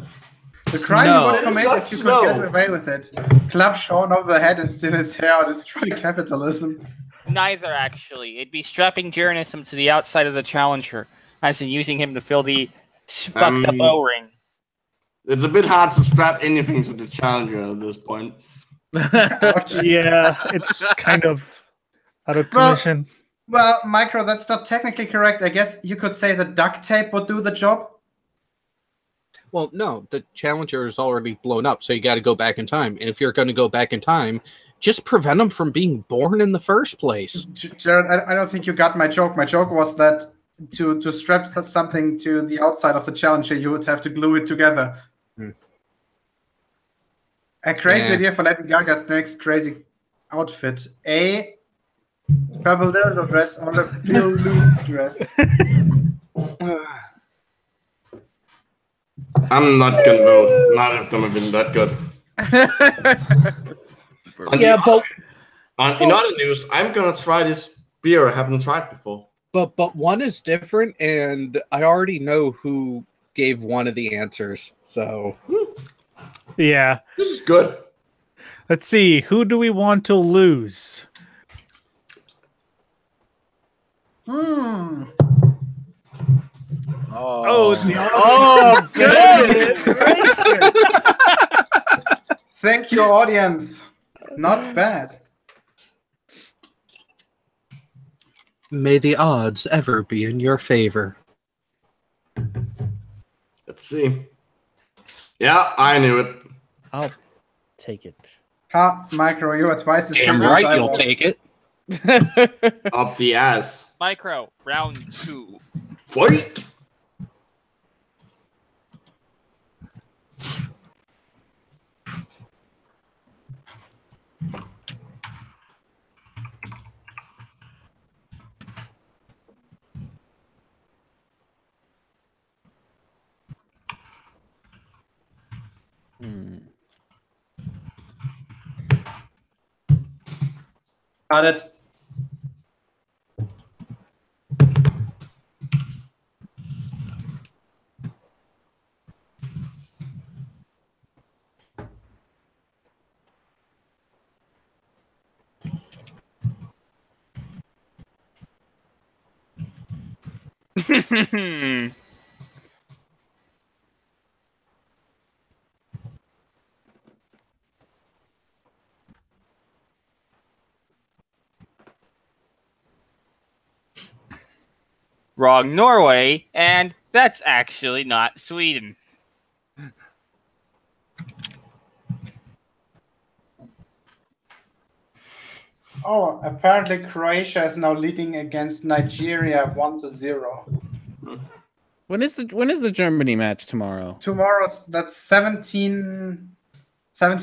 The crime No. you would commit It's if you not could get snow. away with it. Club Sean over the head and steal his hair or destroy capitalism. Neither, actually. It'd be strapping Jeranism to the outside of the challenger, as in using him to fill the fucked up O-ring. It's a bit hard to strap anything to the challenger at this point. Yeah, it's kind of out of Well- commission. Well, Micro, that's not technically correct. I guess you could say that duct tape would do the job. Well, no, the Challenger is already blown up, so you got to go back in time. And if you're going to go back in time, just prevent them from being born in the first place. Jared, I don't think you got my joke. My joke was that to strap something to the outside of the Challenger, you would have to glue it together. A crazy idea for Lady Gaga's next crazy outfit. A purple dildo dress or a dildo dress. I'm not gonna vote. None of them have been that good. In other news, I'm gonna try this beer I haven't tried before. But one is different, and I already know who gave one of the answers. So Yeah. This is good. Let's see. Who do we want to lose? Oh, good. Thank you, audience. Not bad. may the odds ever be in your favor. Let's see. Yeah, I knew it. I'll take it. Ha, Micro, you are twice as Damn shit as right, I you'll was. take it. Up the ass. Micro, round 2. Fight! Got it. Wrong, Norway, and that's actually not Sweden. Oh, apparently Croatia is now leading against Nigeria 1-0. When is the Germany match tomorrow? Tomorrow's that's 17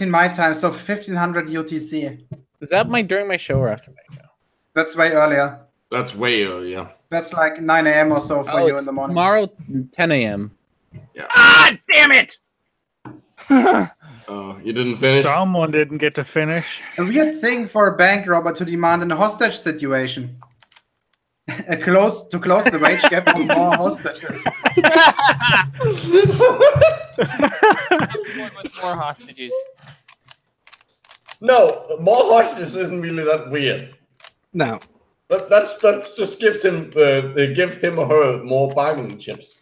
my time, so 1500 UTC. Is that during my show or after my show? That's way earlier. That's way earlier. That's like 9 a.m. or so for you in the morning. Tomorrow, 10 a.m. Yeah. Ah, damn it! Oh, you didn't finish? Someone didn't get to finish. A weird thing for a bank robber to demand in a hostage situation. To close the wage gap on more hostages. More hostages. No, more hostages isn't really that weird. No. That just gives him give him or her more bargaining chips.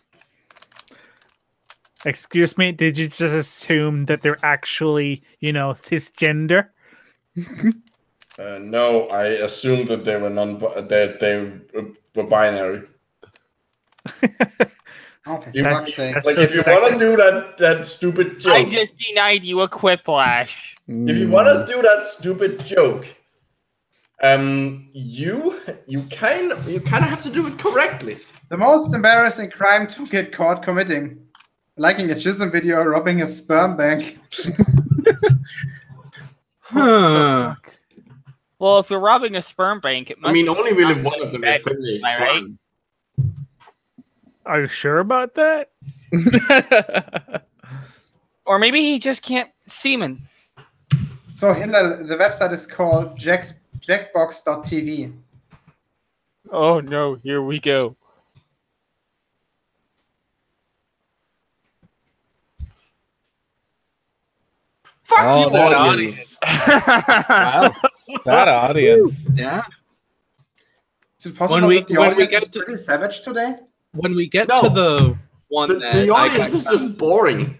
Excuse me, did you just assume that they're actually, cisgender? No, I assumed that they were were binary. Okay, if you want to do that stupid joke, I just denied you a quiplash. if you want to do that stupid joke, you kind of have to do it correctly. The most embarrassing crime to get caught committing: liking a Jism video or robbing a sperm bank. Huh. Well, if you're robbing a sperm bank, it must. Only really one of them is friendly. Am I right? Are you sure about that? Or maybe he just can't semen. So Hillel, the website is called jackbox.tv. Oh no! Here we go. Fuck you, audience. Wow, that audience. Yeah. Is it possible that the audience is pretty savage today? When we get to the one the audience is just boring.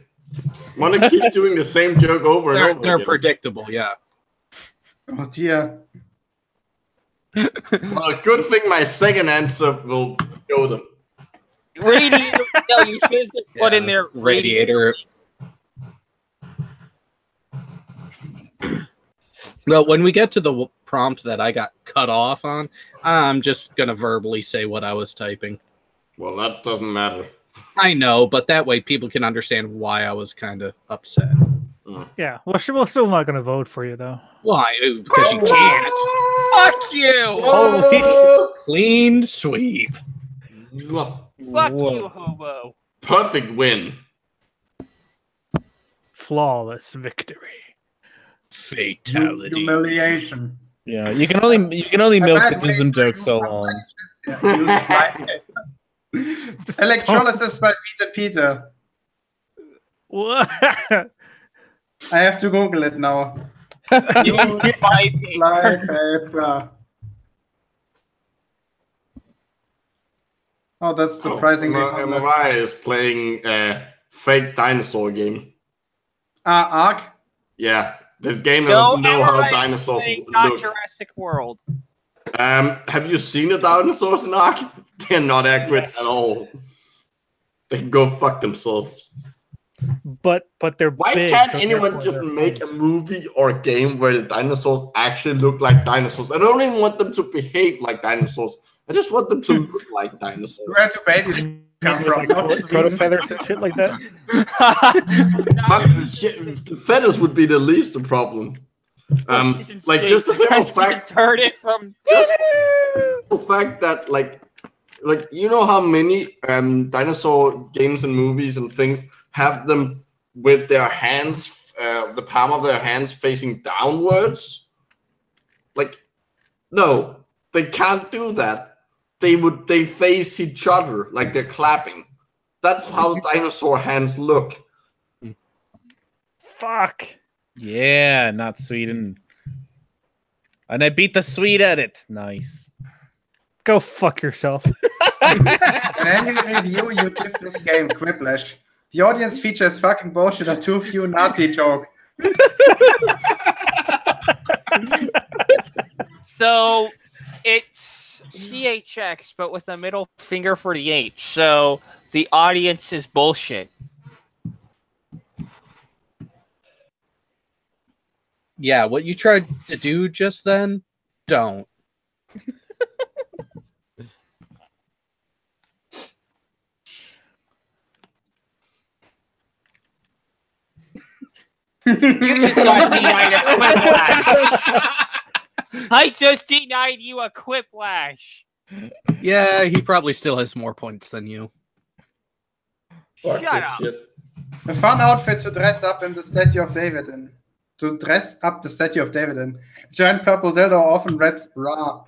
Want to keep doing the same joke over and over They're again. predictable, yeah. Oh dear. Well, good thing my second answer will show them. Radiator. No, you should have just put in there Radiator. Well, when we get to the prompt that I got cut off on, I'm just going to verbally say what I was typing. Well, that doesn't matter. I know, but that way people can understand why I was kind of upset. Yeah, we're still not going to vote for you, though. Why? Because you can't. Fuck you! Holy clean sweep. Fuck you, hobo. Perfect win. Flawless victory. Fatality. Humiliation. Yeah, you can only milk the Jism joke so long. Electrolysis by Peter. What? I have to Google it now. Fly paper. Oh, that's surprisingly. Mariah is playing a fake dinosaur game. Ark? Yeah, this game doesn't know how dinosaurs not look. Jurassic World. Have you seen the dinosaurs in Ark? They're not accurate at all. They can go fuck themselves. But they're Why big, can't so anyone therefore just they're make a movie or a game where the dinosaurs actually look like dinosaurs? I don't even want them to behave like dinosaurs. I just want them to look like dinosaurs. Where do babies come from? proto feathers and shit like that. Fuck the shit. The feathers would be the least the problem. Like just the simple fact. Heard it from. The fact that like you know how many dinosaur games and movies and things have them with their hands, the palm of their hands facing downwards. Like, no, they can't do that. They face each other like they're clapping. That's how dinosaur hands look. Fuck. Yeah, not Sweden. And I beat the Swede at it. Nice. Go fuck yourself. In any review you give this game, Quiplash, the audience features fucking bullshit or too few Nazi jokes. So it's THX, but with a middle finger for the H. So the audience is bullshit. Yeah, what you tried to do just then, don't. You just got denied a Quiplash. I just denied you a Quiplash. Yeah, he probably still has more points than you. Fuck Shut this up. shit. A fun outfit to dress up in the Statue of David in. To dress up the Statue of David in. Giant purple dildo, often red bra.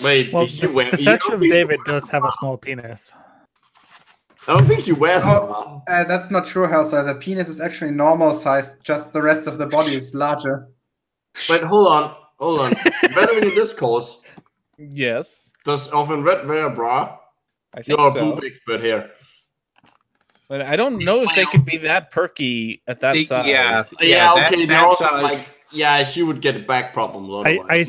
Wait, Well, she wears. the Statue of David does have a small penis. I don't think she wears a Oh, bra. that's not true, Helsa. The penis is actually normal sized, just the rest of the body is larger. Wait, hold on. Veteran in this course, Yes, does often red wear a bra? I think You're a so. boob expert here. But I don't know if they could be that perky at that size. Yeah, that- okay. They're that also size. like, yeah, she would get back problems otherwise.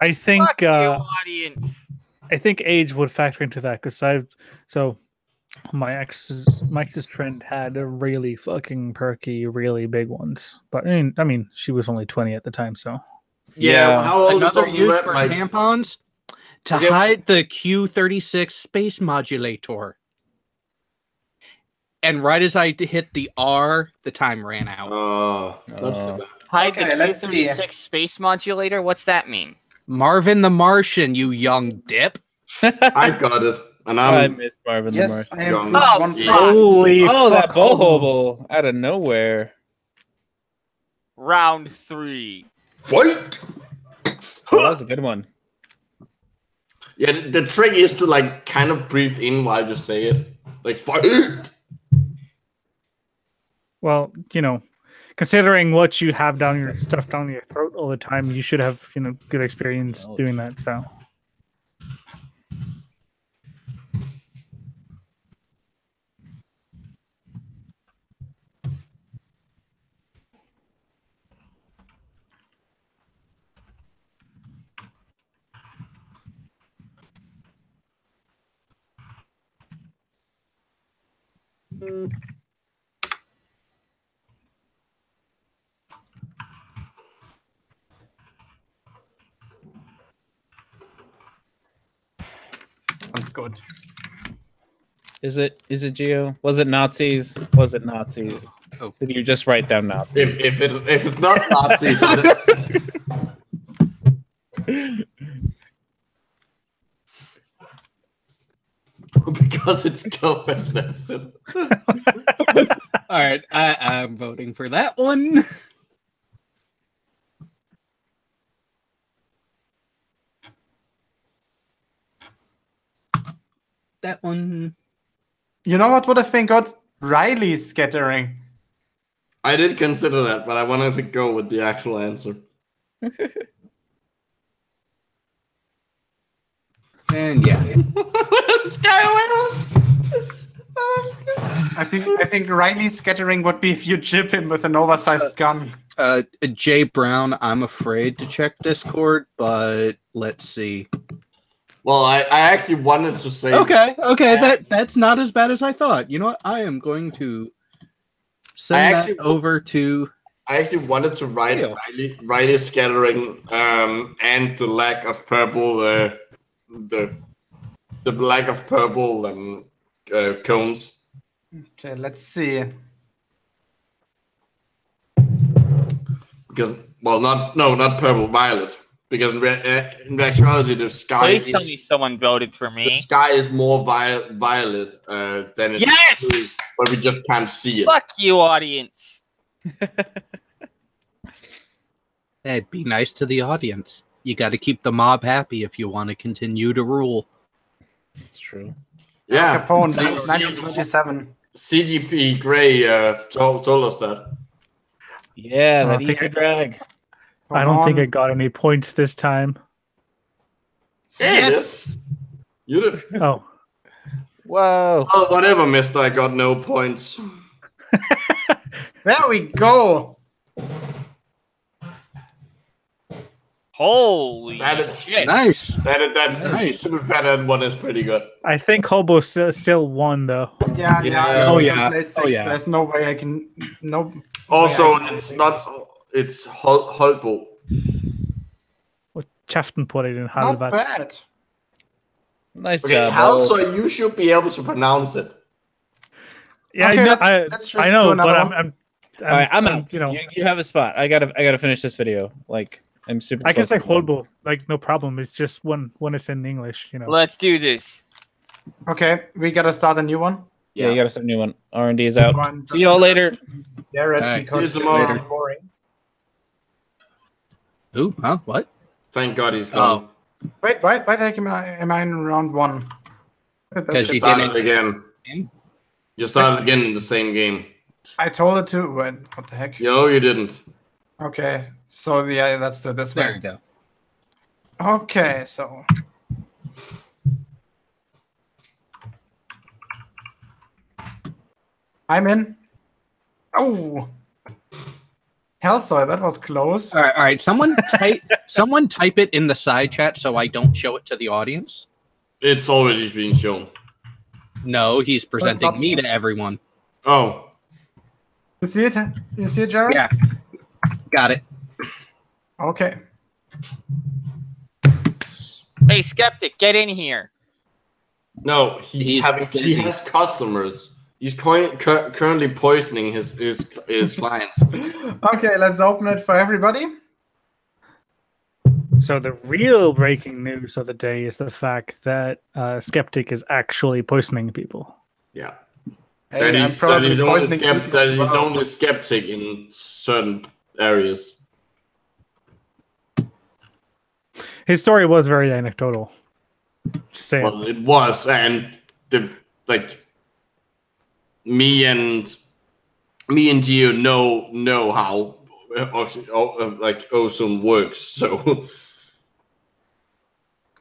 I think Fuck you, audience. I think age would factor into that because my ex's friend had a really fucking perky, really big ones. But I mean, she was only 20 at the time, so. Yeah, how old is Another often use red, for like- tampons to Okay. hide the Q36 space modulator. And right as I hit the R, the time ran out. Oh, that's too bad. Hide Okay, the let's see. Q36 space modulator? What's that mean? Marvin the Martian, you young dip. I got it, and I I'm miss Marvin the Yes, Martian. I Young. improved Oh, one fuck. slot. Holy Oh, that fuck, bohobo out of nowhere. Round 3. Fight! Oh, that was a good one. Yeah, the trick is to like kind of breathe in while you say it, like fight. Well, considering what you have down your stuff down your throat all the time, you should have good experience doing that. So. That's good. Is it Geo? Was it Nazis? Was it Nazis? Oh. Did you just write down Nazis? If it's not Nazis, because it's girlfriend. That's it. All right, I'm voting for that one. That one. You know what would have been good? Riley's scattering. I did consider that, but I wanted to go with the actual answer. And yeah. I think Riley's scattering would be if you chip him with an oversized gun. Jay Brown, I'm afraid to check Discord, but let's see. Well, I actually wanted to say. Okay, that's not as bad as I thought. You know what? I am going to send that over to. I actually wanted to write Riley scattering and the lack of purple, the lack of purple cones. Okay, let's see. Because not purple, violet. Because in actuality, the sky. Please tell me someone voted for me. The sky is more violet than it's blue, but we just can't see it. Fuck you, audience. Hey, be nice to the audience. You got to keep the mob happy if you want to continue to rule. It's true. Yeah, Capone, 1957. CGP Grey told us that. Yeah, that easy drag. I don't think I got any points this time. Yes! You did. Oh. Whoa. Oh, whatever, mister. I got no points. There we go. Holy shit! Nice. That one is pretty good. I think Hobo still won though. Yeah. Oh, I yeah. played 6. Oh, yeah. There's no way I can. No. Also, way I can it's not. It's Holbo. Och käften på dig din Not halvvärd. bad. Nice Okay, job. Hal, so you should be able to pronounce it. Yeah, Okay, I know, let's just I do know, another but one. All right, I'm out. You know, You have a spot. I gotta finish this video. Like I'm super. I can close say to the end. Holbo, like no problem. It's just when it's in English, you know. Let's do this. Okay, we gotta start a new one. Yeah, you gotta start a new one. R&D is out. One, See y'all later. Jared, All right, because see you it's tomorrow. really boring. Ooh, huh? What? Thank God he's gone. Wait, why the heck am I in round 1? Because you Started didn't. again. You started again in the same game. I told it to. What the heck? No, you didn't. Okay, so yeah, let's do it this way. There you go. Okay, so. I'm in. Oh! Hellsoy, that was close. All right. Someone type it in the side chat so I don't show it to the audience. It's already being shown. No, he's presenting not- me to everyone. Oh. You see it? You see it, Jared? Yeah. Got it. Okay. Hey, Skeptic, get in here. No, he busy. has customers. He's currently poisoning his clients. Okay, let's open it for everybody. So the real breaking news of the day is the fact that Skeptic is actually poisoning people. Yeah. Hey, that I'm he's probably poisoning people that as he's well. only skeptic in certain areas. His story was very anecdotal. Just saying. Well, it was, and me and Gio know how Ozone works. So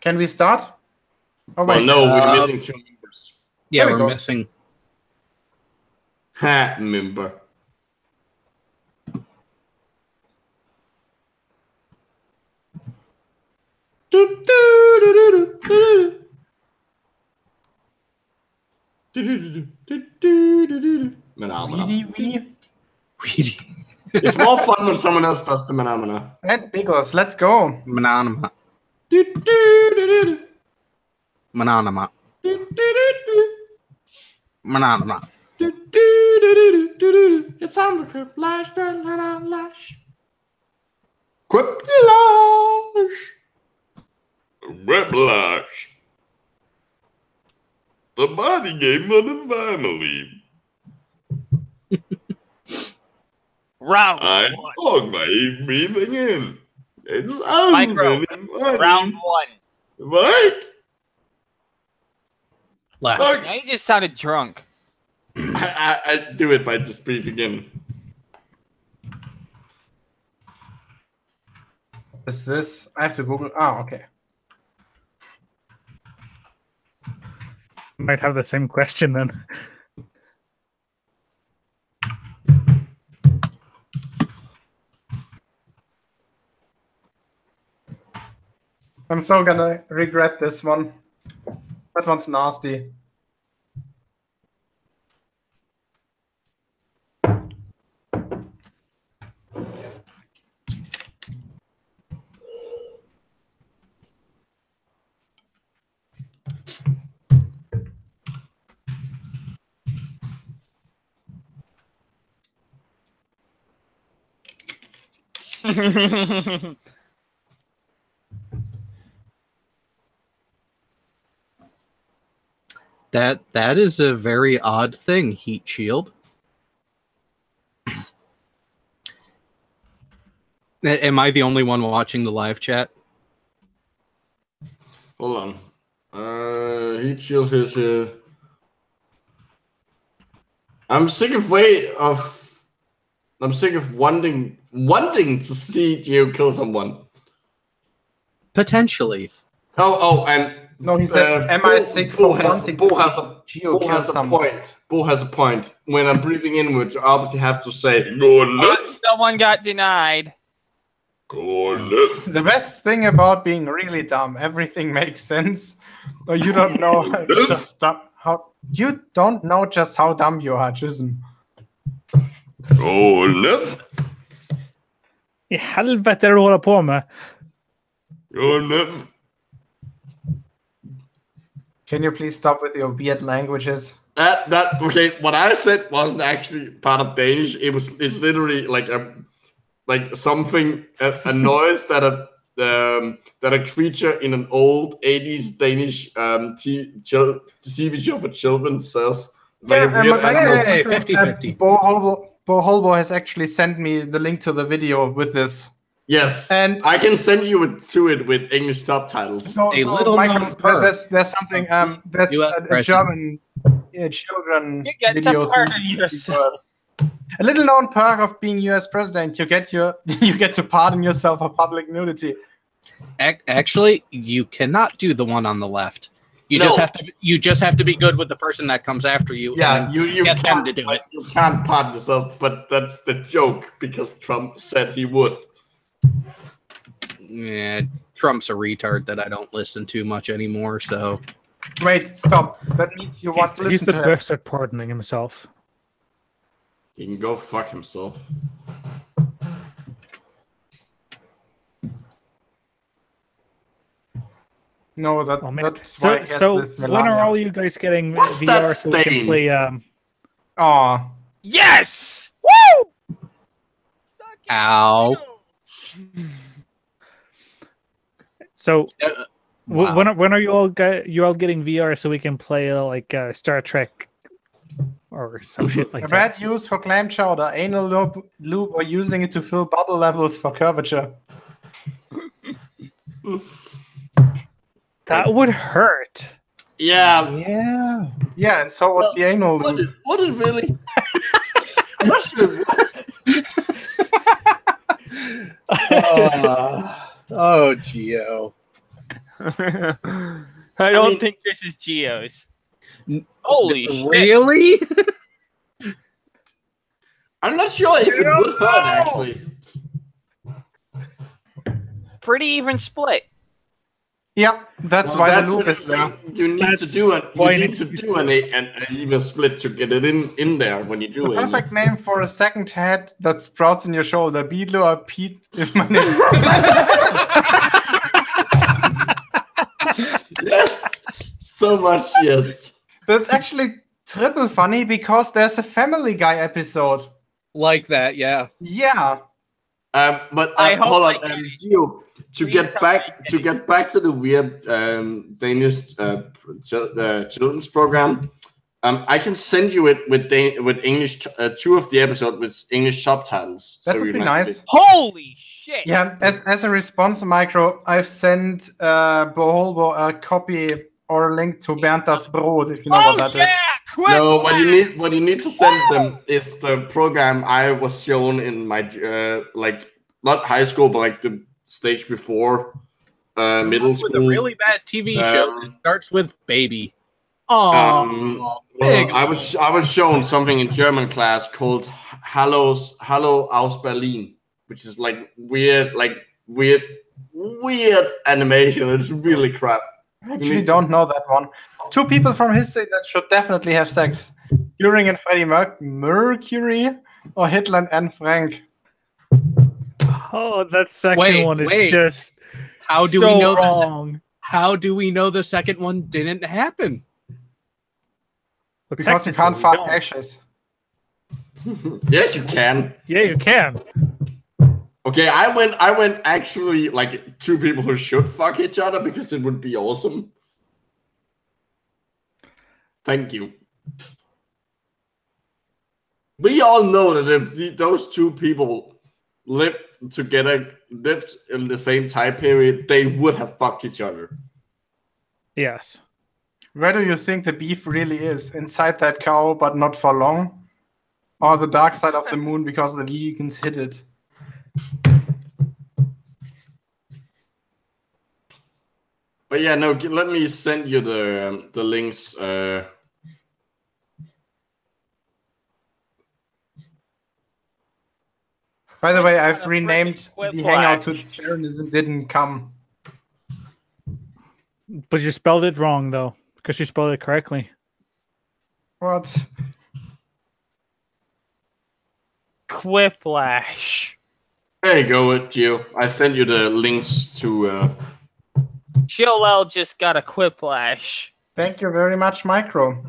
Can we start? Oh well, wait. no, we're missing 2 members. Yeah, There we we're go. missing. Ha, member. It's more fun when someone else does the phenomena. And Biggles, let's go. Mananama. Mananama. Mananama. It's time for Quiplash, Quiplash. Quiplash. The body game of the family. Round I one. talk by breathing in. It's Micro. Round 1. What? Left. Look, Now you just sounded drunk. I do it by just breathing in. Is this? I have to Google. Oh, okay. Might have the same question then. I'm so gonna regret this one. That one's nasty. That is a very odd thing, Heat Shield. Am I the only one watching the live chat? Hold on. Heat shield is. I'm sick of wanting to see you kill someone. Potentially. Oh, and No, he said, "Am I sick for wanting to see Geo kill someone?" Bo has a point. When I'm breathing inwards, I obviously have to say, "Go nuts." Someone got denied. The best thing about being really dumb, everything makes sense. Or you don't know just how dumb you are, Jism. I helvete är du håller på med? Can you please stop with your weird languages? Okay, what I said wasn't actually part of Danish. It's literally like something, a noise that a creature in an old 80s Danish TV show for children says. Yeah, Hey, 50-50. Bo Holbo has actually sent me the link to the video with this. Yes, and I can send you it with English subtitles. Michael, there's something. There's a German children videos. A little known perk of being U.S. president: you get to pardon yourself for public nudity. Actually, you cannot do the one on the left. You just have to be good with the person that comes after you. Yeah, you get them can't to do it. You can't pardon yourself, but that's the joke because Trump said he would. Yeah, Trump's a retard that I don't listen to much anymore. So, wait, stop. That means you want to listen He's the to best at pardoning himself. He can go fuck himself. No, that's why. So when are all you guys getting VR so we can play? Yes! Woo! Ow. So wow. when are you all getting VR so we can play like Star Trek or some shit like that? Bad use for clam chowder, anal loop, or using it to fill bubble levels for curvature. That would hurt. Yeah. Yeah, and so was the anal loop. What is really? Oh, Geo. I don't think this is Geo's. Holy shit. Really? I'm not sure if it would hurt, actually. Pretty even split. Yeah, that's why the loop is there. You need to do an even split to get it in there when you do the it. Perfect name for a second head that sprouts in your shoulder. Beedlo or Pete, if my name is. Yes, so much yes. That's actually triple funny because there's a Family Guy episode Like that, yeah. Yeah. But hold on, Gio. To get back to the weird Danish children's program, I can send you it with English 2 of the episode with English subtitles. That would be nice. Holy shit! Yeah, as a response, Micro, I've sent Boholbo a copy or a link to Berntas Brot, if you know what that is. No, what you need to send them is the program I was shown in my like not high school, but like the stage before middle school. With a really bad TV show that starts with baby. Well, I was shown something in German class called Hallo aus Berlin, which is like weird animation. It's really crap. I actually don't know that one. 2 people from history that should definitely have sex. Turing and Freddie Mercury, or Hitler and Anne Frank. Oh, that second one is just how do so we know wrong. How do we know the second one didn't happen? Because you can't fuck ashes. Yes, you can. Yeah, you can. Okay, I went actually like 2 people who should fuck each other because it would be awesome. Thank you. We all know that if those 2 people lived together, lived in the same time period, they would have fucked each other. Yes. Where do you think the beef really is? Inside that cow, but not for long? Or the dark side of the moon because the vegans hit it? But yeah, no, let me send you the links. By the way, I've renamed the Quiplash. Hangout to Jeranism didn't come. But you spelled it wrong though, because you spelled it correctly. What? Quiplash. There you go, Gio. I sent you the links to. Joel just got a Quiplash. Thank you very much, Micro.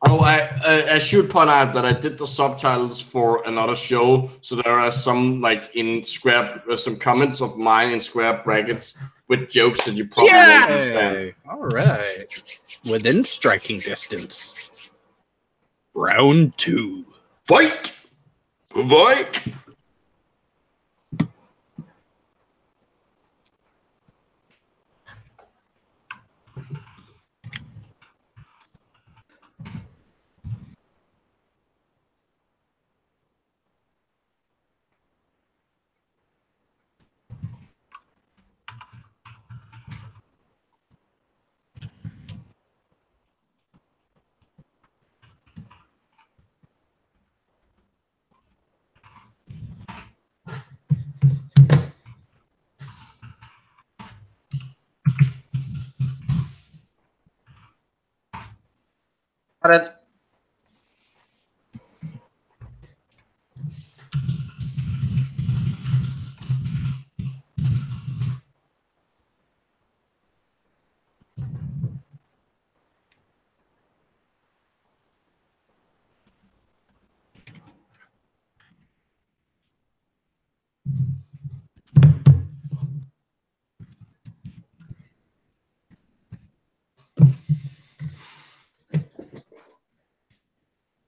Oh, I should point out that I did the subtitles for another show, so there are some some comments of mine in square brackets with jokes that you probably won't understand. All right. Within striking distance. Round 2. Fight! Fight!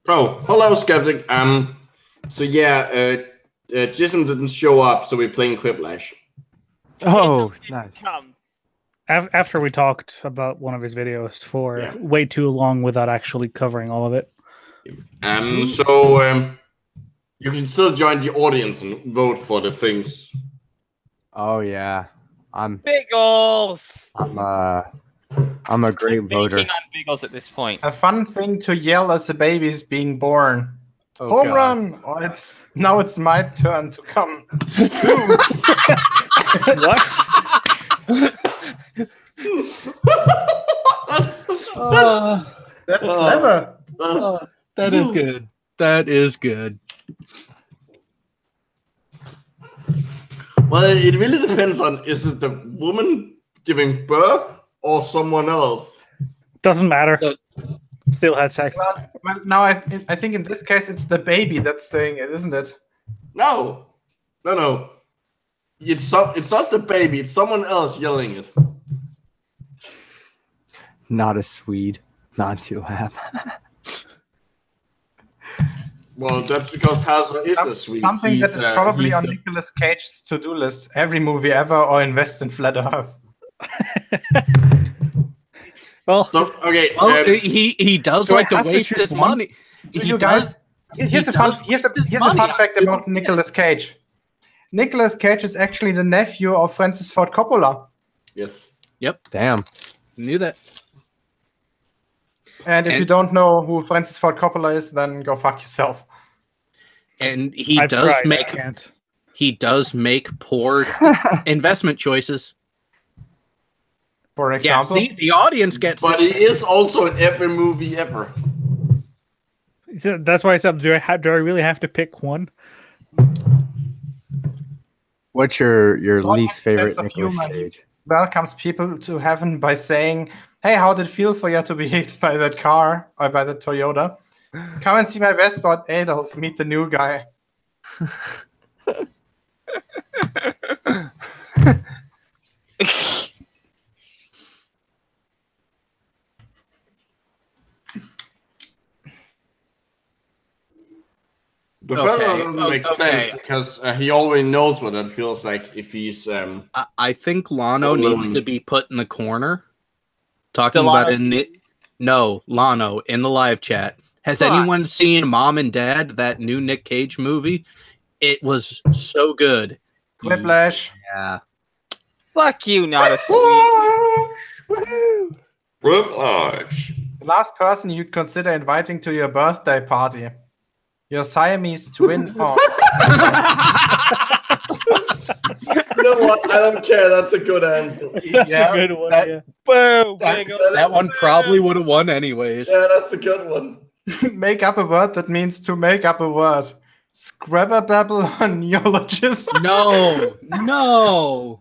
Oh, hello, Skeptic. So yeah, Jism didn't show up, so we're playing Quiplash. Oh, nice. After we talked about one of his videos for way too long without actually covering all of it. So you can still join the audience and vote for the things. Oh yeah, Biggles. I'm a great voter. Banking on Biggles at this point. A fun thing to yell as a baby is being born. Oh, Home God. run! Oh, now it's my turn to come. What? That's clever. That is good. That is good. Well, it really depends on, is it the woman giving birth or someone else? Doesn't matter. Still had sex. Well, now I think in this case it's the baby that's saying it, isn't it? No. It's not the baby. It's someone else yelling it. Not a Swede. Not to laugh. Well, that's because Hazard is a Swede. Something that is probably on Nicolas Cage's to-do list. Every movie ever, or invest in Flat Earth. Well, okay. He does like to waste his money. You guys, here's a fun fact about Nicolas Cage. Nicolas Cage is actually the nephew of Francis Ford Coppola. Yes. Yep. Damn. Knew that. And if you don't know who Francis Ford Coppola is, then go fuck yourself. And he does make poor investment choices. For example, see, the audience gets but it. He is also in every movie ever. That's why I said, do I really have to pick one? What's your least favorite Nicolas Cage? Welcomes people to heaven by saying, "Hey, how did it feel for you to be hit by that car or by the Toyota? Come and see my best bud, Adolf. Meet the new guy." The fellow doesn't make sense because he already knows what it feels like if he's. I think Lano needs to be put in the corner. Talking about it. No, Lano in the live chat. Has anyone seen Mom and Dad, that new Nick Cage movie? It was so good. Quiplash. Yeah. Fuck you, not a Swede. Quiplash. The last person you'd consider inviting to your birthday party. Your Siamese twin. Oh. You know what? I don't care. That's a good answer. That's a good one. Yeah. Boom! That one probably would have won anyways. Yeah, that's a good one. Make up a word that means to make up a word. Scrabble or neologism? No.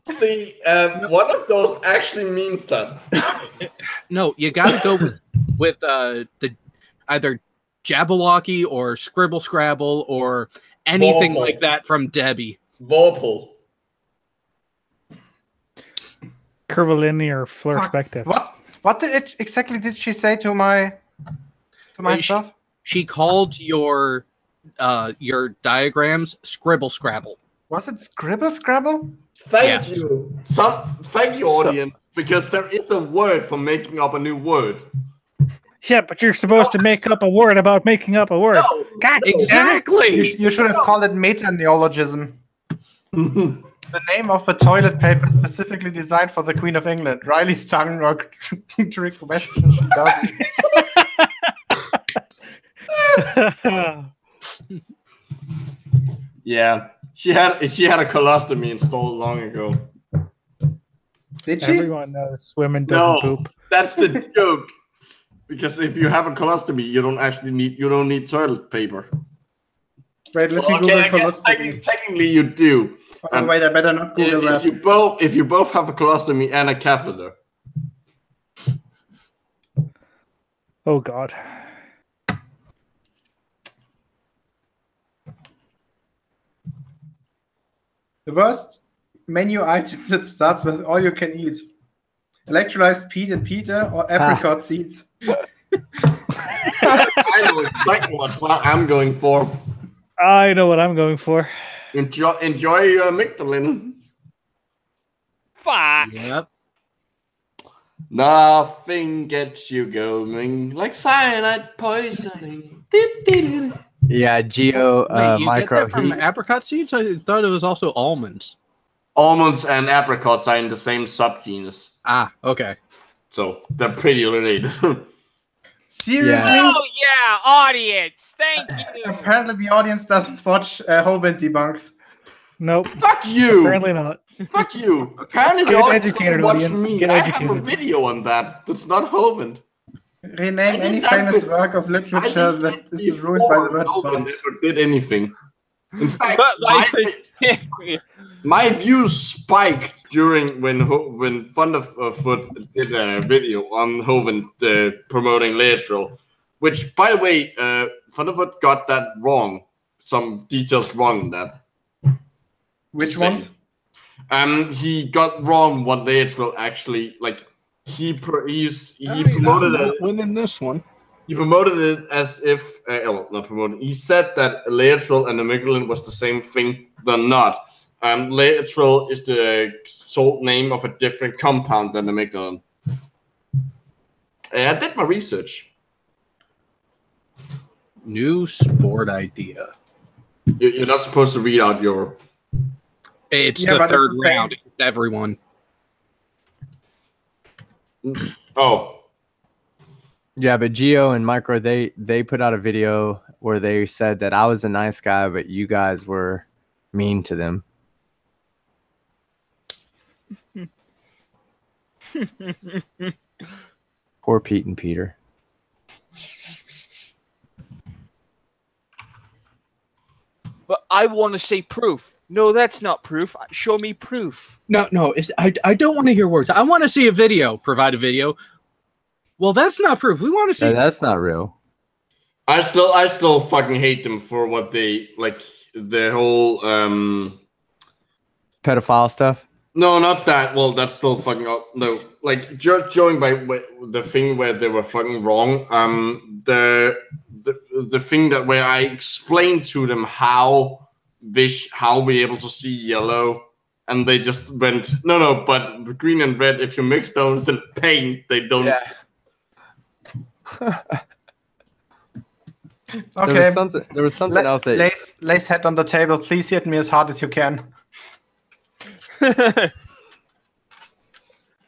See, one of those actually means that. No, you gotta go with the either Jabberwocky or Scribble Scrabble or anything Vorpal. like that from Debbie. Vorpal. Curvilinear Flirspective. What exactly did she say to my stuff? She called your diagrams Scribble Scrabble. Was it Scribble Scrabble? Thank you. Thank you, audience, because there is a word for making up a new word. Yeah, but you're supposed to make up a word about making up a word. No, God, exactly. You should have called it meta-neologism. The name of a toilet paper specifically designed for the Queen of England. Riley's tongue or trick question. She doesn't. Yeah, she had a colostomy installed long ago. Did she? Everyone knows women doesn't poop. That's the joke. Because if you have a colostomy, you don't need toilet paper. Wait, let me Google colostomy. Technically, you do. Wait, I better not Google that. If you both have a colostomy and a catheter. Oh God. The worst menu item that starts with all you can eat. Electrolyzed peat and pita or apricot seeds. I know exactly what I'm going for. I know what I'm going for. Enjoy your Mictolin. Fuck. Yep. Nothing gets you going like cyanide poisoning. Yeah, Geo Wait, you micro get that from heat. apricot seeds? I thought it was also almonds. Almonds and apricots are in the same subgenus. Ah, okay. So they're pretty related. Seriously? Oh yeah, audience. Thank you. Apparently the audience doesn't watch whole wind debunks. Nope. Fuck you. Apparently not. Fuck you. Apparently Get the audience educated, doesn't watch audience. me. Get I have a educated. video on that. That's not Hovind. Rename any famous work of literature that is ruined by the word Hovind bombs. never did anything. In fact, But my views spiked during when Thunderfoot did a video on Hovind promoting Lateral, which, by the way, Thunderfoot got that wrong. Some details wrong in that. Which ones? He got wrong what Lateral actually like. He promoted it. Winning this one. He promoted it as if not promoted. He said that Lateral and amygdalin was the same thing. They're not. Lateral is the sole name of a different compound than amygdalin. I did my research. New sport idea. You're not supposed to read out your. It's the third round. Everyone. Oh. Yeah, but Geo and Micro, they put out a video where they said that I was a nice guy, but you guys were mean to them. Poor Pete and Peter. But I want to say proof. No, that's not proof. Show me proof. No. I don't want to hear words. I want to see a video. Provide a video. Well, that's not proof. We want to see. That's not real. I still fucking hate them for what they like. The whole pedophile stuff. No, not that. Well, that's still fucking up. No, like just showing by the thing where they were fucking wrong. The thing that where I explained to them how we're able to see yellow, and they just went no, but green and red. If you mix those in paint, they don't. Yeah. Okay. There was something else. Lace head on the table. Please hit me as hard as you can.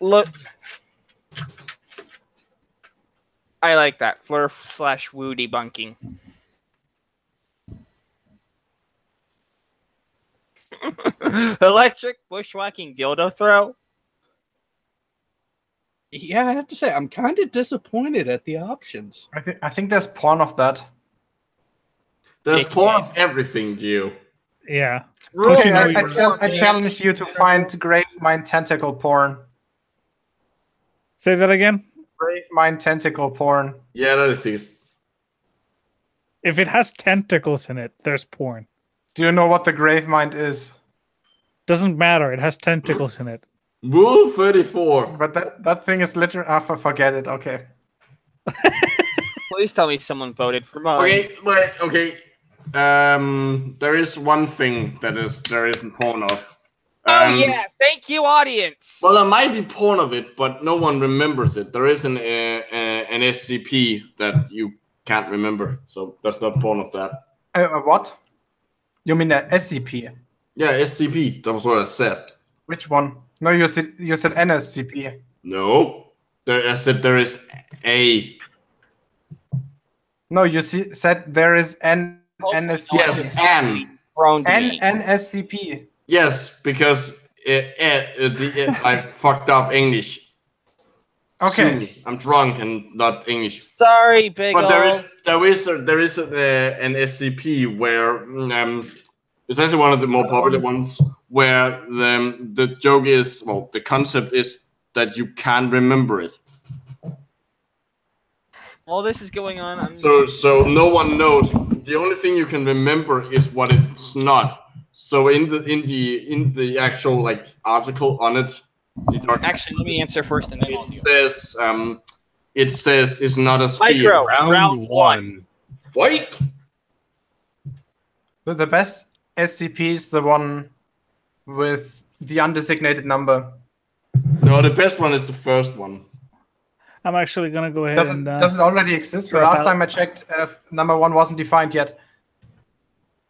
Look, I like that flurf/woo debunking. Electric bushwhacking dildo throw. Yeah, I have to say, I'm kind of disappointed at the options. I think there's porn of that. There's porn of everything, Gio. Yeah. Okay, I challenge you to find Grave Mind tentacle porn. Say that again. Grave Mind tentacle porn. Yeah, that exists. If it has tentacles in it, there's porn. Do you know what the Grave Mind is? Doesn't matter. It has tentacles in it. Rule 34. But that thing is literally... forget it. Okay. Please tell me someone voted for mine. Okay, wait, okay. There is one thing that there isn't porn of. Oh yeah, thank you, audience. Well, there might be porn of it, but no one remembers it. There is an SCP that you can't remember, so that's not porn of that. What? You mean a SCP? Yeah, SCP. That was what I said. Which one? No, you said NSCP. No, I said there is a. No, you said there is an NSCP. Yes, an NSCP. Yes, because I fucked up English. Okay, I'm drunk and not English. Sorry, big. But there is an SCP where it's actually one of the more popular ones where the joke is, well, the concept is that you can't remember it. While this is going on, So no one knows. The only thing you can remember is what it's not. So in the actual like article on it, actually, let me answer first, and then I'll do it says it's not a sphere. Micro, round one. Fight. The best SCP is the one with the undesignated number. No, the best one is the first one. I'm actually gonna go ahead does it already exist? The last time I checked, number 1 wasn't defined yet.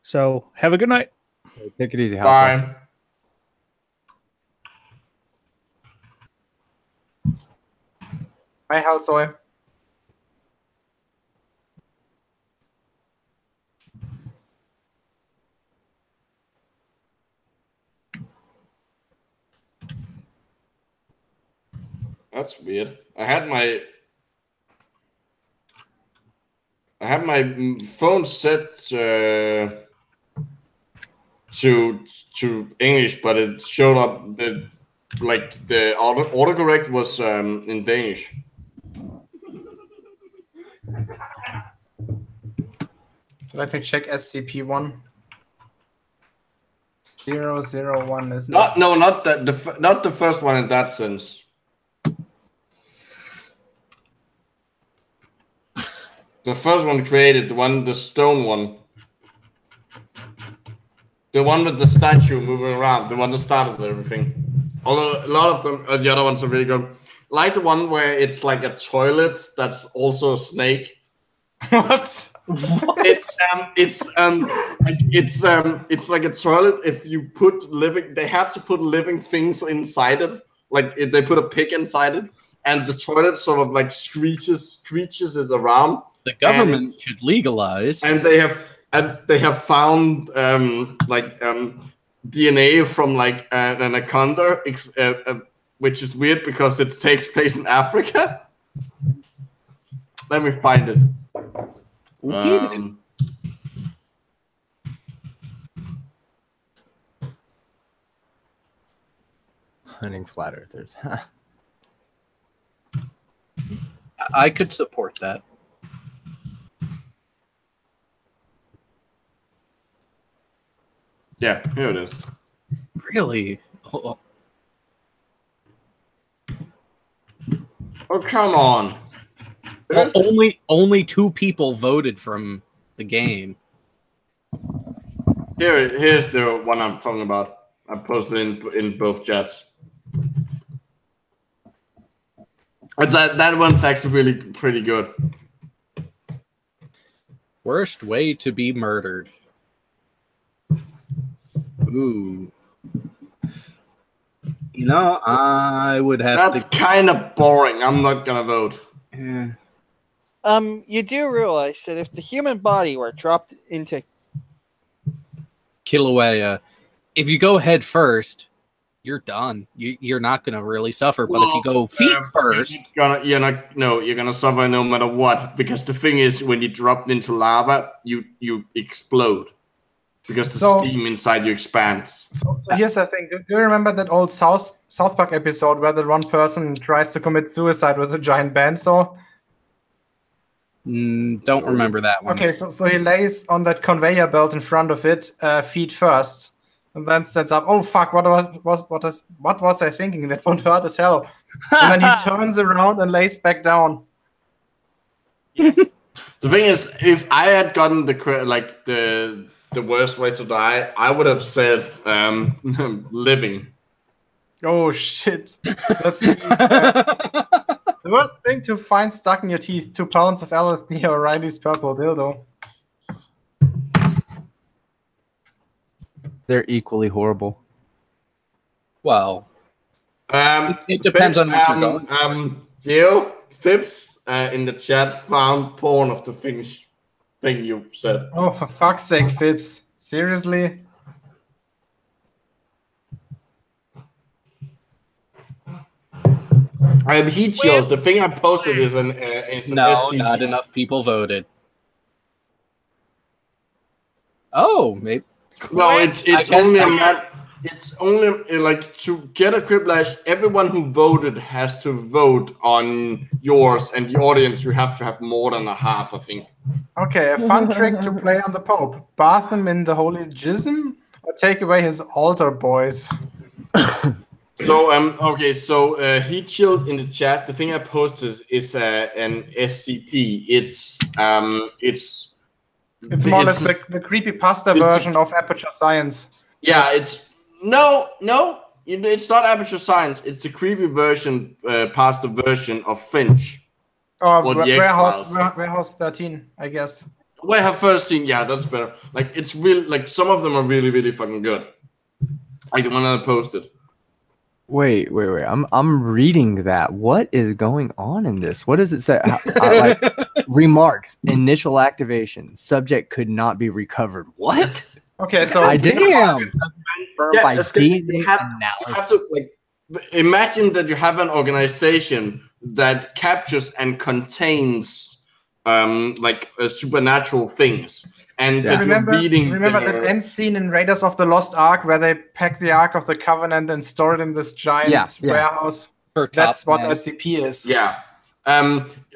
So have a good night. Take it easy, Bye. Bye, Halsoy. That's weird. I had my phone set to English, but it showed up that the autocorrect was in Danish. Let me check SCP-1. 001 is not the first one in that sense. The first one created, the stone one. The one with the statue moving around, the one that started everything. Although a lot of them, the other ones are really good. Like the one where it's like a toilet that's also a snake. What? It's like a toilet. If you put they have to put living things inside it. Like if they put a pig inside it, and the toilet sort of like screeches it around. The government should legalize. And they have found DNA from like an anaconda, which is weird because it takes place in Africa. Let me find it. Hunting flat earthers. I could support that. Yeah, here it is. Really? Oh, come on. Well, only 2 people voted from the game. Here's the one I'm talking about. I posted in both chats. That one's actually really pretty good. Worst way to be murdered. Ooh. You know, I would have That's kind of boring. I'm not gonna vote. Yeah. You do realize that if the human body were dropped into Kilauea, if you go head first, you're done. You're not gonna really suffer. But if you go feet first, you're gonna suffer no matter what. Because the thing is, when you drop into lava, you explode because the steam inside you expands. So here's the thing. Do you remember that old South Park episode where the one person tries to commit suicide with a giant bandsaw? Don't remember that one. Okay, so he lays on that conveyor belt in front of it, feet first, and then stands up. Oh fuck! What was I thinking? That won't hurt as hell. And then he turns around and lays back down. Yes. The thing is, if I had gotten the worst way to die, I would have said living. Oh shit! That's the worst thing to find stuck in your teeth: 2 pounds of LSD or Riley's purple dildo. They're equally horrible. Well, it depends on what you're going. Geo, Phipps in the chat found porn of the thing you said. Oh, for fuck's sake, Phipps! Seriously? Heat shield. The thing I posted is an SCP. Not enough people voted. Oh, maybe. No, it's only a matter. It's only like to get a Quiplash. Everyone who voted has to vote on yours, and the audience you have to have more than a half, I think. Okay, a fun trick to play on the Pope: bath him in the holy jism, or take away his altar boys. So so heat shield in the chat. The thing I posted is an SCP. It's more or less the creepypasta version of Aperture Science. Yeah, it's not Aperture Science. It's a creepy version, pasta version of Finch. Oh, Warehouse 13, I guess. Warehouse 13, yeah, that's better. Like it's really like some of them are really, really fucking good. I don't want to post it. Wait. I'm reading that. What is going on in this? What does it say? Like, remarks. Initial activation. Subject could not be recovered. What? Okay, so I did. Yeah, by DNA you have to like imagine that you have an organization that captures and contains supernatural things. And remember that end scene in Raiders of the Lost Ark where they pack the Ark of the Covenant and store it in this giant warehouse? That's what SCP is. Yeah.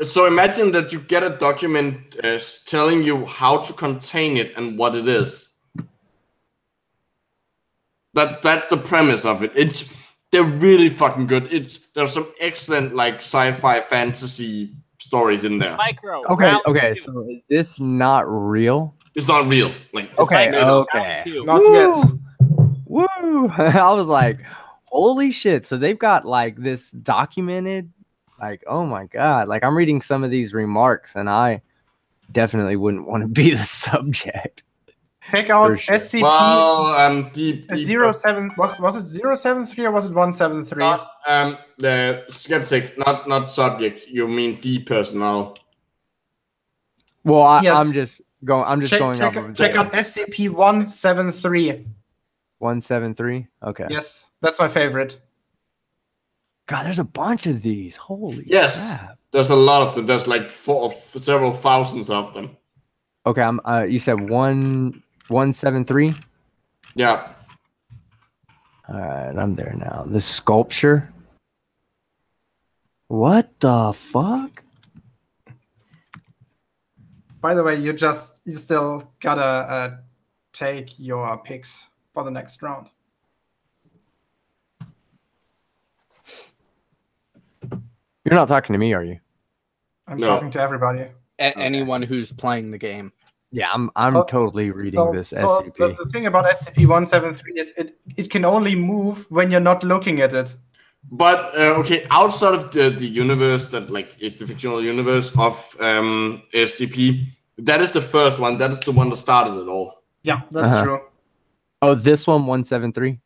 So imagine that you get a document telling you how to contain it and what it is. That's the premise of it. They're really fucking good. There's some excellent like sci-fi fantasy stories in there. Okay. So is this not real? It's not real. Okay. Not yet. Woo! I was like, holy shit! So they've got like this documented. Like, oh my god! Like I'm reading some of these remarks, and I definitely wouldn't want to be the subject. Check out SCP. Well, 07 was it 073 or was it 173? Not the skeptic, not subject. You mean D personnel? Well, I'm just going. Check out SCP 173. 173. Okay. Yes, that's my favorite. God, there's a bunch of these. Holy crap. There's a lot of them. There's like several thousands of them. Okay, you said 173? Yeah. All right, I'm there now. The sculpture. What the fuck? By the way, you still gotta take your picks for the next round. You're not talking to me, are you? I'm talking to everybody. Anyone who's playing the game. Yeah, I'm totally reading this SCP. The thing about SCP-173 is it can only move when you're not looking at it. But outside of the universe the fictional universe of SCP, that is the first one. That is the one that started it all. Yeah, that's true. Oh, this one 173.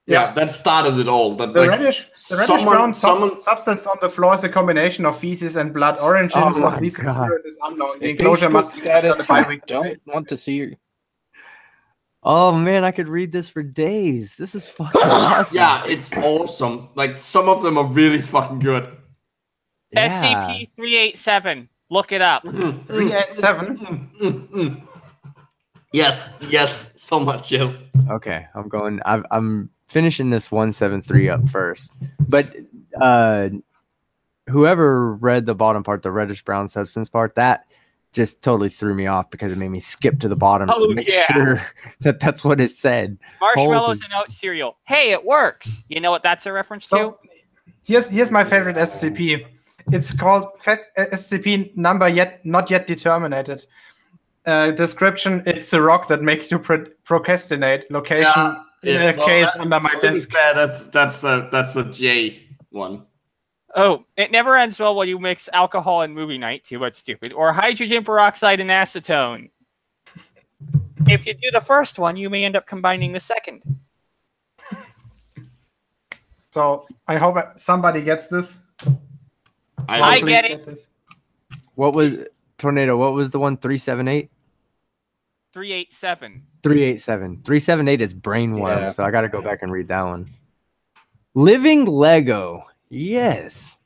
Yeah, that started it all. The reddish brown substance on the floor is a combination of feces and blood. Origins of these materials is unknown. The enclosure must be status. I don't want to see you. Oh man, I could read this for days. This is fucking awesome. Yeah, it's awesome. Like some of them are really fucking good. Yeah. SCP-387. Look it up. 387. Yes, so much yes. Okay, I'm finishing this 173 up first. But whoever read the bottom part, the reddish brown substance part, that just totally threw me off because it made me skip to the bottom to make sure that that's what it said. Marshmallows and oat cereal. Hey, it works. You know what that's a reference to? Here's my favorite SCP. It's called SCP number not yet determined. Description: it's a rock that makes you procrastinate. Location: case under my desk. That's a J one. Oh, it never ends well when you mix alcohol and movie night. Too much stupid. Or hydrogen peroxide and acetone. If you do the first one, you may end up combining the second. So I hope somebody gets this. I get it. What was Tornado? What was the one? 378? 387. 387. 378 is brainworm, so I got to go back and read that one. Living Lego. Yes.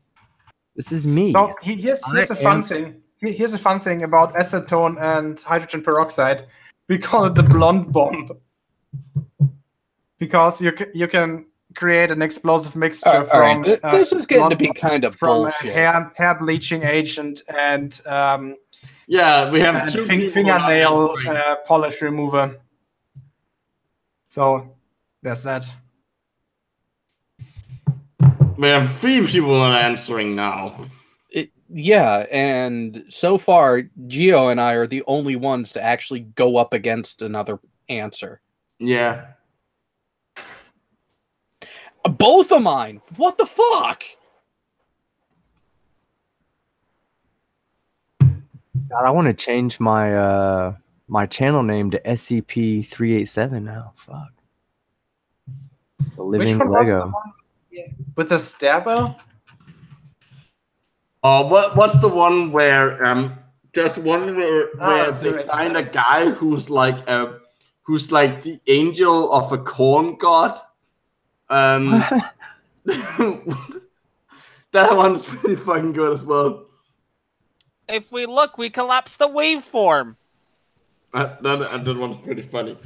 This is me. So here's a fun thing. Here's a fun thing about acetone and hydrogen peroxide. We call it the blonde bomb because you can create an explosive mixture from. Right. This is getting to be kind of from bullshit. hair bleaching agent and we have two fingernail polish remover. So there's that. We have 3 people not answering now. Yeah, and so far, Geo and I are the only ones to actually go up against another answer. Yeah. Both of mine. What the fuck? God, I want to change my my channel name to SCP-387 now. Fuck. The Living Which one was the Lego. one with the stairwell? What's the one where there's one where they find a guy who's like the angel of a corn god. That one's pretty fucking good as well. If we look, we collapse the waveform. That one's pretty funny.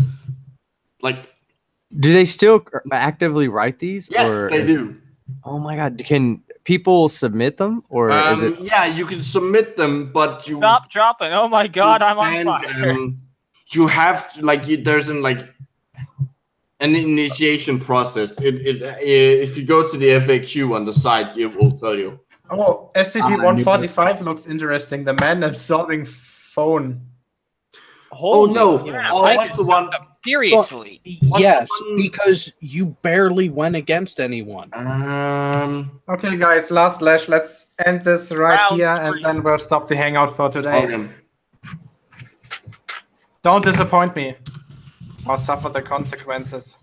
Like, do they still actively write these? Yes, or they do. Oh my god! Can people submit them, or is it? Yeah, you can submit them, but you stop dropping. Oh my god, I'm on fire. You have to, there's an initiation process. If you go to the FAQ on the site, it will tell you. Oh, SCP-145 looks interesting. The man absorbing phone. Oh no! What's the one? Seriously? Yes, because you barely went against anyone. Okay, guys, last slash. Let's end this right here, and then we'll stop the hangout for today. Okay. Don't disappoint me, or suffer the consequences.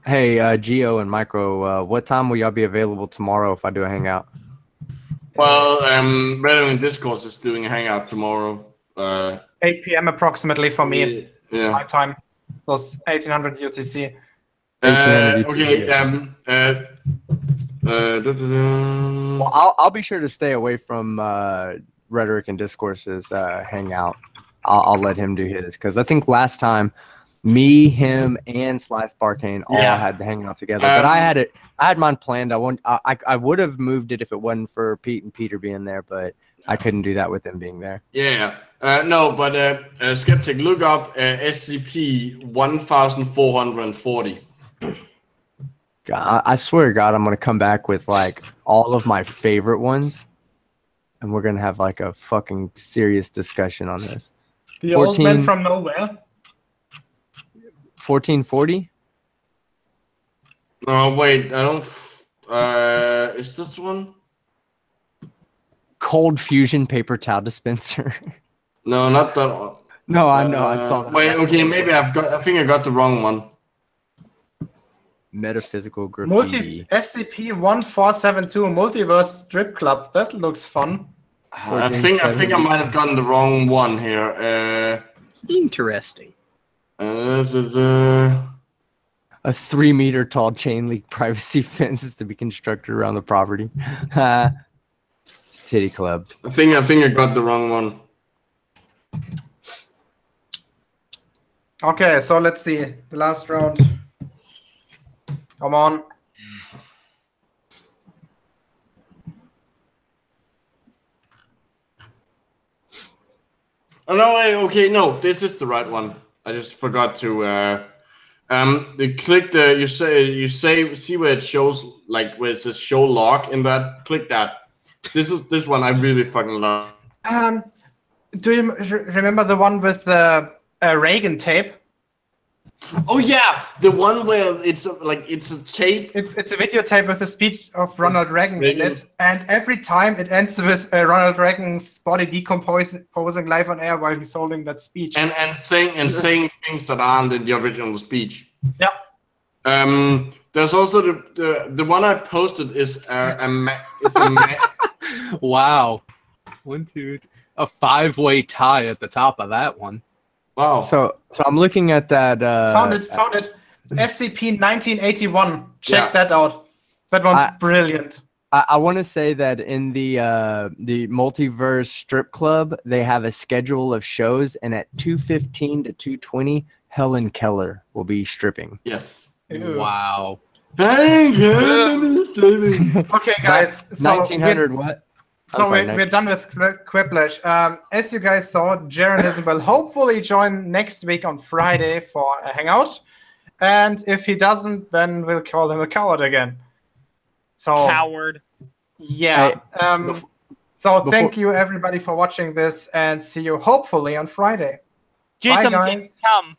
Hey, Geo and Micro, what time will y'all be available tomorrow if I do a hangout? Well, Reddit Discourse is doing a hangout tomorrow. 8 p.m. approximately for me. Yeah. My time. So 1800 UTC. Well, I'll be sure to stay away from Rhetoric and Discourse's hangout. I'll let him do his because I think last time me, him, and Slice Barcane all had the hangout together. But I had mine planned. I would have moved it if it wasn't for Pete and Peter being there, but I couldn't do that with them being there. Yeah. No, but Skeptic, look up SCP 1440. God, I swear to God, I'm gonna come back with like all of my favorite ones, and we're gonna have like a fucking serious discussion on this. The old man from nowhere. 1440. Oh wait, I don't. Is this one? Cold fusion paper towel dispenser. No, not that one. No, I know. I saw that. Wait, okay, maybe I think I got the wrong one. Metaphysical graffiti. SCP-1472 Multiverse Strip Club. That looks fun. I think I might have gotten the wrong one here. Interesting. A 3-meter tall chain link privacy fence is to be constructed around the property. It's a titty club. I think I got the wrong one. Okay, so let's see the last round. Come on. Oh no! Wait, okay, no, this is the right one. I just forgot to. You click the. You say. See where it shows, like where it says show log in that. Click that. This one I really fucking love. Do you remember the one with the Reagan tape? Oh yeah, the one where it's a tape. It's a videotape with a speech of Ronald Reagan in it, and every time it ends with Ronald Reagan's body decomposing live on air while he's holding that speech and saying things that aren't in the original speech. Yeah. There's also the one I posted is Wow. 1, 2, a 5-way tie at the top of that one. Wow. So I'm looking at that. Found it. SCP 1981. Check that out. That one's brilliant. I want to say that in the multiverse strip club, they have a schedule of shows, and at 2:15 to 2:20, Helen Keller will be stripping. Yes. Ew. Wow. Okay, guys. So 1900 what? So we're done with Quiplash. As you guys saw, Jeranism will hopefully join next week on Friday for a hangout. And if he doesn't, then we'll call him a coward again. So Coward. Yeah. Thank you everybody for watching this, and see you hopefully on Friday. Jason Bye, guys. didn't come.